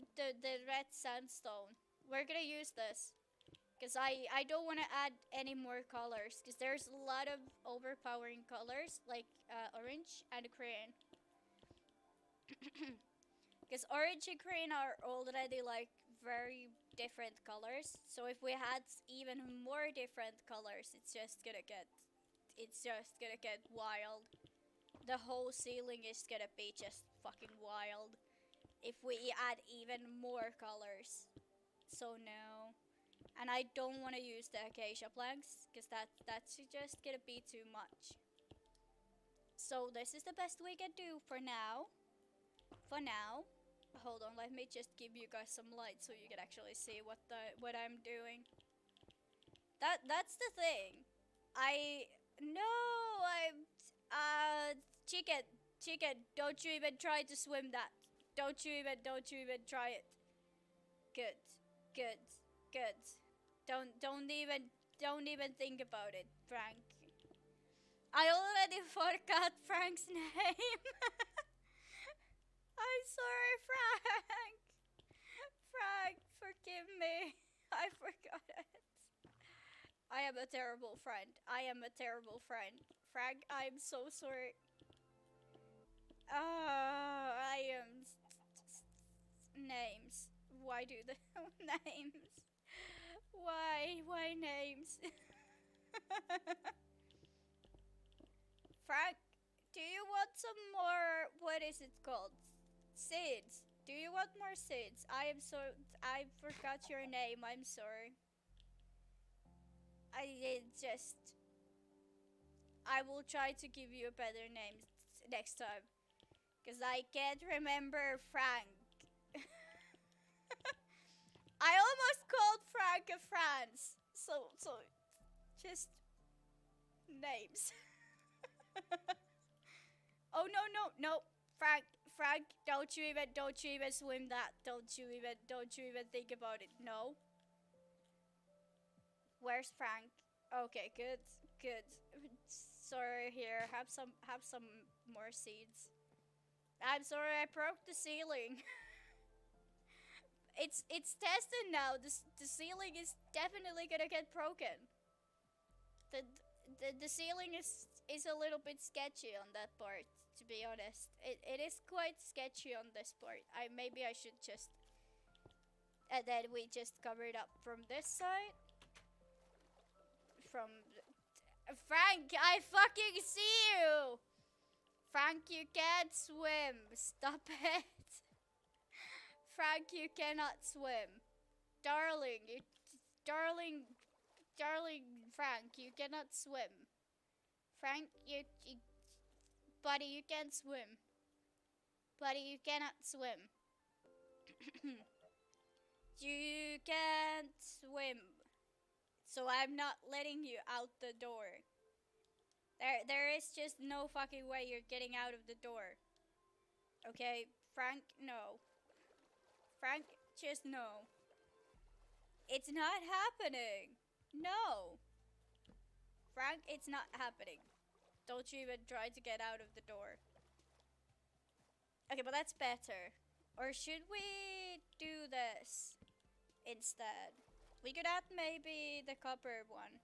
red sandstone. We're gonna use this. Because I don't want to add any more colors. Because there's a lot of overpowering colors, like orange and green. Because orange and green are already like very different colors. So if we had even more different colors, it's just gonna get wild. The whole ceiling is gonna be just fucking wild if we add even more colors. So no. And I don't want to use the acacia planks because that's just gonna be too much. So this is the best we can do for now. For now. Hold on, let me just give you guys some light so you can actually see what I'm doing. That's the thing. Chicken, don't you even try to swim that. Don't you even try it. Good. Don't even think about it, Frank. I already forgot Frank's name. I'm sorry, Frank. Frank, forgive me. I forgot it. I am a terrible friend. I am a terrible friend. Frank, I'm so sorry. I am. Names. Why do the names? Why? Why names? Frank, do you want some more? What is it called? Seeds. Do you want more seeds? I am so. I forgot your name. I'm sorry. I did just. I will try to give you a better name next time. Because I can't remember Frank. I almost called Frank a France. So, just names. Oh no, Frank, don't you even swim that. Don't you even think about it. No. Where's Frank? Okay, good. Sorry, here, have some more seeds. I'm sorry, I broke the ceiling. It's tested now. The ceiling is definitely gonna get broken. The ceiling is a little bit sketchy on that part, to be honest. It is quite sketchy on this part. Maybe I should just, and then we just cover it up from this side. From Frank, I fucking see you. Frank, you can't swim. Stop it. Frank, you cannot swim. Darling, darling Frank, you cannot swim. Frank, buddy, you can't swim. Buddy, you cannot swim. You can't swim. So I'm not letting you out the door. There is just no fucking way you're getting out of the door. Okay, Frank, no. Frank, just no. It's not happening. No. Frank, it's not happening. Don't you even try to get out of the door. Okay, but that's better. Or should we do this instead? We could add maybe the copper one.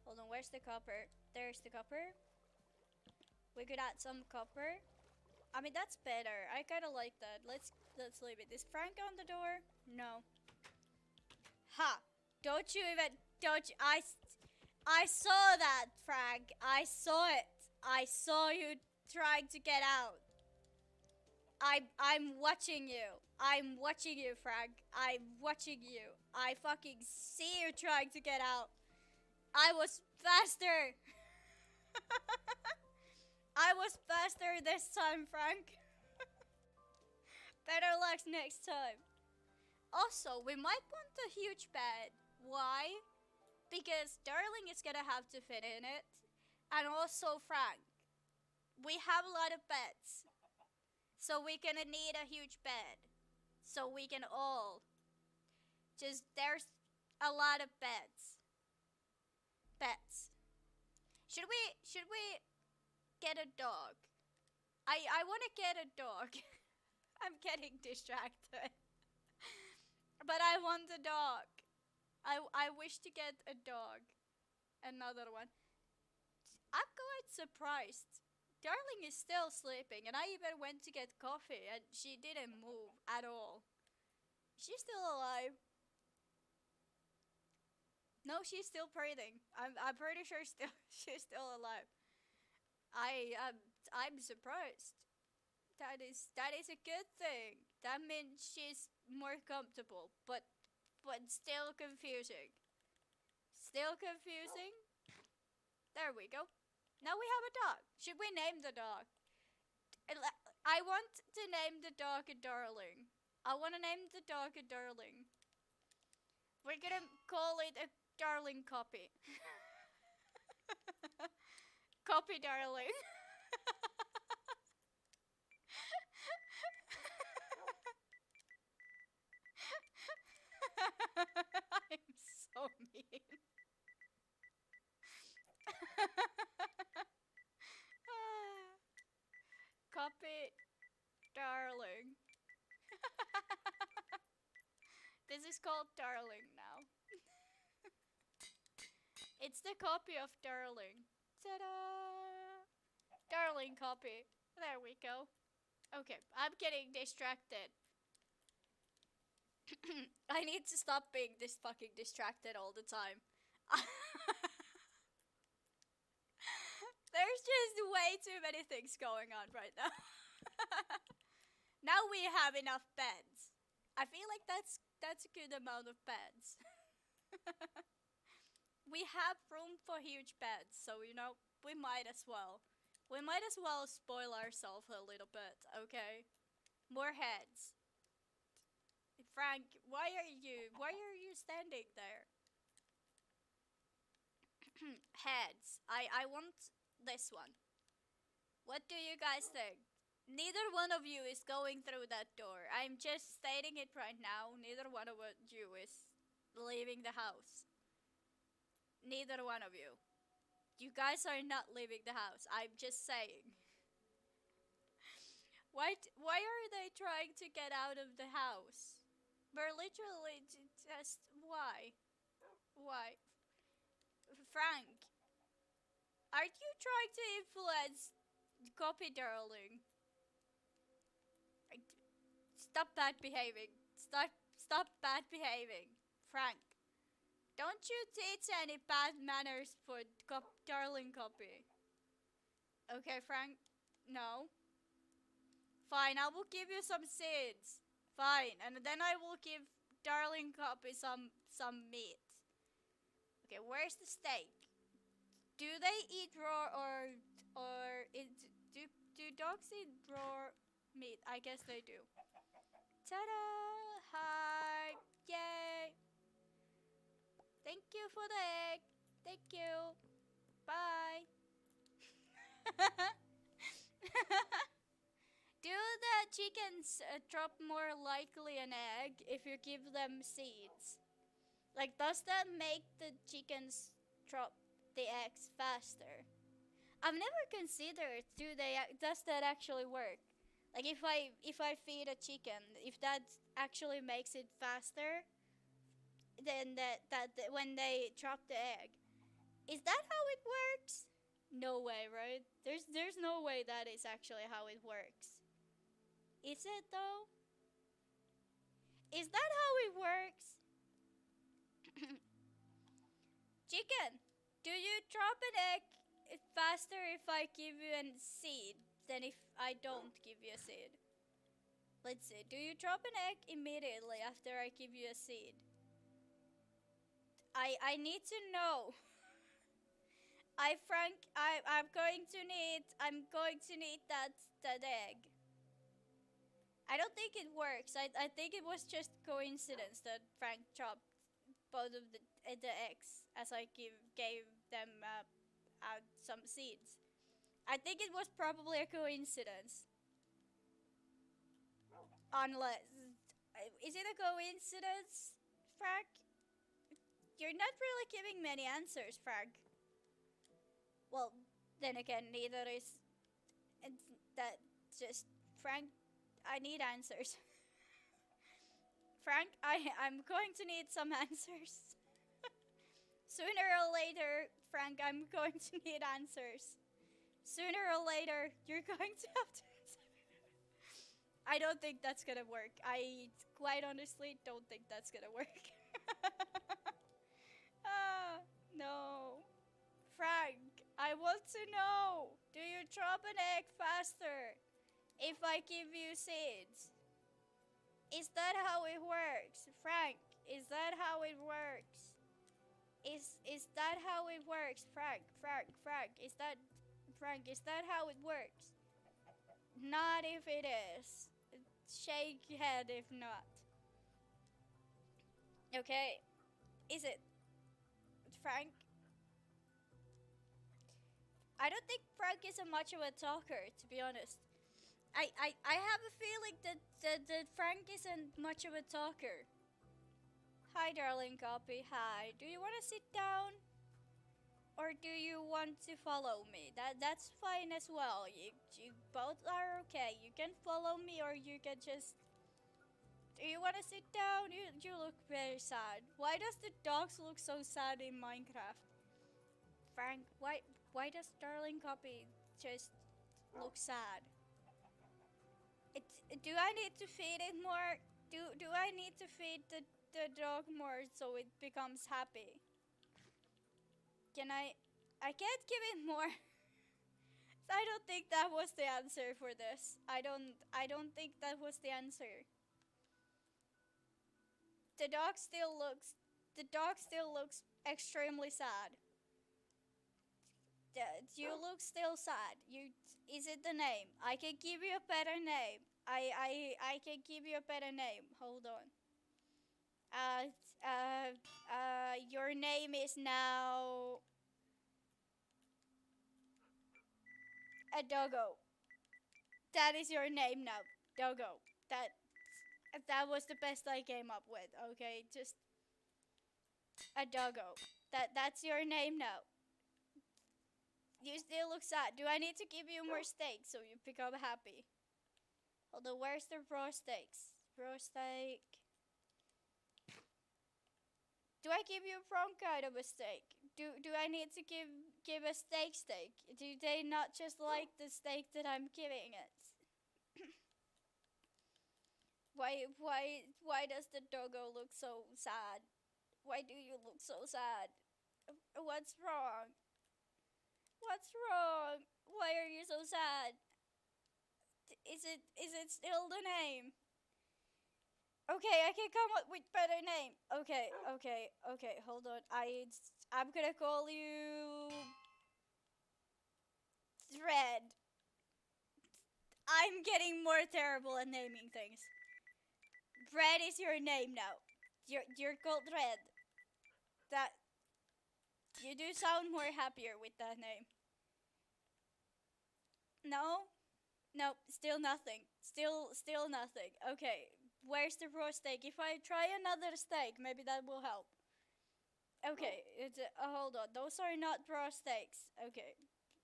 Hold on, where's the copper? There's the copper. We could add some copper. I mean, that's better. I kind of like that. Let's leave it. Is Frank on the door? No. Ha! Don't you even... I saw that, Frank. I saw it. I saw you trying to get out. I'm watching you. I'm watching you, Frank. I'm watching you. I fucking see you trying to get out. I was faster. I was faster this time, Frank. Better luck next time. Also, we might want a huge bed. Why? Because Darling is gonna have to fit in it. And also Frank. We have a lot of beds. So we're gonna need a huge bed. So we can all there's a lot of beds. Pets. Should we get a dog? I wanna get a dog. I'm getting distracted. But I want a dog. I wish to get a dog. Another one. I'm quite surprised. Darling is still sleeping, and I even went to get coffee, and she didn't move at all. She's still alive. No, she's still breathing. I'm pretty sure she's still alive. I'm surprised. That is a good thing. That means she's more comfortable, but still confusing. Still confusing. There we go. Now we have a dog. Should we name the dog? I want to name the dog Darling. I want to name the dog Darling. We're gonna call it a Darling Copy. Copy Darling. I'm so mean. is called Darling now. It's the copy of Darling. Ta-da! Darling copy. There we go. Okay, I'm getting distracted. I need to stop being this fucking distracted all the time. There's just way too many things going on right now. Now we have enough beds. I feel like that's a good amount of beds. We have room for huge beds, so you know, we might as well. We might as well spoil ourselves a little bit, okay? More heads. Frank, why are you standing there? Heads. I want this one. What do you guys think? Neither one of you is going through that door. I'm just stating it right now. Neither one of you is leaving the house. Neither one of you. You guys are not leaving the house. I'm just saying. Why are they trying to get out of the house? We're literally just why? Why? Frank, aren't you trying to influence Copy Darling? Stop bad behaving. Stop bad behaving. Frank, don't you teach any bad manners for Darling Copy. Okay, Frank? No? Fine, I will give you some seeds. Fine, and then I will give Darling Copy some meat. Okay, where's the steak? Do they eat raw do dogs eat raw meat? I guess they do. Ta-da! Hi! Yay! Thank you for the egg. Thank you. Bye. Do the chickens drop more likely an egg if you give them seeds? Like, does that make the chickens drop the eggs faster? I've never considered does that actually work? Like, if I feed a chicken, if that actually makes it faster than that when they drop the egg, is that how it works? No way, right? There's no way that is actually how it works. Is it though? Is that how it works? Chicken, do you drop an egg faster if I give you a seed than if I don't give you a seed? Let's see. Do you drop an egg immediately after I give you a seed? I need to know. I'm going to need that egg. I don't think it works. I think it was just coincidence that Frank dropped both of the eggs as I gave them out some seeds. I think it was probably a coincidence. Unless, is it a coincidence, Frank? You're not really giving many answers, Frank. Well, then again, neither is that just Frank. I need answers. Frank, I'm going to need some answers. Sooner or later, Frank, I'm going to need answers. Sooner or later, you're going to have to. I don't think that's gonna work. I quite honestly don't think that's gonna work. No. Frank, I want to know. Do you drop an egg faster if I give you seeds? Is that how it works? Frank, is that how it works? Is that how it works? Frank, is that how it works? Not if it is. Shake your head if not. Okay. Is it? Frank? I don't think Frank is much of a talker, to be honest. I have a feeling that Frank isn't much of a talker. Hi, darling copy. Hi. Do you want to sit down? Or do you want to follow me? That's fine as well. You both are okay. You can follow me or you can just Do you want to sit down? You look very sad. Why does the dogs look so sad in Minecraft? Frank, why does Darling Copy just look sad? Do I need to feed it more? Do I need to feed the dog more so it becomes happy? Can I can't give it more. I don't think that was the answer for this. I don't think that was the answer. The dog still looks extremely sad. You look still sad. Is it the name? I can give you a better name. I can give you a better name. Hold on. Your name is now a doggo. That is your name now, doggo. That was the best I came up with. Okay, just a doggo. That's your name now. You still look sad. Do I need to give you more steak so you become happy? Although, where's the raw steaks? Raw steak. Do I give you wrong kind of a steak? Do I need to give a steak? Do they not just like the steak that I'm giving it? Why does the doggo look so sad? Why do you look so sad? What's wrong? What's wrong? Why are you so sad? Is it still the name? Okay, I can come up with better name. Okay, hold on. I'm gonna call you Red. I'm getting more terrible at naming things. Red is your name now. You're called Red. That you do sound more happier with that name. No? Nope, still nothing. Still nothing. Okay, where's the raw steak? If I try another steak, maybe that will help. Okay, hold on. Those are not raw steaks. Okay,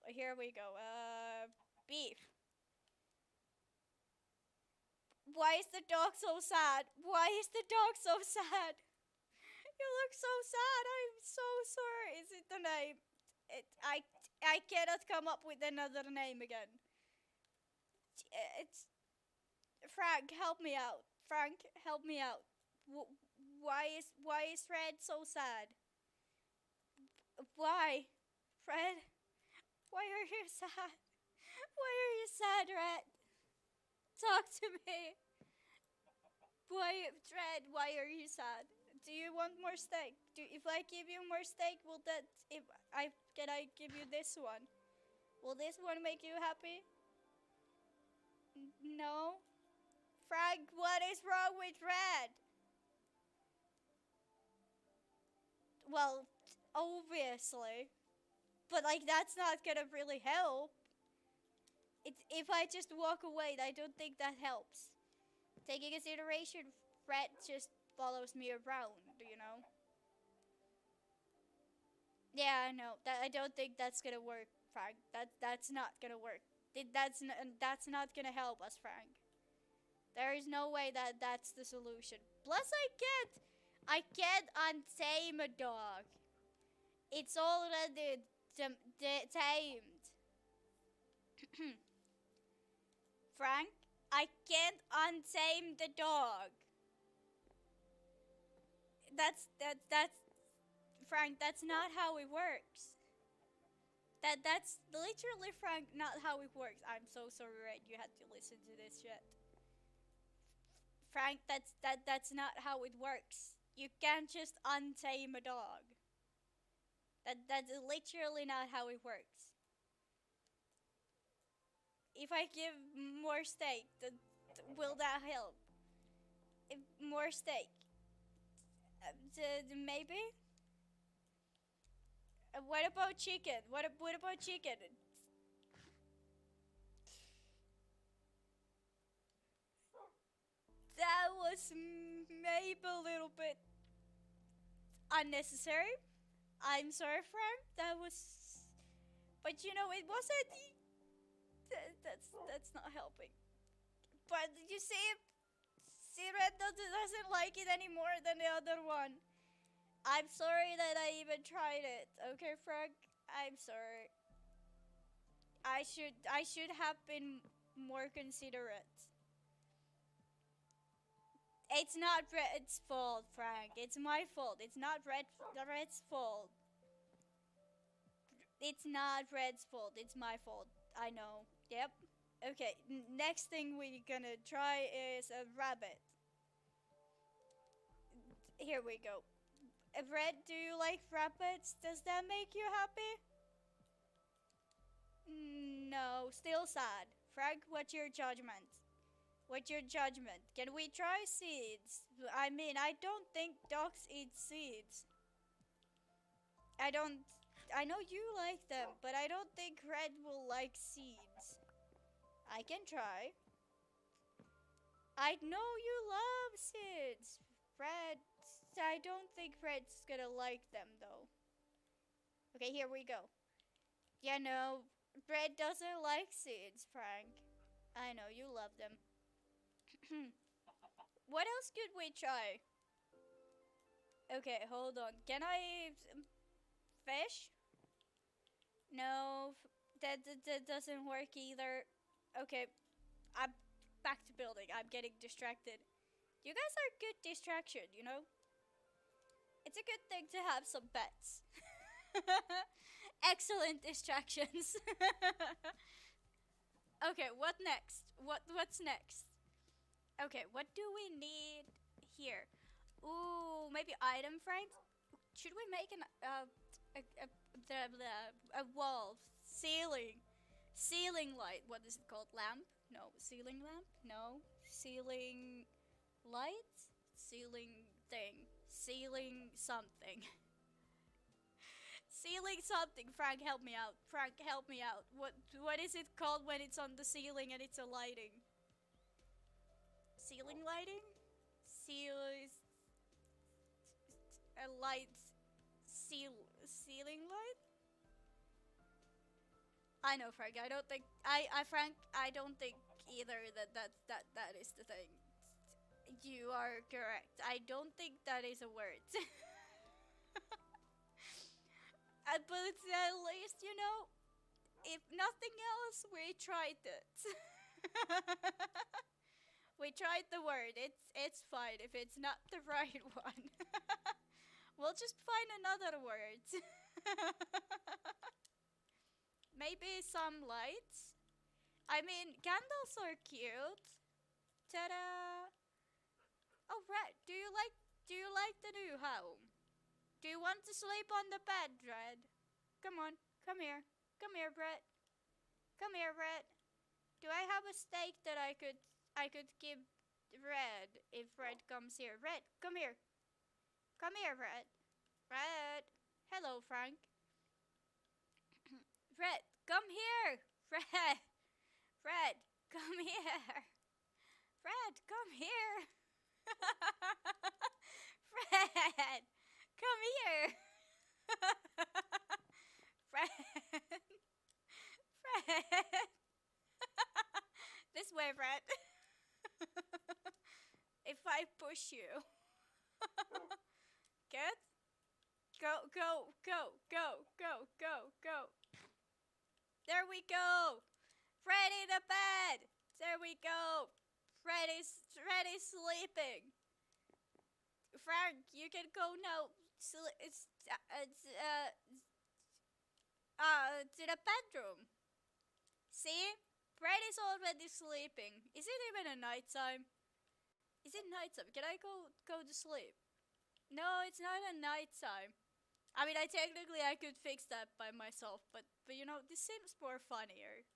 here we go. Beef. Why is the dog so sad? Why is the dog so sad? You look so sad. I'm so sorry. Is it the name? I cannot come up with another name again. It's Frank. Help me out. Frank, help me out. Why is Red so sad? Why, Fred? Why are you sad? Why are you sad, Red? Talk to me. Why, Red? Why are you sad? Do you want more steak? If I give you more steak, will that can I give you this one? Will this one make you happy? No? Frank, what is wrong with Red? Well, obviously. But like that's not gonna really help. If I just walk away, I don't think that helps. Taking consideration, Fred just follows me around, you know? Yeah, I know. I don't think that's gonna work, Frank. That's not gonna work. That's not gonna help us, Frank. There is no way that that's the solution. Plus, I can't untame a dog. It's already tamed. Frank, I can't untame the dog. That's Frank, that's not how it works. That's literally, Frank, not how it works. I'm so sorry, Red, you had to listen to this shit. Frank, that's not how it works. You can't just untame a dog. That's literally not how it works. If I give more steak, will that help? If more steak, maybe. What about chicken? What about chicken? That was maybe a little bit unnecessary. I'm sorry, Frank. That was, but you know, it wasn't. That's not helping. But you see, See, Red doesn't like it any more than the other one. I'm sorry that I even tried it. Okay, Frank? I'm sorry. I should have been more considerate. It's not Red's fault, Frank. It's my fault. It's not Red's fault. It's not Red's fault. It's my fault. I know. Yep. Okay, next thing we're gonna try is a rabbit. Here we go. Red, do you like rabbits? Does that make you happy? No, still sad. Frank, what's your judgment? What's your judgment? Can we try seeds? I mean, I don't think dogs eat seeds. I know you like them, but I don't think Red will like seeds. I can try. I know you love seeds, Red. I don't think Red's gonna like them though. Okay, here we go. Yeah, no, Red doesn't like seeds, Frank. I know you love them. What else could we try? Okay, hold on. Can I fish? No, that doesn't work either. Okay, I'm back to building. I'm getting distracted. You guys are good distraction, you know? It's a good thing to have some pets. Excellent distractions. Okay, what next? What's next? Okay, what do we need here? Ooh, maybe item frames? Should we make a wall ceiling light? What is it called? Lamp? No, ceiling lamp? No, ceiling light? Ceiling thing. Ceiling something. Ceiling something. Frank, help me out. Frank, help me out. What is it called when it's on the ceiling and it's a lighting? Ceiling lighting? A light ceiling light? I know, Frank. I don't think Frank, I don't think either that is the thing. You are correct. I don't think that is a word. But at least, you know, if nothing else, we tried it. We tried the word. It's fine if it's not the right one. We'll just find another word. Maybe some lights. I mean, candles are cute. Ta-da! Oh, Red, do you like the new home? Do you want to sleep on the bed, Red? Come on, come here. Come here, Brett. Come here, Red. Do I have a steak that I could give Red if Red comes here? Red, come here. Come here, Red. Red. Hello, Frank. Red, come here. Red. Red, come here. Red, come here. Fred, come here. Fred. Fred. This way, Fred. If I push you. Good? Go, go, go, go, go, go, go. There we go. Fred in the bed. There we go. Fred is sleeping. Frank, you can go now. It's to the bedroom. See? Fred is already sleeping. Is it even a nighttime? Is it nighttime? Can I go to sleep? No, it's not a nighttime. I mean, I could fix that by myself, but you know, this seems more funnier.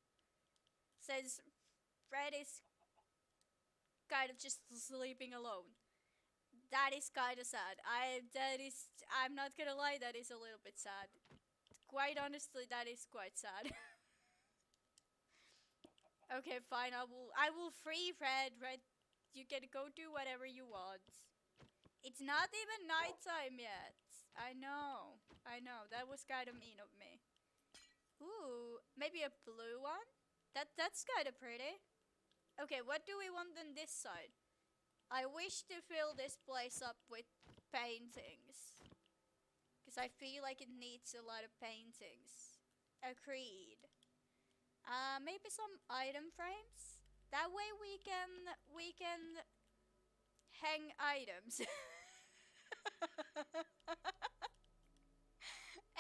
Since Fred is kind of just sleeping alone. That is kind of sad. I'm not gonna lie, that is a little bit sad. Quite honestly, that is quite sad. Okay, fine. I will free Red. Red, you can go do whatever you want. It's not even nighttime yet. I know. That was kind of mean of me. Ooh, maybe a blue one? That's kind of pretty. Okay, what do we want on this side? I wish to fill this place up with paintings. Because I feel like it needs a lot of paintings. Agreed. Maybe some item frames? That way we can hang items.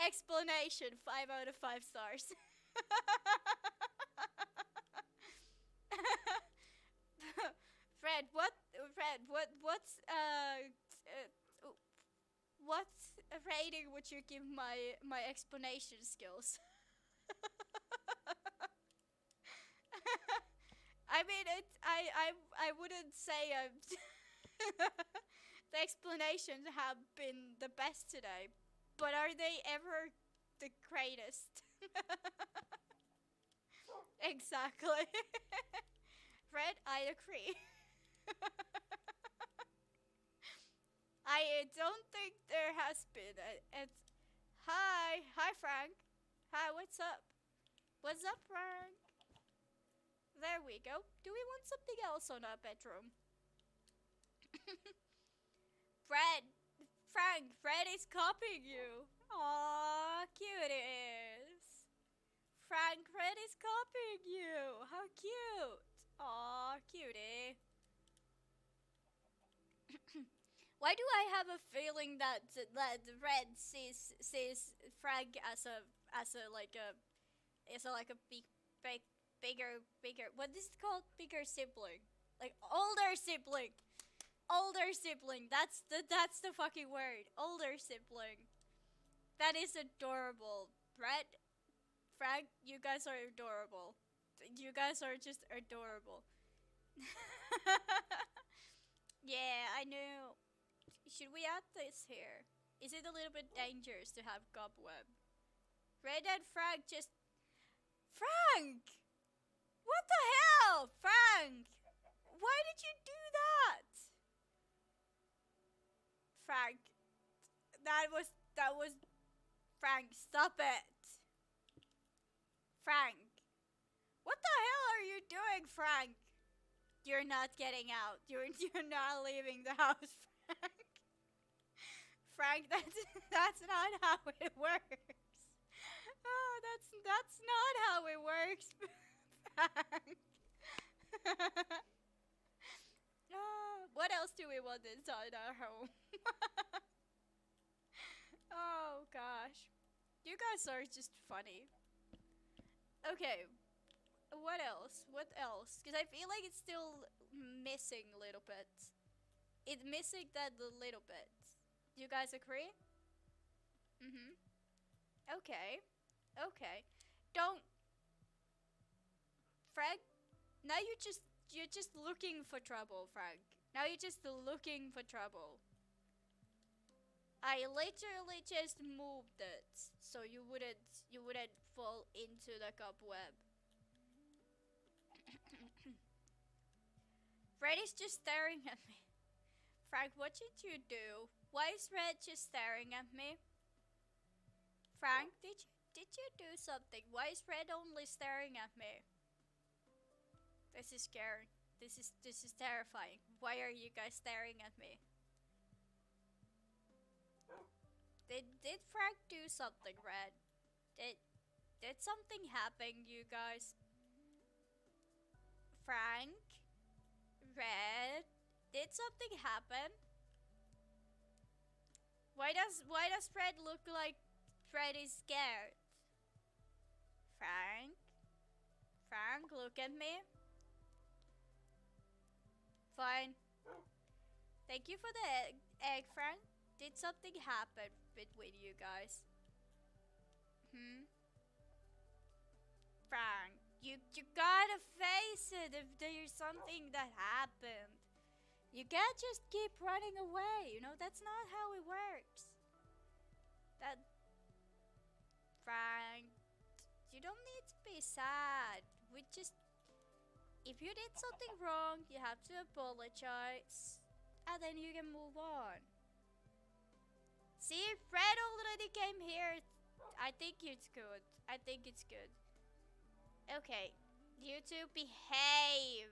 Explanation, 5 out of 5 stars. What rating would you give my explanation skills? I mean, I wouldn't say the explanations have been the best today, but are they ever the greatest? Exactly. Fred, I agree. I don't think there has been. Hi, Frank. Hi, what's up? What's up, Frank? There we go. Do we want something else on our bedroom? Fred, Fred is copying you. Aw, cute it is. Frank, Fred is copying you. How cute. Aw, cutie. Why do I have a feeling that Red sees Frank as a bigger, what is it called? Bigger sibling. Like older sibling. Older sibling. That's the fucking word. Older sibling. That is adorable. Brett, Frank, you guys are adorable. You guys are just adorable. Yeah, I know. Should we add this here? Is it a little bit dangerous to have cobweb? Red and Frank just... Frank! What the hell? Frank! Why did you do that? Frank. That was... Frank, stop it. Frank. What the hell are you doing, Frank? You're not getting out. You're not leaving the house, Frank. Frank, that's not how it works. Oh, that's not how it works, Frank. What else do we want inside our home? Oh gosh, you guys are just funny. Okay, what else? What else? Because I feel like it's still missing a little bit. It's missing that a little bit. You guys agree? Mm-hmm. Okay. Okay. Don't... Frank, now you're just looking for trouble, Frank. Now you're just looking for trouble. I literally just moved it so you wouldn't fall into the cobweb. Fred is just staring at me. Frank, what did you do? Why is Red just staring at me? Frank, did you do something? Why is Red only staring at me? This is scary. This is terrifying. Why are you guys staring at me? Did Frank do something, Red? Did something happen, you guys? Frank? Red? Did something happen? Why does Fred look like Fred is scared? Frank? Frank, look at me. Fine. Thank you for the egg, Frank. Did something happen between you guys? Frank, you gotta face it if there's something that happened. You can't just keep running away, you know, that's not how it works. Frank, you don't need to be sad. If you did something wrong, you have to apologize, and then you can move on. See, Fred already came here. I think it's good. I think it's good. Okay, you two behave.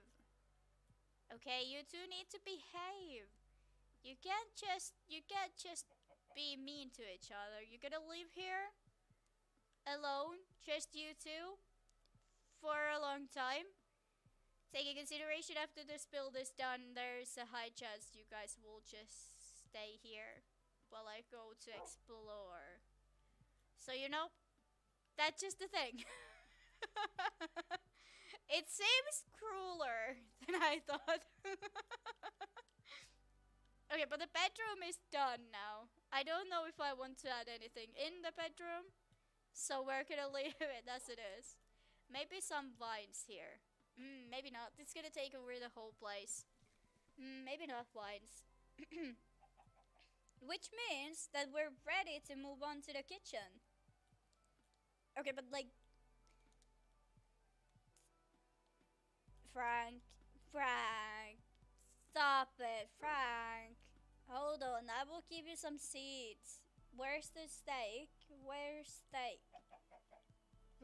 Okay, you two need to behave. You can't just be mean to each other. You're gonna live here alone, just you two, for a long time. Taking consideration after this build is done, there's a high chance you guys will just stay here while I go to explore. So you know, that's just the thing. It seems crueler than I thought. Okay, but the bedroom is done now. I don't know if I want to add anything in the bedroom, so we're gonna leave it as it is. Maybe some vines here. Maybe not. It's gonna take over the whole place. Maybe not vines. Which means that we're ready to move on to the kitchen. Okay, but like... Frank, Frank, stop it, Frank. Hold on, I will give you some seeds. Where's the steak? Where's steak?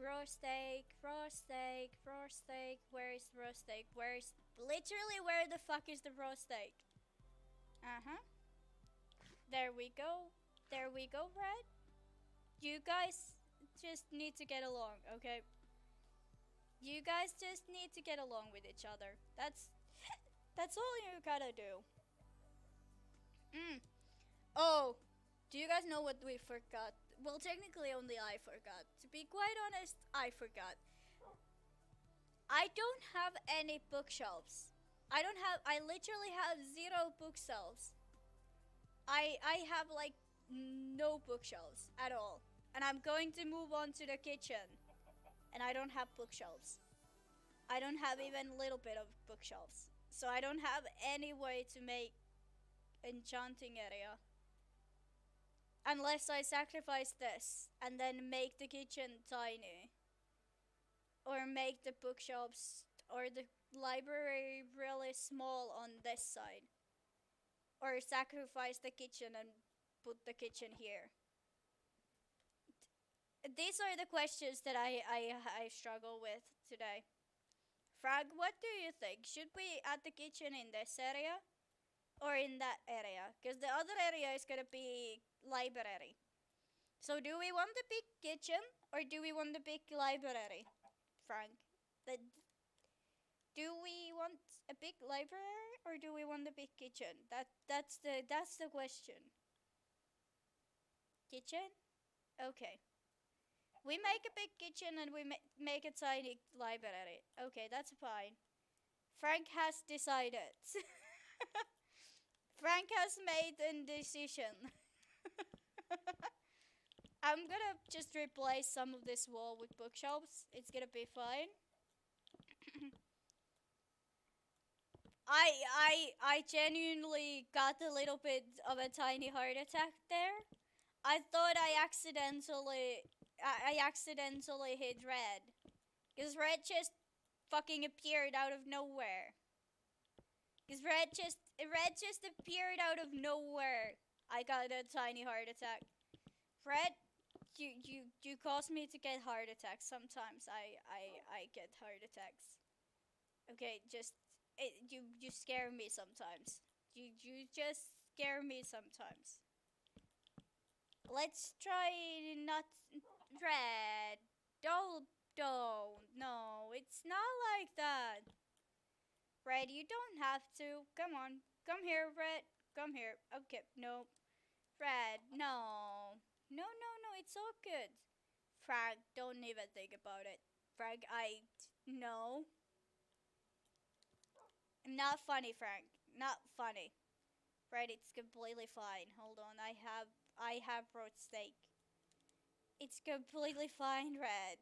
Raw steak, raw steak, raw steak. Where is raw steak? Where's... Literally, where the fuck is the raw steak? Uh-huh. There we go. There we go, Red. You guys just need to get along, okay? You guys just need to get along with each other. That's all you gotta do. Oh, do you guys know what we forgot? Well, technically only I forgot. To be quite honest, I forgot. I don't have any bookshelves. I literally have 0 bookshelves. I have like no bookshelves at all. And I'm going to move on to the kitchen. And I don't have bookshelves. I don't have even a little bit of bookshelves. So I don't have any way to make enchanting area. Unless I sacrifice this and then make the kitchen tiny. Or make the bookshelves or the library really small on this side. Or sacrifice the kitchen and put the kitchen here. These are the questions that I struggle with today. Frog, what do you think? Should we add the kitchen in this area? Or in that area? Because the other area is gonna be library. So do we want the big kitchen or do we want the big library? Frank, do we want a big library or do we want a big kitchen? That's the question. Kitchen? Okay. We make a big kitchen and we make a tiny library. Okay, that's fine. Frank has decided. Frank has made a decision. I'm gonna just replace some of this wall with bookshelves. It's gonna be fine. I genuinely got a little bit of a tiny heart attack there. I thought I accidentally hit Red. Cause Red just fucking appeared out of nowhere. Cause Red just appeared out of nowhere. I got a tiny heart attack. Red, you cause me to get heart attacks. Sometimes I get heart attacks. Okay, you scare me sometimes. You just scare me sometimes. Let's try not Red. Don't. No, it's not like that. Red, you don't have to. Come on. Come here, Red. Come here. Okay, no. Red, no. No, it's all good. Frag, don't even think about it. Frag, no. Not funny, Frank. Not funny. Right, it's completely fine. Hold on, I have roast steak. It's completely fine, Red.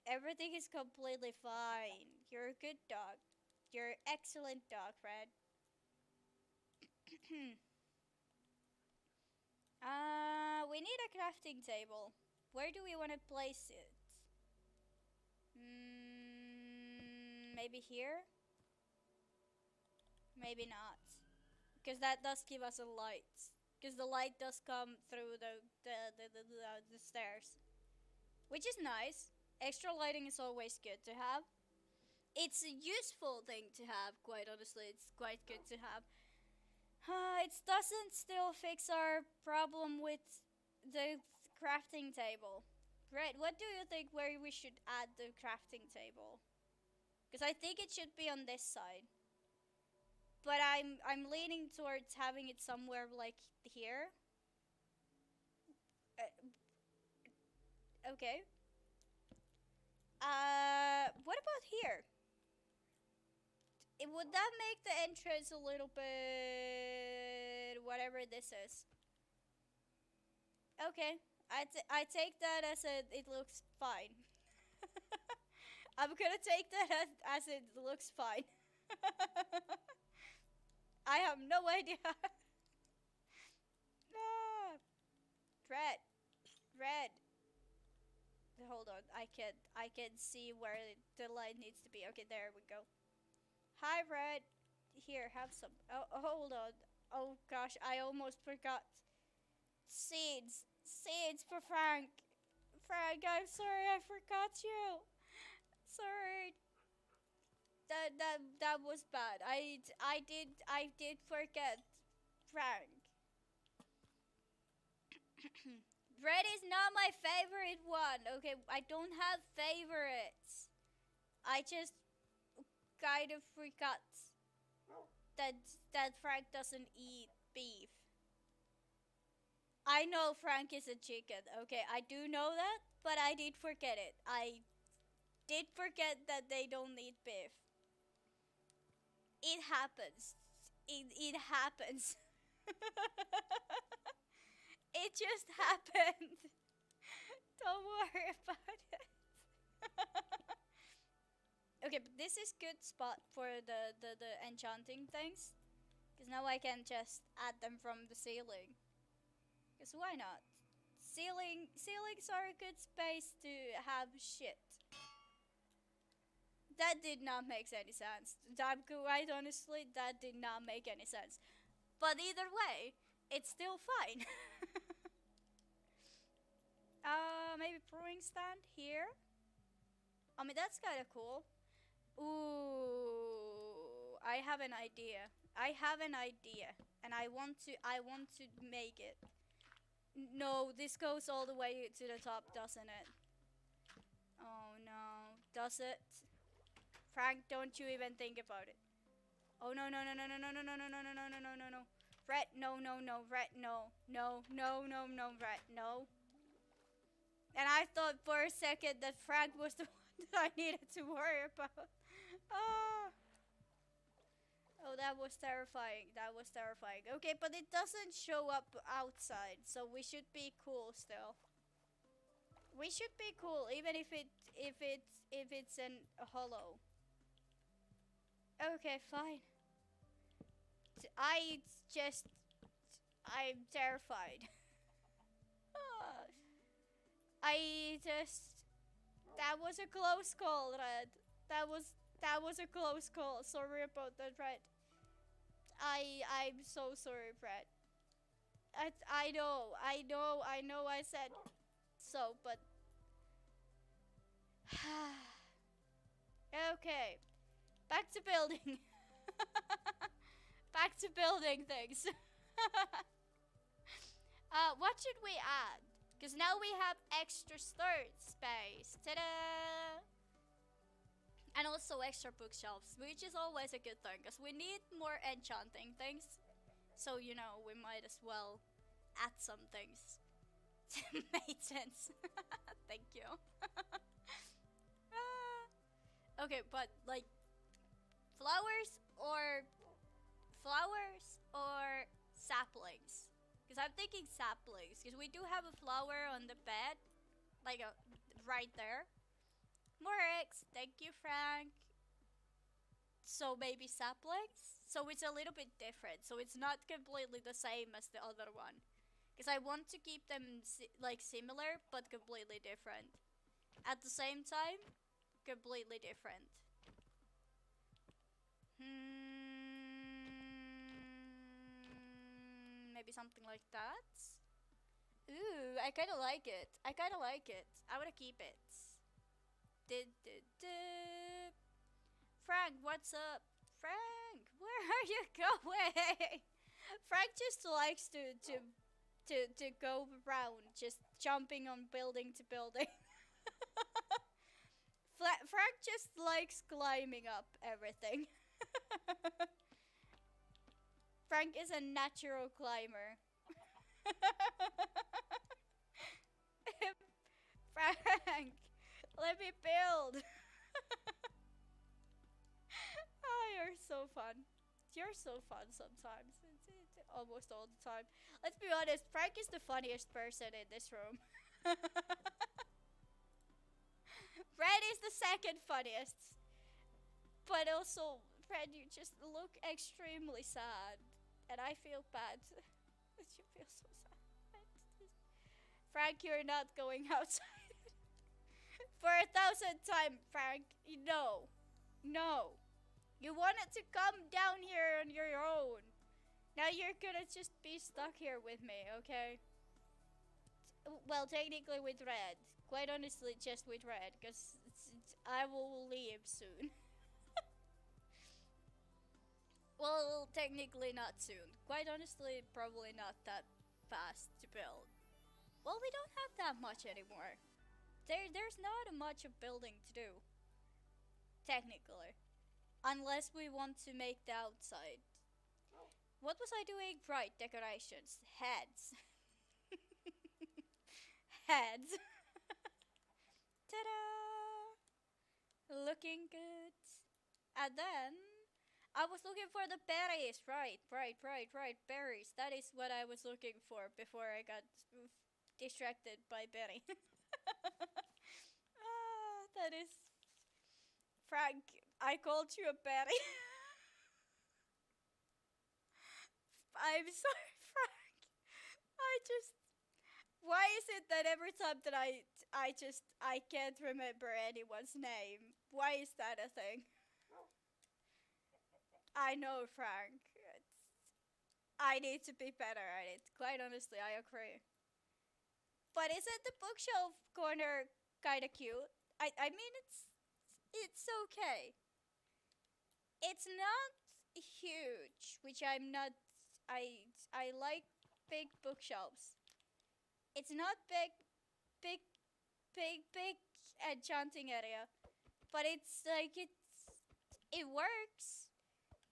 Everything is completely fine. You're a good dog. You're an excellent dog, Red. We need a crafting table. Where do we want to place it? Maybe here? Maybe not. Because that does give us a light. Because the light does come through the stairs. Which is nice. Extra lighting is always good to have. It's a useful thing to have, quite honestly. It's quite good to have. It doesn't still fix our problem with the crafting table. Right, what do you think where we should add the crafting table? Because I think it should be on this side. But I'm leaning towards having it somewhere like here. Okay. What about here? Would that make the entrance a little bit whatever this is? Okay, I take that as it looks fine. I'm gonna take that as it looks fine. I have no idea. Ah, red, red. Hold on, I can see where the light needs to be. Okay, there we go. Hi, red. Here, have some. Oh, hold on. Oh gosh, I almost forgot. Seeds, seeds for Frank. Frank, I'm sorry, I forgot you. Sorry. That was bad. I did forget Frank. Red is not my favorite one. Okay, I don't have favorites. I just kind of forgot that Frank doesn't eat beef. I know Frank is a chicken. Okay, I do know that, but I did forget it. I did forget that they don't eat beef. It happens. It happens. It just happened. Don't worry about it. Okay, but this is good spot for the enchanting things. Because now I can just add them from the ceiling. Because why not? Ceilings are a good space to have shit. That did not make any sense. Quite honestly, that did not make any sense. But either way, it's still fine. Maybe brewing stand here. I mean, that's kind of cool. Ooh, I have an idea. I have an idea, and I want to make it. No, this goes all the way to the top, doesn't it? Oh no, does it? Frank, don't you even think about it. Oh no no no no no no no no no no no no no no no no. Red, no no no, red, no. No, no, no, no, red, no. And I thought for a second that Frank was the one that I needed to worry about. Ah. Oh, that was terrifying. That was terrifying. Okay, but it doesn't show up outside, so we should be cool still. We should be cool, even if it's an hollow. Okay, fine. I'm terrified. That was a close call, Red. That was a close call. Sorry about that, Red. I'm so sorry, Red. I know, I said so, but okay. Back to building. Back to building things. What should we add? Because now we have extra storage space. Ta-da! And also extra bookshelves, which is always a good thing, because we need more enchanting things. So, you know, we might as well add some things. Made sense. Thank you. Okay, but like flowers or saplings? Because I'm thinking saplings. Because we do have a flower on the bed, like right there. More eggs. Thank you, Frank. So maybe saplings? So it's a little bit different. So it's not completely the same as the other one. Because I want to keep them like similar, but completely different. At the same time, completely different. Maybe something like that. Ooh, I kind of like it. I want to keep it. Frank, what's up? Frank, where are you going? Frank just likes to go around, just jumping on building to building. Frank just likes climbing up everything. Frank is a natural climber. Frank, let me build. Oh, you're so fun. You're so fun sometimes. It's almost all the time. Let's be honest, Frank is the funniest person in this room. Red is the second funniest. But also, Red, you just look extremely sad. And I feel bad. You feel so sad. Frank, you're not going outside. For 1,000th time, Frank. No. No. You wanted to come down here on your own. Now you're gonna just be stuck here with me, okay? Well, technically with Red. Quite honestly, just with Red, because I will leave soon. Well, technically not soon. Quite honestly, probably not that fast to build. Well, we don't have that much anymore. There's not much of building to do. Technically. Unless we want to make the outside. What was I doing? Right, decorations. Heads. Heads. Ta-da! Looking good. And then I was looking for the berries. Right. Berries. That is what I was looking for before I got distracted by Berry. That is... Frank, I called you a berry. I'm sorry, Frank. Why is it that every time that I can't remember anyone's name? Why is that a thing? I know, Frank. I need to be better at it. Quite honestly, I agree. But isn't the bookshelf corner kind of cute? I mean, it's okay. It's not huge, which I'm not. I like big bookshelves. It's not big, big enchanting area, but it's like it works.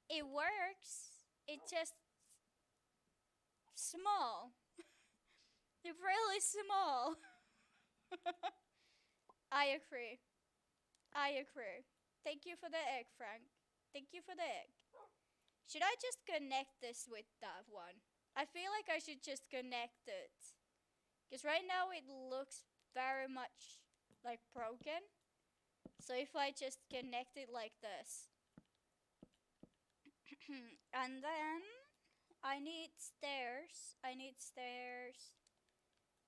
It works. It's just small. It's really small. I agree. I agree. Thank you for the egg, Frank. Thank you for the egg. Should I just connect this with that one? I feel like I should just connect it. Because right now it looks very much like broken. So if I just connect it like this. And then I need stairs.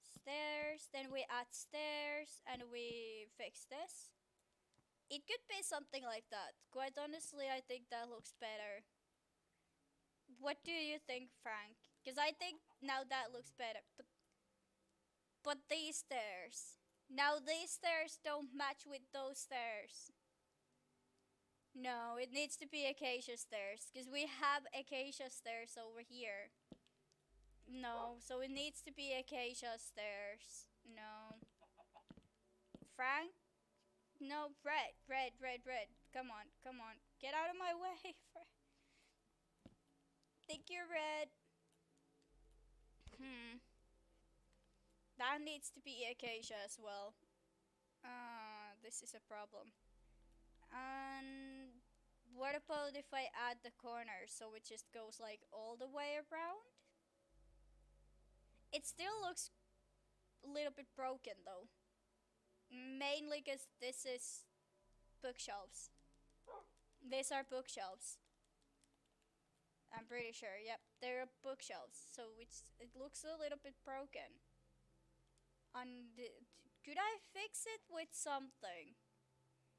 Stairs. Then we add stairs and we fix this. It could be something like that. Quite honestly, I think that looks better. What do you think, Frank? Because I think now that looks better. But these stairs. Now these stairs don't match with those stairs. No, it needs to be acacia stairs. Because we have acacia stairs over here. No, so it needs to be acacia stairs. No. Frank? No, red. Come on. Get out of my way, Frank. Think you're red. That needs to be acacia as well. This is a problem. And what about if I add the corners so it just goes like all the way around? It still looks a little bit broken though. Mainly because this is bookshelves. These are bookshelves. I'm pretty sure, yep, they're bookshelves. So it looks a little bit broken. And could I fix it with something?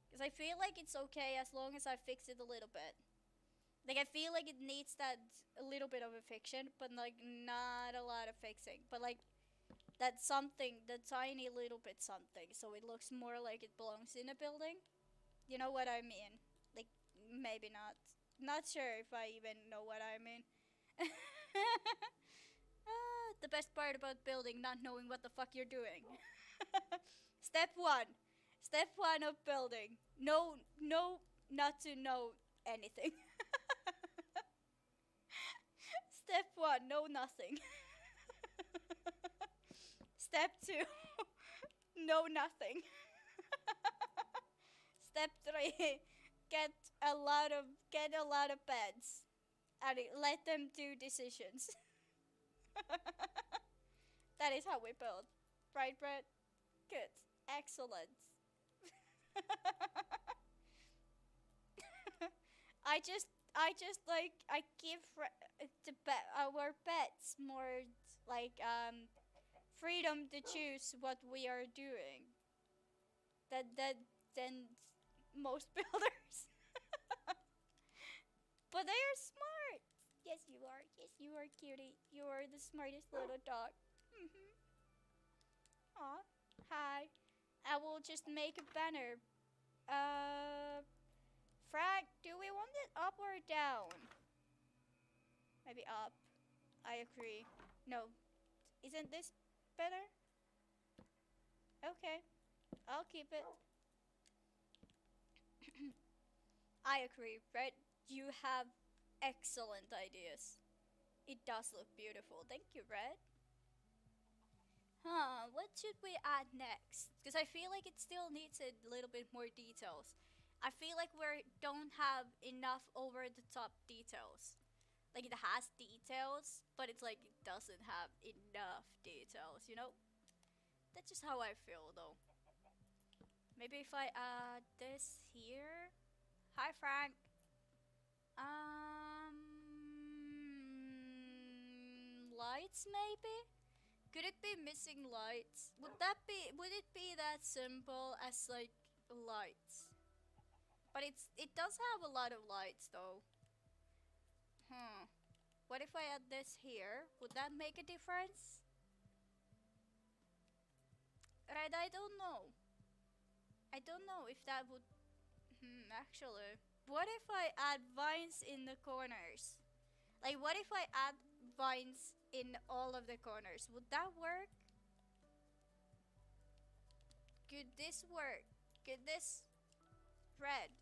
Because I feel like it's okay as long as I fix it a little bit. Like I feel like it needs that a little bit of a fixing, but like not a lot of fixing. But like that something, the tiny little bit something, so it looks more like it belongs in a building. You know what I mean? Like maybe not. Not sure if I even know what I mean. The best part about building, not knowing what the fuck you're doing. Step one. Step one of building. No, not to know anything. Step one, know nothing. Step two, know nothing. Step three, get a lot of beds and let them do decisions. That is how we build, right, Brett? Good, excellent. I just like I give our pets more like freedom to choose what we are doing. That than most builders. But they are smart. Yes, you are. Yes, you are, cutie. You are the smartest little dog. Mhm. Aw. Hi. I will just make a banner. Frank, do we want it up or down? Maybe up. I agree. No. Isn't this better? Okay. I'll keep it. I agree, Red. You have excellent ideas. It does look beautiful. Thank you, Red. Huh, what should we add next? Because I feel like it still needs a little bit more details. I feel like we don't have enough over the top details. Like it has details, but it's like it doesn't have enough details, you know? That's just how I feel though. Maybe if I add this here. Hi Frank. Lights maybe? Could it be missing lights? Would it be that simple as like lights? But it does have a lot of lights though. What if I add this here? Would that make a difference? Right, I don't know. I don't know if that would actually. What if I add vines in the corners? Like what if I add vines in all of the corners? Would that work? Could this work? Could this Red?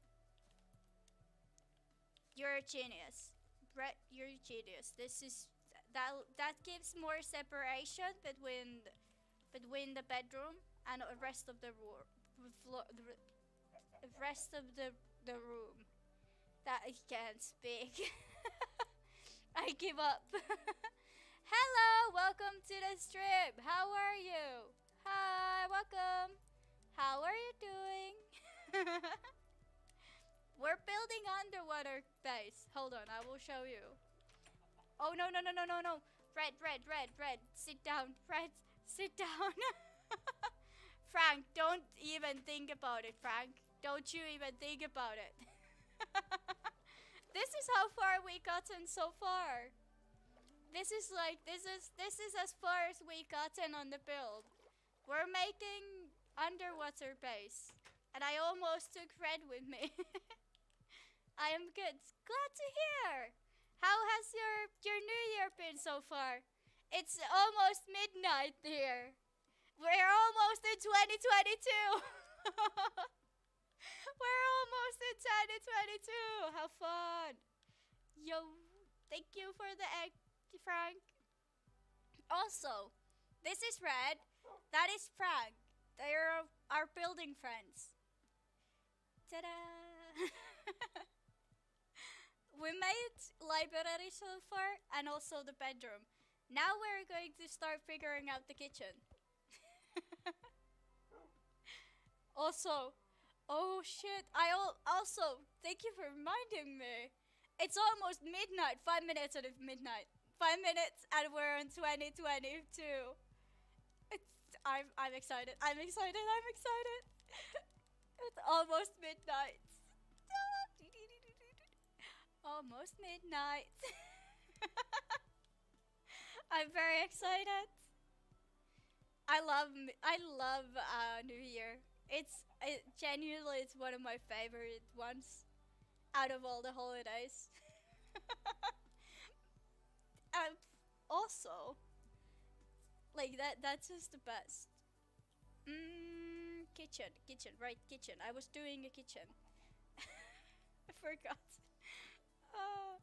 You're a genius. Red, you're a genius. This is that gives more separation between the bedroom and the rest of the rest of the room. That I can't speak. I give up. Hello, welcome to the stream. How are you? Hi, welcome. How are you doing? We're building underwater base. Hold on, I will show you. Oh no. Red, sit down. Red, sit down. Frank, don't even think about it, Frank. Don't you even think about it. This is how far we gotten so far. This is as far as we gotten on the build. We're making underwater base. And I almost took Red with me. I am good. Glad to hear. How has your new year been so far? It's almost midnight here. We're almost in 2022. We're almost in 2022. How fun. Yo, thank you for the egg, Frank. Also, this is Red. That is Frank. They are our building friends. Ta-da! We made library so far and also the bedroom. Now we're going to start figuring out the kitchen. Also, oh shit, also, thank you for reminding me. It's almost midnight, 5 minutes out of midnight. 5 minutes and we're in 2022. I'm excited. It's almost midnight. Almost midnight. I'm very excited. I love New Year. It's genuinely it's one of my favorite ones. out of all the holidays. And also, like that's just the best. Kitchen, right, kitchen. I was doing a kitchen. I forgot. Uh,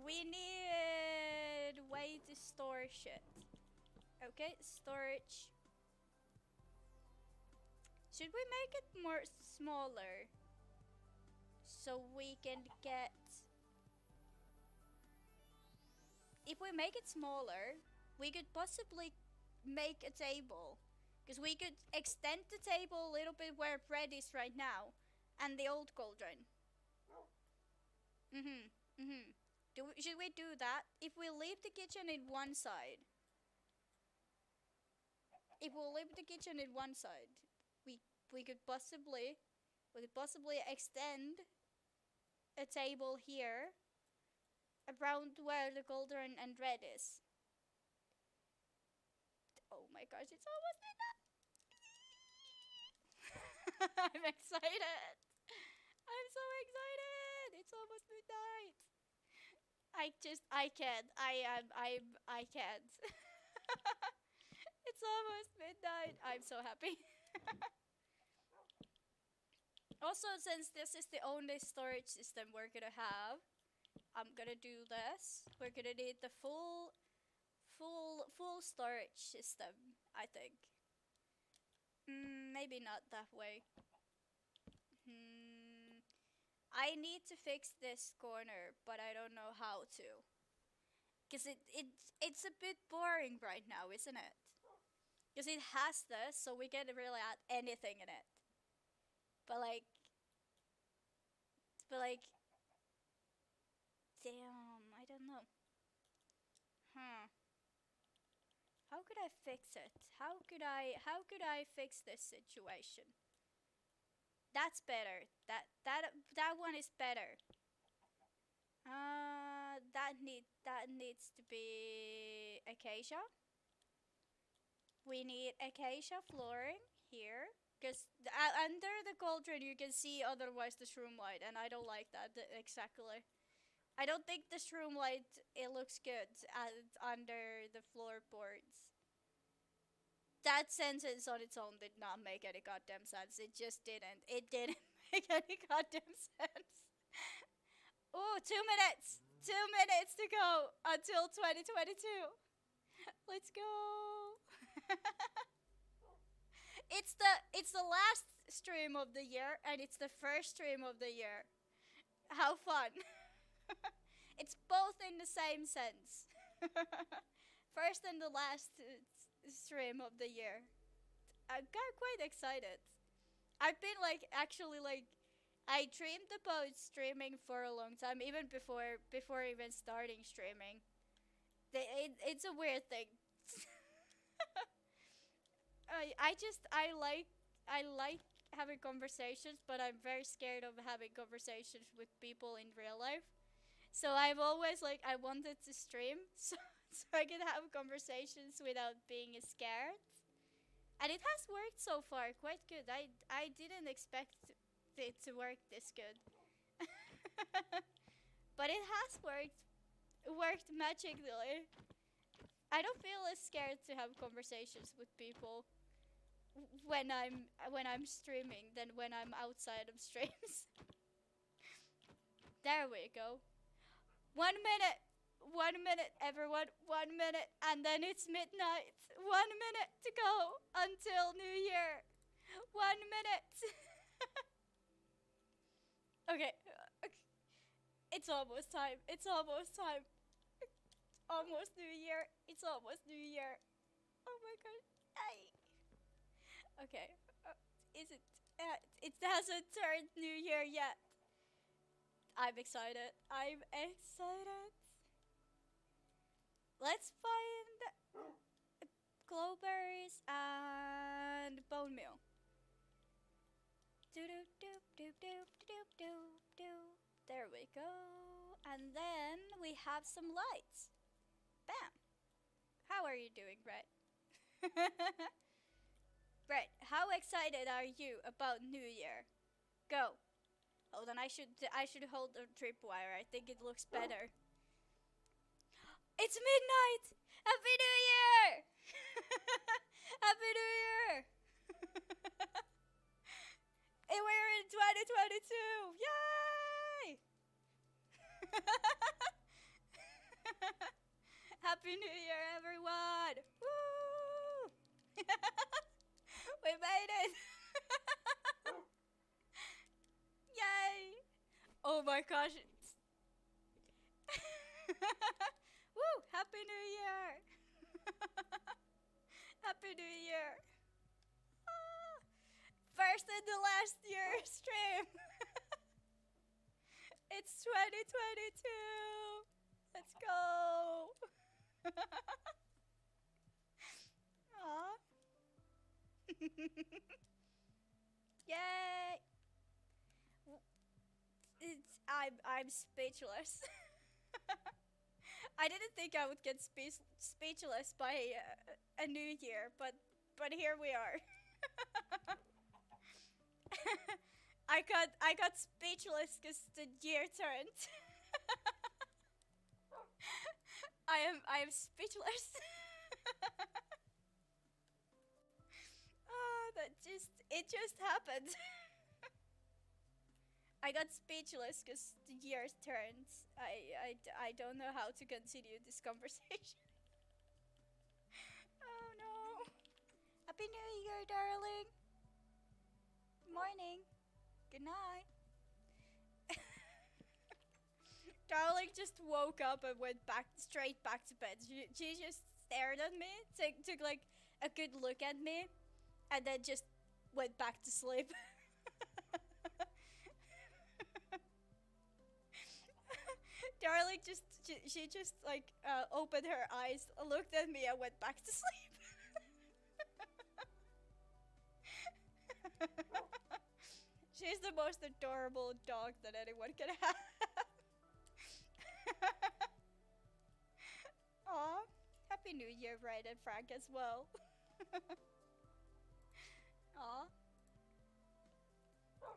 we need way to store shit. Okay, storage. Should we make it more smaller so we can get? If we make it smaller, we could possibly make a table. Because we could extend the table a little bit where bread is right now. And the old cauldron. Should we do that? If we leave the kitchen in one side. If we leave the kitchen in one side. We could possibly extend a table here. Around where the golden and red is. Oh my gosh, it's almost midnight! I'm excited! I'm so excited! It's almost midnight! I can't. I can't. It's almost midnight. I'm so happy. Also, since this is the only storage system we're gonna have, I'm gonna do this. We're gonna need the full storage system, I think. Maybe not that way. I need to fix this corner, but I don't know how to. Cause it's a bit boring right now, isn't it? Cause it has this, so we can't really add anything in it. But like, but like, damn, I don't know. Huh. How could I fix it? How could I fix this situation? That's better. That one is better. That needs to be acacia. We need acacia flooring here. Because under the cauldron you can see otherwise the shroom light, and I don't like that exactly. I don't think the shroom light, it looks good under the floorboards. That sentence on its own did not make any goddamn sense. It just didn't. It didn't make any goddamn sense. Oh, 2 minutes! 2 minutes to go until 2022. Let's go. It's the last stream of the year, and it's the first stream of the year. How fun. It's both in the same sense. First and the last stream of the year. I got quite excited. I've been like actually like I dreamed about streaming for a long time, even before even starting streaming. It's a weird thing. I like having conversations, but I'm very scared of having conversations with people in real life. So I've always like I wanted to stream so I can have conversations without being scared. And it has worked so far quite good. I didn't expect it to work this good. But it has worked magically. I don't feel as scared to have conversations with people when I'm streaming than when I'm outside of streams. There we go. 1 minute. 1 minute, everyone. 1 minute, and then it's midnight. 1 minute to go until New Year. 1 minute. Okay. Okay. It's almost time. It's almost time. Almost New Year. It's almost New Year. Oh my god. Ay. Okay. Is it? It hasn't turned New Year yet. I'm excited. I'm excited. Let's find glowberries and bone meal. Do do do do do do do do. There we go. And then we have some lights. Bam. How are you doing, Brett? Brett, how excited are you about New Year? Go. Hold on, I should hold the tripwire. I think it looks better. It's midnight! Happy New Year! Happy New Year! And we're in 2022! Yay! Happy New Year, everyone! Woo! We made it! Yay! Oh my gosh! Woo! Happy New Year! Happy New Year! Ah, first and the last year stream! It's 2022! Let's go! Aw. Yay! I'm speechless. I didn't think I would get speechless by a new year, but here we are. I got speechless because the year turned. I am speechless. It just happened. I got speechless because the year turned. I don't know how to continue this conversation. Oh no. Happy New Year, darling. Morning. Good night. Darling just woke up and went straight back to bed. She just stared at me, took like a good look at me, and then just went back to sleep. Darling she just like opened her eyes, looked at me, and went back to sleep. She's the most adorable dog that anyone can have. Aw, Happy New Year, Red and Frank as well. Aw,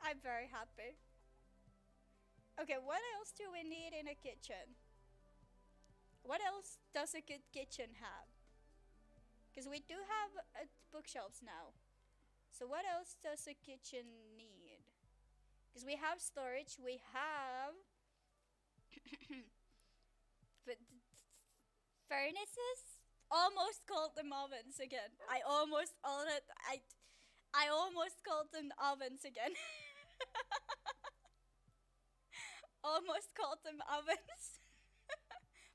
I'm very happy. Okay, what else do we need in a kitchen? What else does a good kitchen have? Because we do have bookshelves now. So what else does a kitchen need? Because we have storage, we have but furnaces? Almost called them ovens again. I almost called them ovens again. Almost called them ovens.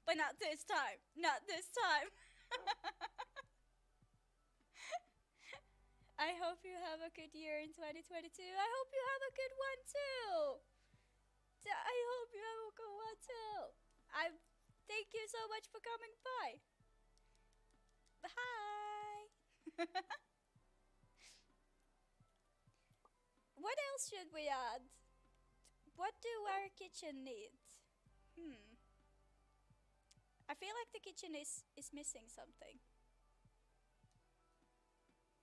But not this time. Not this time. I hope you have a good year in 2022. I hope you have a good one too. I hope you have a good one too. Thank you so much for coming by. Hi. What else should we add? What do our kitchen need? I feel like the kitchen is missing something.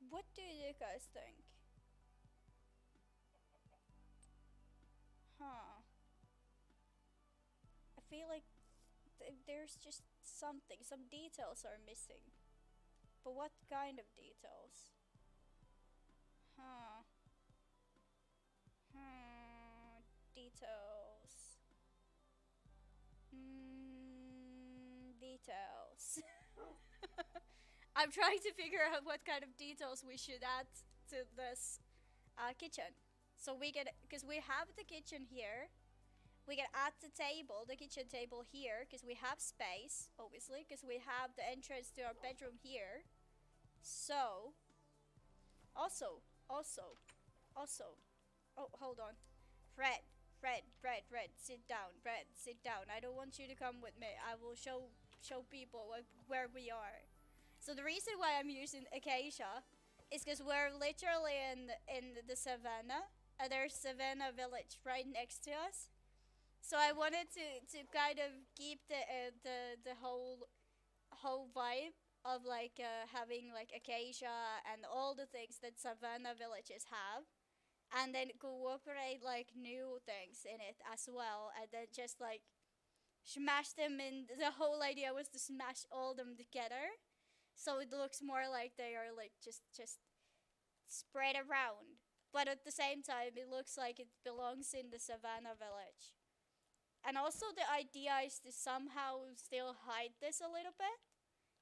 What do you guys think? Huh. I feel like there's just something. Some details are missing. But what kind of details? Huh. Details. Details. I'm trying to figure out what kind of details we should add to this kitchen. So because we have the kitchen here, we can add the kitchen table here, because we have space, obviously, because we have the entrance to our bedroom here. So, also, oh, hold on. Fred, sit down. Fred, sit down. I don't want you to come with me. I will show people where we are. So the reason why I'm using acacia is because we're literally in the savannah. There's Savannah Village right next to us. So I wanted to kind of keep the whole vibe of like having like acacia and all the things that Savannah villages have. and then cooperate like new things in it as well, and then just like smash them in. The whole idea was to smash all them together, so it looks more like they are like just spread around. But at the same time, it looks like it belongs in the Savannah village. And also, the idea is to somehow still hide this a little bit,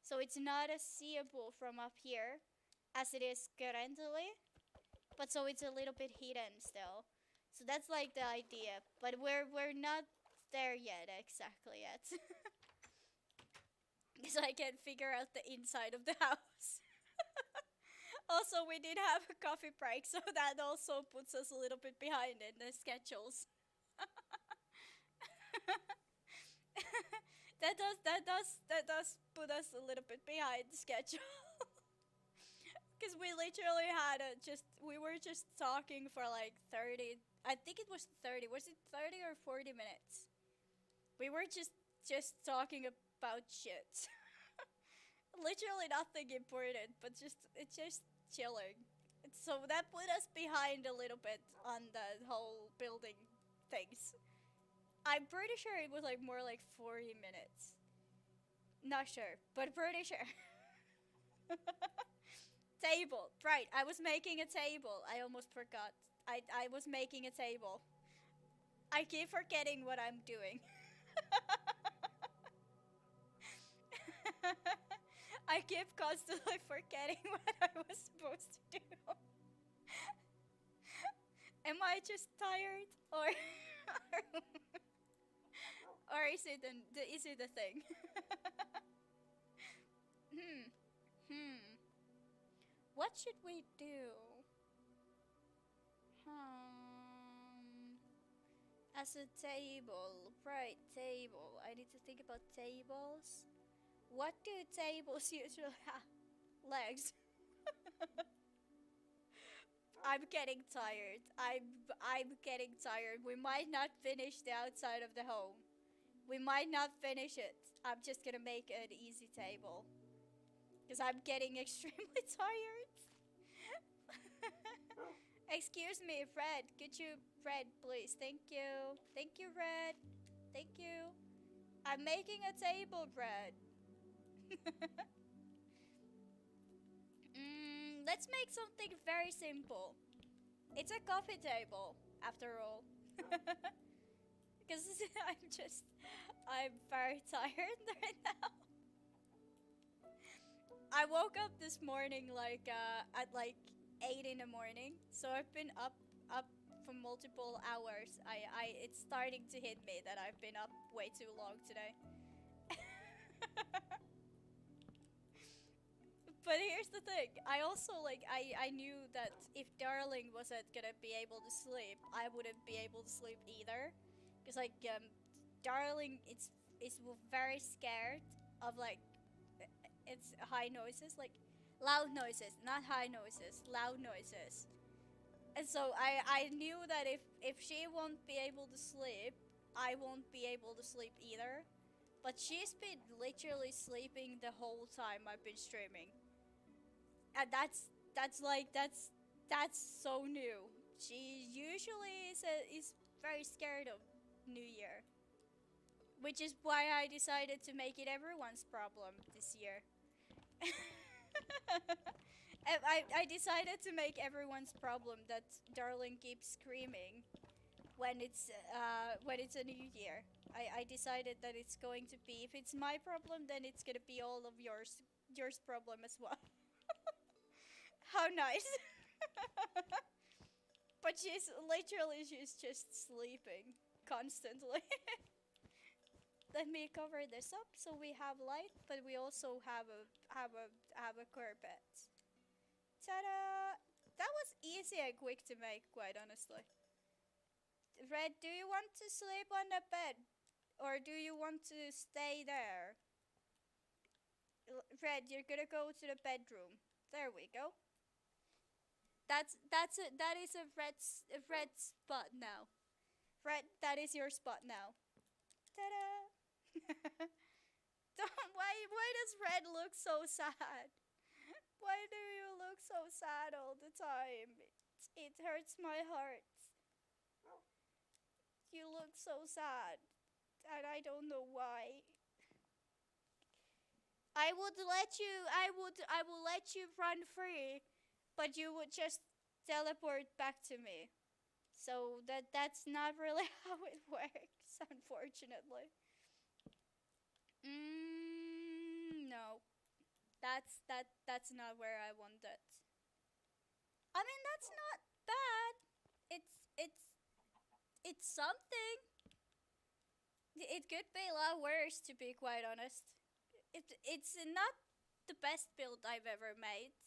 so it's not as seeable from up here as it is currently, but so it's a little bit hidden still. So that's like the idea, but we're not there yet exactly yet. Because I can't figure out the inside of the house. Also, we did have a coffee break, so that also puts us a little bit behind in the schedules. That does put us a little bit behind the schedule. Because we literally had we were just talking for like 30, I think it was 30, was it 30 or 40 minutes? We were just talking about shit. Literally nothing important, but it's just chilling. So that put us behind a little bit on the whole building things. I'm pretty sure it was like more like 40 minutes. Not sure, but pretty sure. Table. Right, I was making a table. I almost forgot. I was making a table. I keep forgetting what I'm doing. I keep constantly forgetting what I was supposed to do. Am I just tired, or or is it a thing? Hmm. Hmm. What should we do? Hmm. As a table, right? Table. I need to think about tables. What do tables usually have? Legs. I'm getting tired. I'm getting tired. We might not finish the outside of the home. We might not finish it. I'm just gonna make an easy table. Because I'm getting extremely tired. Excuse me, Fred. Could you, Fred, please? Thank you. Thank you, Red. Thank you. I'm making a table, Fred. Let's make something very simple. It's a coffee table, after all. Because I'm very tired right now. I woke up this morning like at like 8 in the morning, so I've been up for multiple hours. It's starting to hit me that I've been up way too long today. But here's the thing. I also like I knew that if Darling wasn't gonna be able to sleep, I wouldn't be able to sleep either. Cause like Darling is very scared of like it's high noises, like loud noises, not high noises, loud noises. And so I knew that if she won't be able to sleep, I won't be able to sleep either. But she's been literally sleeping the whole time I've been streaming. And that's so new. She usually is very scared of New Year, which is why I decided to make it everyone's problem this year. I decided to make everyone's problem that Darling keeps screaming when it's a new year. I decided that it's going to be, if it's my problem, then it's gonna be all of yours problem as well. How nice. But she's just sleeping constantly. Let me cover this up so we have light, but we also have a carpet. Ta-da! That was easy and quick to make, quite honestly. Red, do you want to sleep on the bed, or do you want to stay there? Red, you're gonna go to the bedroom. There we go. That is a red spot now. Red, that is your spot now. Ta-da! Why does Red look so sad? Why do you look so sad all the time? It hurts my heart. You look so sad, and I don't know why. I will let you run free, but you would just teleport back to me. So that's not really how it works, unfortunately. No. That's not where I want it. I mean, that's not bad. It's it's it's something. It could be a lot worse, to be quite honest. It's not the best build I've ever made.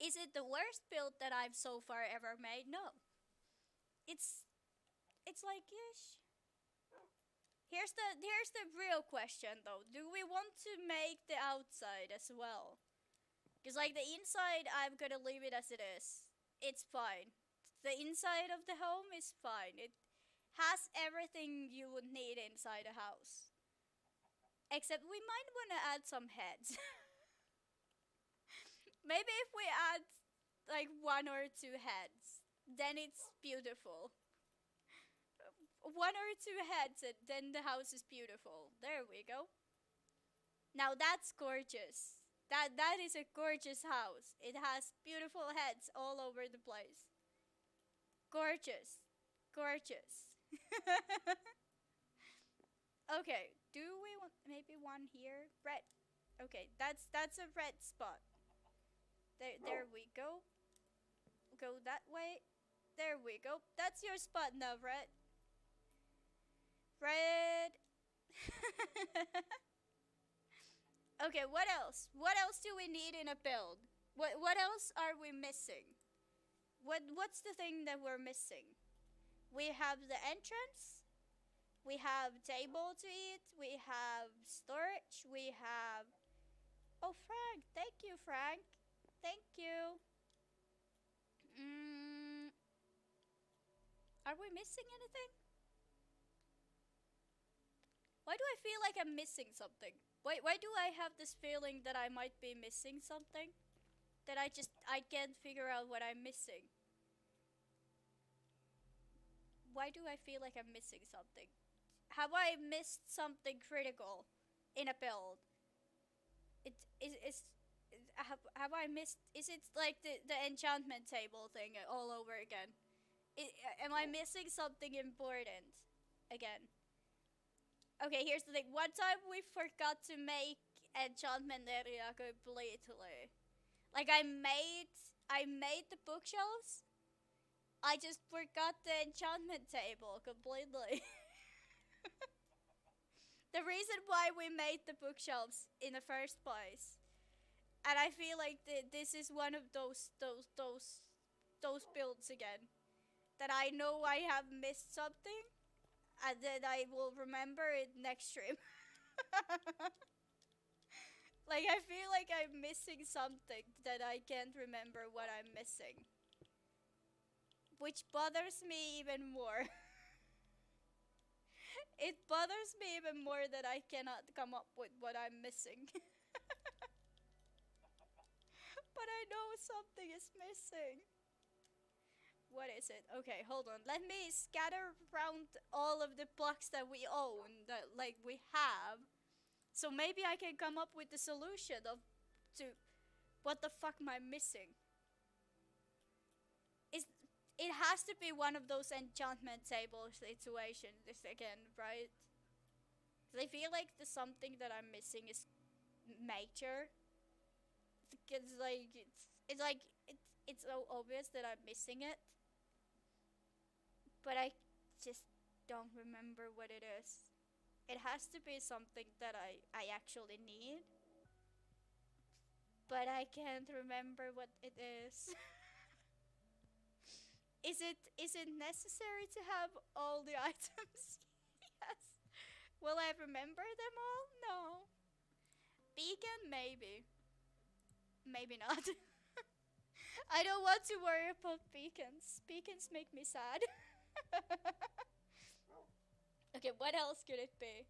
Is it the worst build that I've so far ever made? No. It's it's like ish. Here's the real question though. Do we want to make the outside as well? Cause like the inside, I'm gonna leave it as it is. It's fine. The inside of the home is fine. It has everything you would need inside a house. Except we might want to add some heads. Maybe if we add like one or two heads, then it's beautiful. One or two heads, and then the house is beautiful. There we go. Now that's gorgeous. That is a gorgeous house. It has beautiful heads all over the place. Gorgeous. Gorgeous. Okay, do we want maybe one here? Red. Okay, that's a red spot. There we go. Go that way. There we go. That's your spot now, Red. Red. Okay, what else? What else do we need in a build? What else are we missing? What's the thing that we're missing? We have the entrance. We have table to eat. We have storage. We have. Oh, Frank! Thank you, Frank. Thank you. Are we missing anything? Why do I feel like I'm missing something? Why do I have this feeling that I might be missing something? That I can't figure out what I'm missing. Why do I feel like I'm missing something? Have I missed something critical in a build? It is have I missed? Is it like the enchantment table thing all over again? Am I missing something important again? Okay, here's the thing. One time we forgot to make enchantment area completely. Like I made the bookshelves. I just forgot the enchantment table completely. The reason why we made the bookshelves in the first place. And I feel like this is one of those builds again that I know I have missed something, and then I will remember it next stream. Like I feel like I'm missing something that I can't remember what I'm missing, which bothers me even more. It bothers me even more that I cannot come up with what I'm missing. But I know something is missing. What is it? Okay, hold on. Let me scatter around all of the blocks that we own, that like we have. So maybe I can come up with the solution of to what the fuck am I missing? Is it has to be one of those enchantment table situations again, right? 'Cause I feel like the something that I'm missing is major. It's like it's so obvious that I'm missing it, but I just don't remember what it is. It has to be something that I actually need, but I can't remember what it is. Is it necessary to have all the items? Yes. Will I remember them all? No. Beacon, maybe. Maybe not. I don't want to worry about beacons. Beacons make me sad. Okay, what else could it be?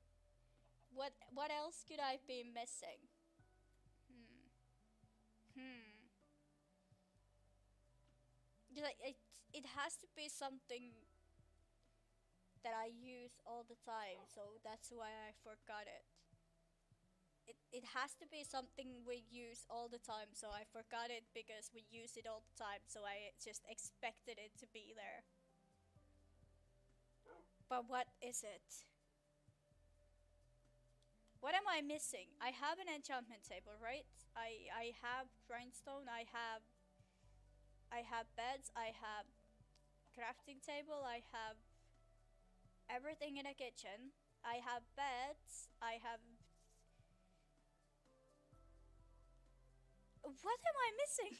What else could I be missing? Hmm. Hmm. it has to be something that I use all the time, so that's why I forgot it. It has to be something we use all the time, so I forgot it because we use it all the time, so I just expected it to be there. But what is it? What am I missing? I have an enchantment table, right? I have grindstone, I have beds, I have crafting table, I have everything in a kitchen. I have beds, I have... What am I missing?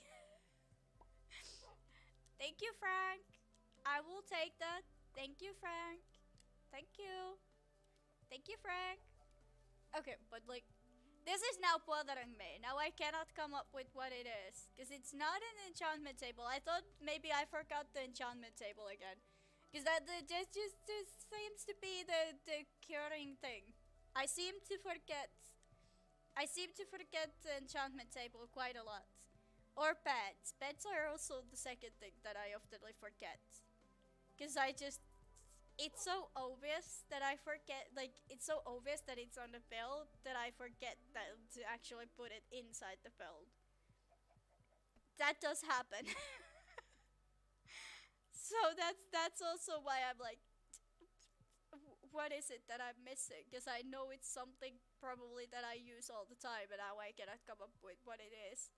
Thank you, Frank. I will take that. Thank you, Frank. Thank you. Thank you, Frank. Okay, but like, this is now bothering me. Now I cannot come up with what it is. Because it's not an enchantment table. I thought maybe I forgot the enchantment table again. Because that just seems to be the curing thing. I seem to forget. I seem to forget the enchantment table quite a lot. Or pets. Pets are also the second thing that I often forget. Because I just... It's so obvious that I forget, like, it's so obvious that it's on the build that I forget that to actually put it inside the build. That does happen. So that's also why I'm like, what is it that I'm missing? Because I know it's something probably that I use all the time, and now I cannot come up with what it is.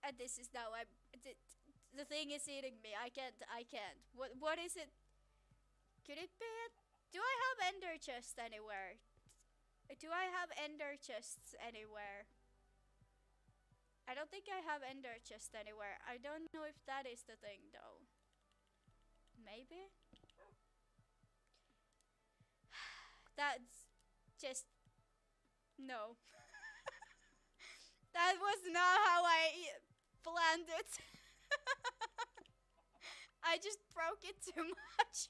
And this is now the thing is eating me. I can't. What is it? Could it be it? Do I have ender chests anywhere? Do I have ender chests anywhere? I don't think I have ender chests anywhere. I don't know if that is the thing though. Maybe? That's just... No. That was not how I planned it. I just broke it too much.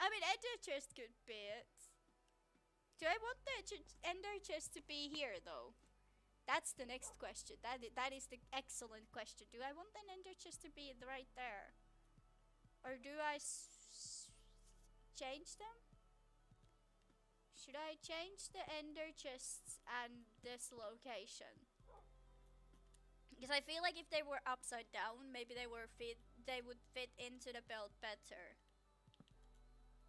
I mean, ender chest could be it. Do I want the ender chest to be here though? That's the next question. That is the excellent question. Do I want an ender chest to be right there? Or do I change them? Should I change the ender chests and this location? Because I feel like if they were upside down, maybe they would fit into the build better.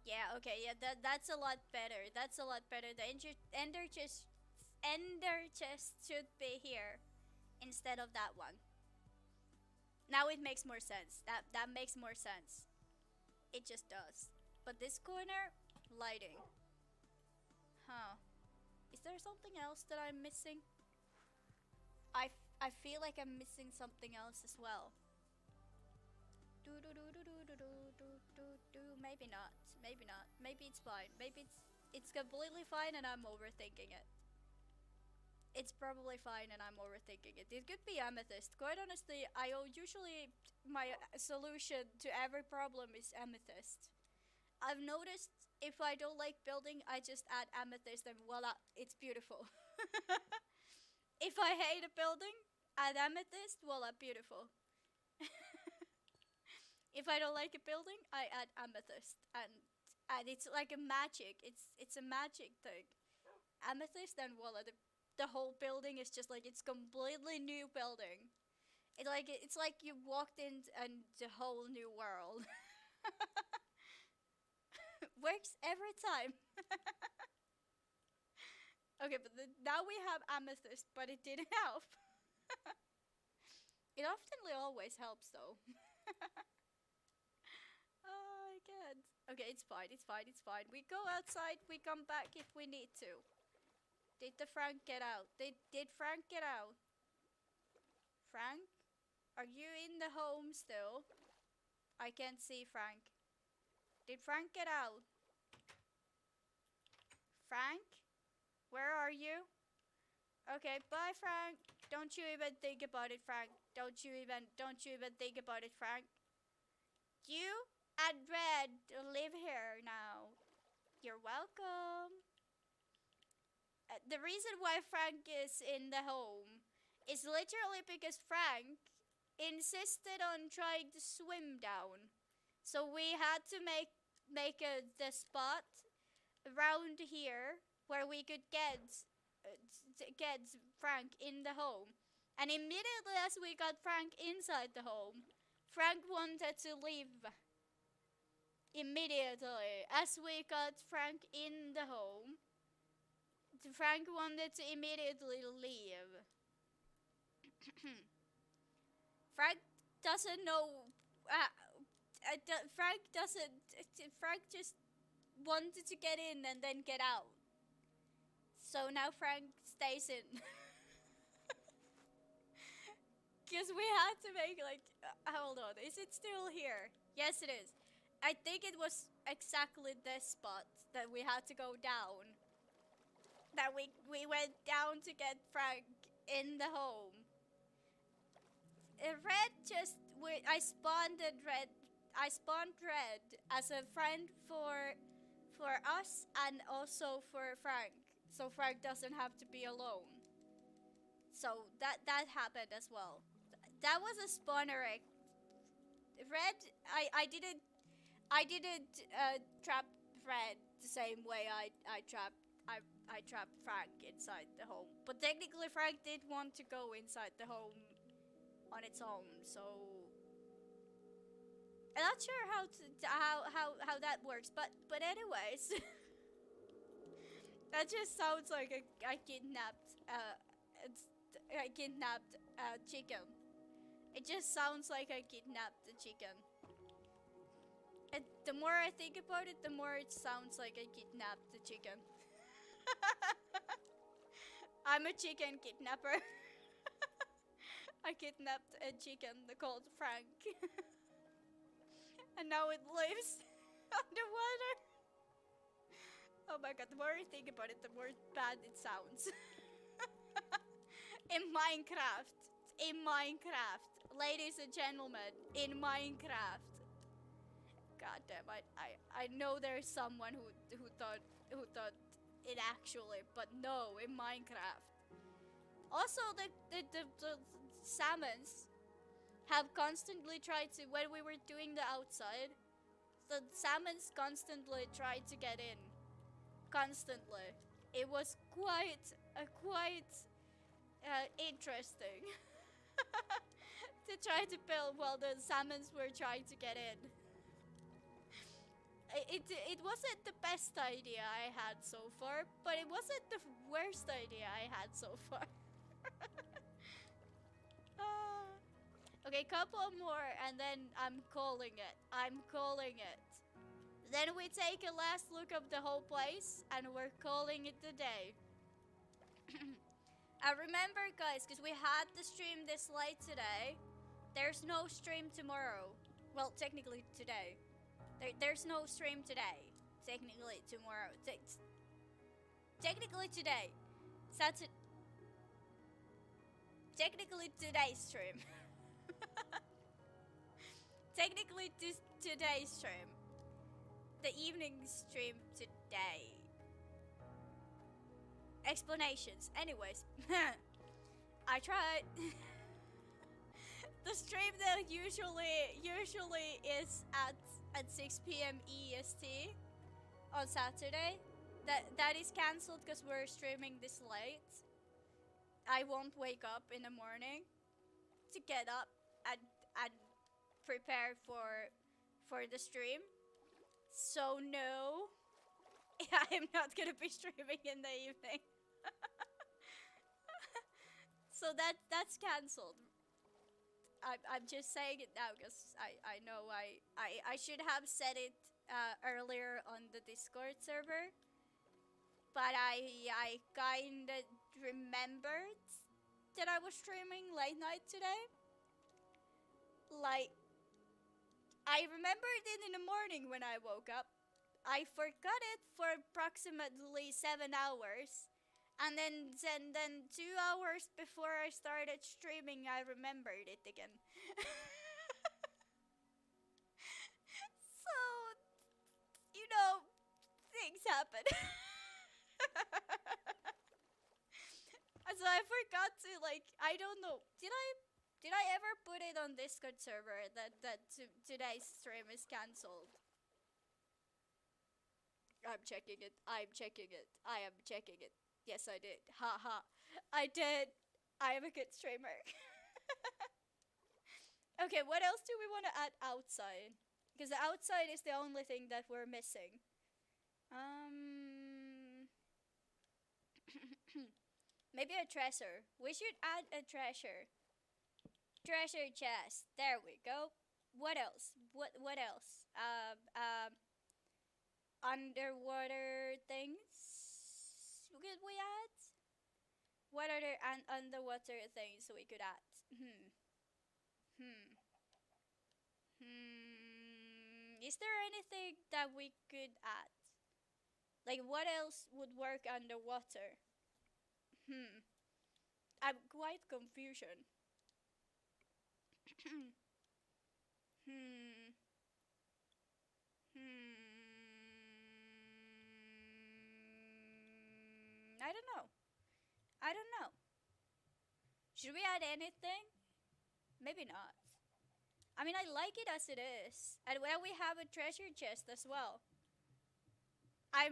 Yeah, okay, yeah, that's a lot better. That's a lot better. The ender chest should be here instead of that one. Now it makes more sense. That makes more sense. It just does. But this corner, lighting. Huh. Is there something else that I'm missing? I feel like I'm missing something else as well. Maybe not. Maybe not. Maybe it's fine. Maybe it's completely fine and I'm overthinking it. It's probably fine and I'm overthinking it. It could be amethyst. Quite honestly, usually my solution to every problem is amethyst. I've noticed if I don't like building, I just add amethyst and voila, it's beautiful. If I hate a building, add amethyst, voila, beautiful. If I don't like a building, I add amethyst, and it's like a magic. It's a magic thing. Amethyst and voila, the whole building is just like it's completely new building. It's like you walked in the whole new world. Works every time. Okay, but now we have amethyst, but it didn't help. It often always helps though. Oh, I can't. Okay, it's fine, it's fine, it's fine. We go outside, we come back if we need to. Did the Frank get out? Did Frank get out? Frank? Are you in the home still? I can't see Frank. Did Frank get out? Frank? Where are you? Okay, bye Frank. Don't you even think about it, Frank. Don't you even think about it, Frank. You and Red live here now. You're welcome. The reason why Frank is in the home is literally because Frank insisted on trying to swim down. So we had to make the spot around here where we could get Frank in the home. And immediately as we got Frank inside the home, Frank wanted to leave. Immediately as we got Frank in the home, Frank wanted to immediately leave. Frank doesn't know. Frank doesn't. Frank just wanted to get in and then get out. So now Frank stays in. Because we had to make like. Hold on, is it still here? Yes, it is. I think it was exactly this spot that we had to go down. That we went down to get Frank in the home. Red just. I spawned Red. I spawned Red as a friend for us and also for Frank. So Frank doesn't have to be alone. So that happened as well. That was a spawner egg. Red, I didn't trap Red the same way I trapped Frank inside the home. But technically Frank did want to go inside the home on its own, so I'm not sure how that works, but anyways. That just sounds like I kidnapped chicken. It just sounds like I kidnapped the chicken. And the more I think about it, the more it sounds like I kidnapped the chicken. I'm a chicken kidnapper. I kidnapped a chicken called Frank. And now it lives underwater. Oh my god, the more I think about it, the more bad it sounds. In Minecraft. Ladies and gentlemen, in Minecraft. God damn, I know there's someone who thought it actually, but no, in Minecraft. Also, the salmons have constantly tried to, when we were doing the outside, the salmons constantly tried to get in. Constantly. It was quite interesting to try to build while the salmons were trying to get in. It wasn't the best idea I had so far, but it wasn't the worst idea I had so far. Okay, couple more and then I'm calling it. Then we take a last look of the whole place and we're calling it a day. I remember guys, because we had the stream this late today, there's no stream tomorrow. Well, technically today. There's no stream today. Technically tomorrow. Technically today. Technically today's stream. Technically today's stream. The evening stream today. Explanations. Anyways. I tried. The stream that usually is at 6 p.m. EST on Saturday. That is cancelled because we're streaming this late. I won't wake up in the morning to get up and prepare for the stream. So no, I'm not gonna be streaming in the evening. So that's cancelled. I'm just saying it now because I know I should have said it earlier on the Discord server, but I kinda remembered that I was streaming late night today. Like, I remembered it in the morning when I woke up. I forgot it for approximately 7 hours. And then 2 hours before I started streaming, I remembered it again. So, you know, things happen. So I forgot to like. I don't know. Did I ever put it on Discord server that today's stream is cancelled? I'm checking it. I'm checking it. I am checking it. Yes, I did. Ha ha. I did. I am a good streamer. Okay, what else do we want to add outside? Because the outside is the only thing that we're missing. Maybe a treasure. We should add a treasure. Treasure chest. There we go. What else? What else? Underwater things. Could we add? What other underwater things we could add? Is there anything that we could add? Like, what else would work underwater? I'm quite confusion. I don't know. I don't know. Should we add anything? Maybe not. I mean, I like it as it is. And well, we have a treasure chest as well. I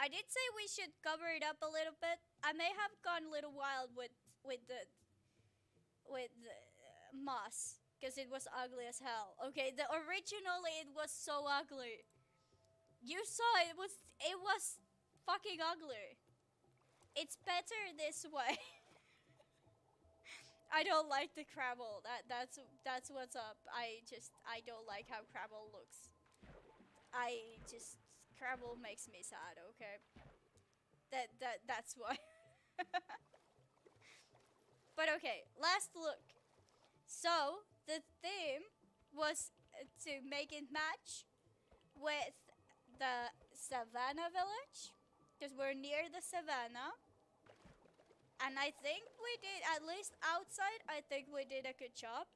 did say we should cover it up a little bit. I may have gone a little wild with the moss because it was ugly as hell. Okay, originally it was so ugly. You saw it was fucking ugly. It's better this way. I don't like the Crabble. That's what's up. I don't like how Crabble looks. Crabble makes me sad, okay? That's why. But okay, last look. So, the theme was to make it match with the Savannah Village, because we're near the Savannah. And I think we did, at least outside, I think we did a good job.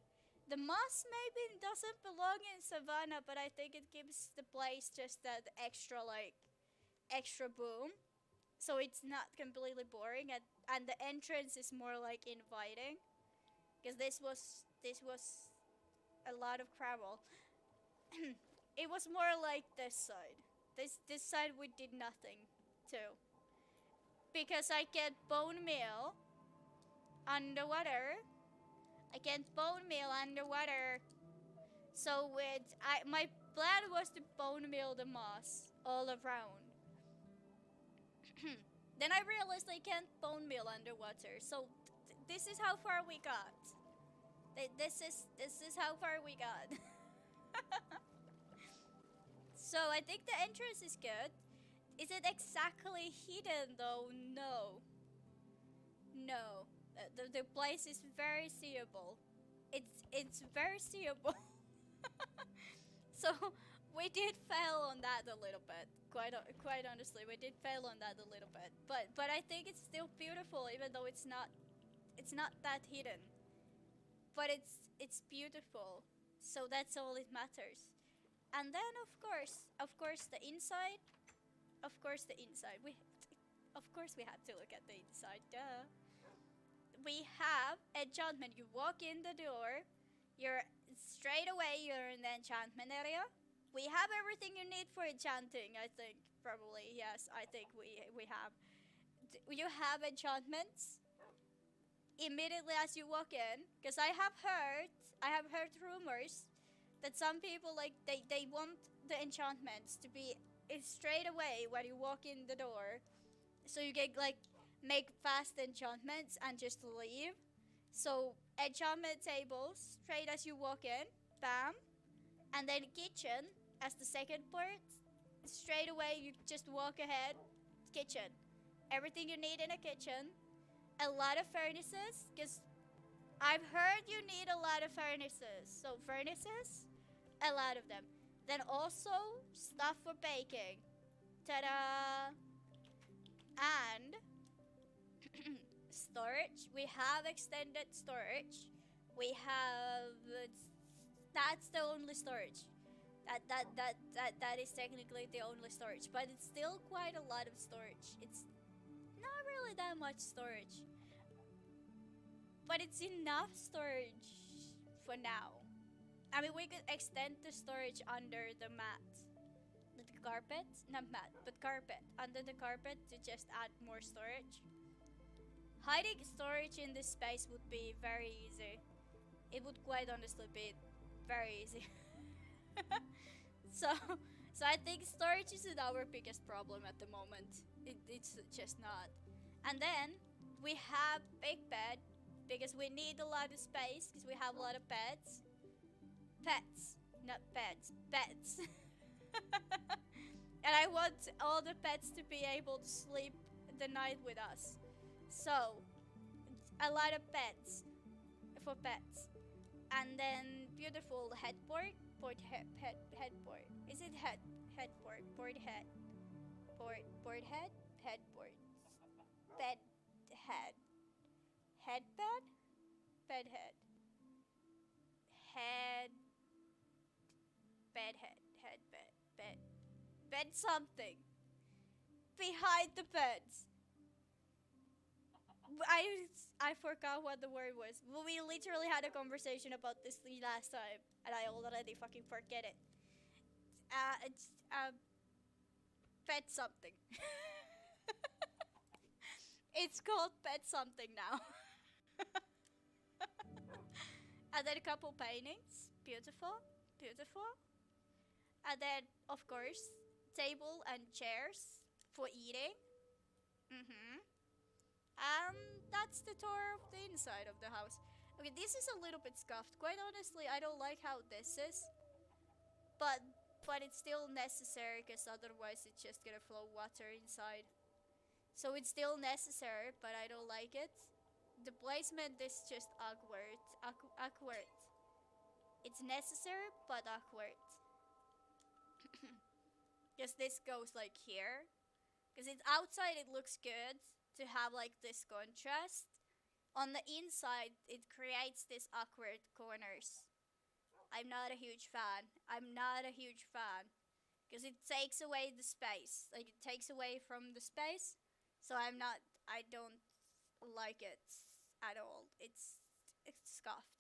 The moss maybe doesn't belong in Savannah, but I think it gives the place just that extra, like, extra boom. So it's not completely boring, and the entrance is more, like, inviting. Because this was a lot of Crabble. It was more like this side. This side we did nothing to. Because I get bone meal underwater. I get bone meal underwater. So my plan was to bone meal the moss all around. Then I realized I can't bone meal underwater. So this is how far we got. This is how far we got. So I think the entrance is good. Is it exactly hidden though? No. No. The place is very seeable. It's very seeable. So we did fail on that a little bit. Quite honestly, we did fail on that a little bit. But I think it's still beautiful, even though it's not that hidden. But it's beautiful. So that's all it matters. And then of course the inside. Of course the inside. Of course we have to look at the inside. Duh. We have enchantment. You walk in the door, you're straight away you're in the enchantment area. We have everything you need for enchanting, I think. Probably, yes, I think we have. You have enchantments immediately as you walk in. Because I have heard rumors that some people like they want the enchantments to be straight away when you walk in the door. So you get like make fast enchantments and just leave. So enchantment tables straight as you walk in, bam. And then kitchen as the second part. Straight away you just walk ahead, kitchen. Everything you need in a kitchen. A lot of furnaces, because I've heard you need a lot of furnaces. So furnaces, a lot of them. Then also stuff for baking. Ta-da! And storage. We have extended storage. We have that's the only storage. That is technically the only storage, but it's still quite a lot of storage. It's not really really that much storage. But it's enough storage for now. I mean, we could extend the storage under the mat. The carpet? Not mat, but carpet. Under the carpet to just add more storage. Hiding storage in this space would be very easy. It would quite honestly be very easy. so I think storage isn't our biggest problem at the moment. It's just not. And then we have big bed because we need a lot of space because we have a lot of beds. Pets, not beds, pets. And I want all the pets to be able to sleep the night with us. So, a lot of pets for pets. And then beautiful headboard. Headboard. Is it headboard? Board head. Board head? Headboard. Bed head. Headbed? Bed head. Head. Bed head. Head bed. Bed. Bed something. Behind the beds. I forgot what the word was. We literally had a conversation about this last time, and I already fucking forget it. It's pet something. It's called pet something now. And then a couple paintings, beautiful, beautiful. And then, of course, table and chairs for eating. That's the tour of the inside of the house. Okay, this is a little bit scuffed. Quite honestly, I don't like how this is. But it's still necessary because otherwise it's just gonna flow water inside. So it's still necessary, but I don't like it. The placement is just awkward. Awkward. It's necessary, but awkward. Because this goes like here. Because it's outside, it looks good to have like this contrast. On the inside, it creates these awkward corners. I'm not a huge fan. I'm not a huge fan. Because it takes away the space. Like, it takes away from the space. So I don't like it at all. It's scuffed.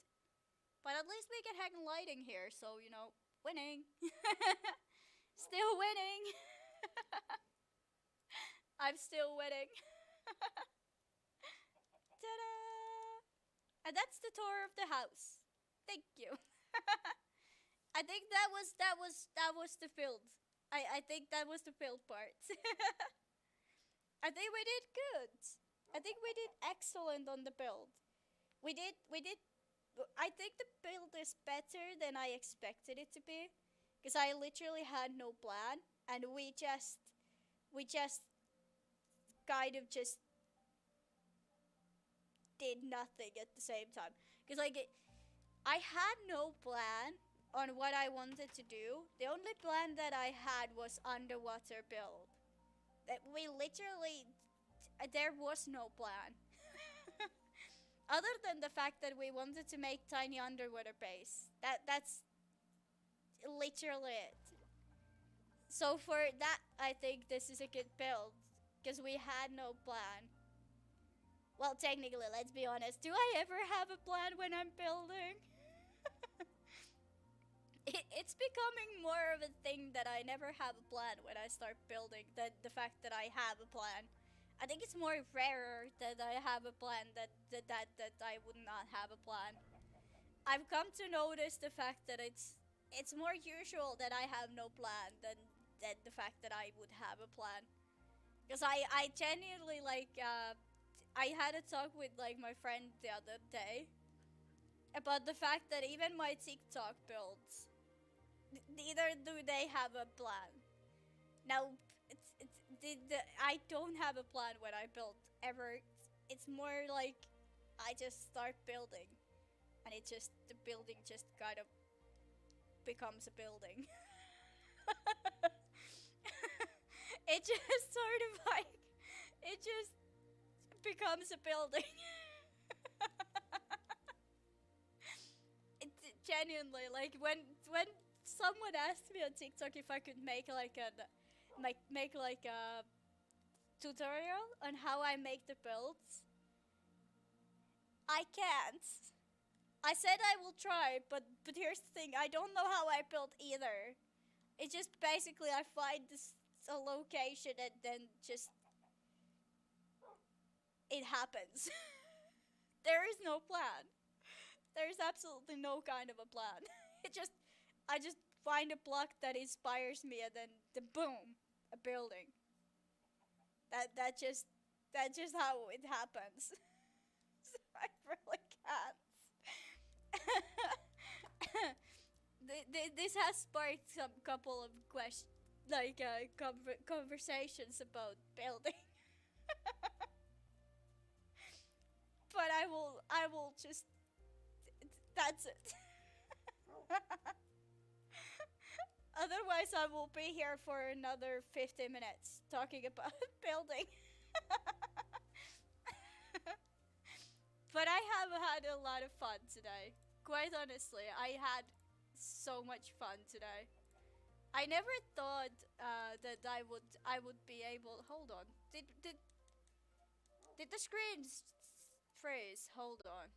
But at least we can hang lighting here, so, you know, winning. Still winning. I'm still winning. Ta-da! And that's the tour of the house. Thank you. I think that was the build. I think that was the build part. I think we did good. I think we did excellent on the build. We did I think the build is better than I expected it to be. Because I literally had no plan and we just kind of just did nothing at the same time. Because like I had no plan on what I wanted to do. The only plan that I had was underwater build. That we literally there was no plan. Other than the fact that we wanted to make tiny underwater base. That's literally it. So for that, I think this is a good build. Because we had no plan. Well, technically, let's be honest. Do I ever have a plan when I'm building? It's becoming more of a thing that I never have a plan when I start building than the fact that I have a plan. I think it's more rarer that I have a plan that I would not have a plan. I've come to notice the fact that it's more usual that I have no plan than the fact that I would have a plan. Because I genuinely like I had a talk with like my friend the other day about the fact that even my TikTok builds, neither do they have a plan. Now, I don't have a plan when I build ever. It's more like I just start building, and the building just kind of becomes a building. It just sort of like it just becomes a building. It genuinely like when someone asked me on TikTok if I could make like a tutorial on how I make the builds. I can't. I said I will try, but here's the thing, I don't know how I built either. It's just basically I find this a location and then just it happens. There is no plan. There is absolutely no kind of a plan. I just find a block that inspires me and then the boom, a building. That's just how it happens. I really can't. This has sparked some couple of conversations about building. But I will just, that's it. Otherwise, I will be here for another 50 minutes talking about building. But I have had a lot of fun today. Quite honestly, I had so much fun today. I never thought that I would be able. Hold on. Did the screen freeze? Hold on.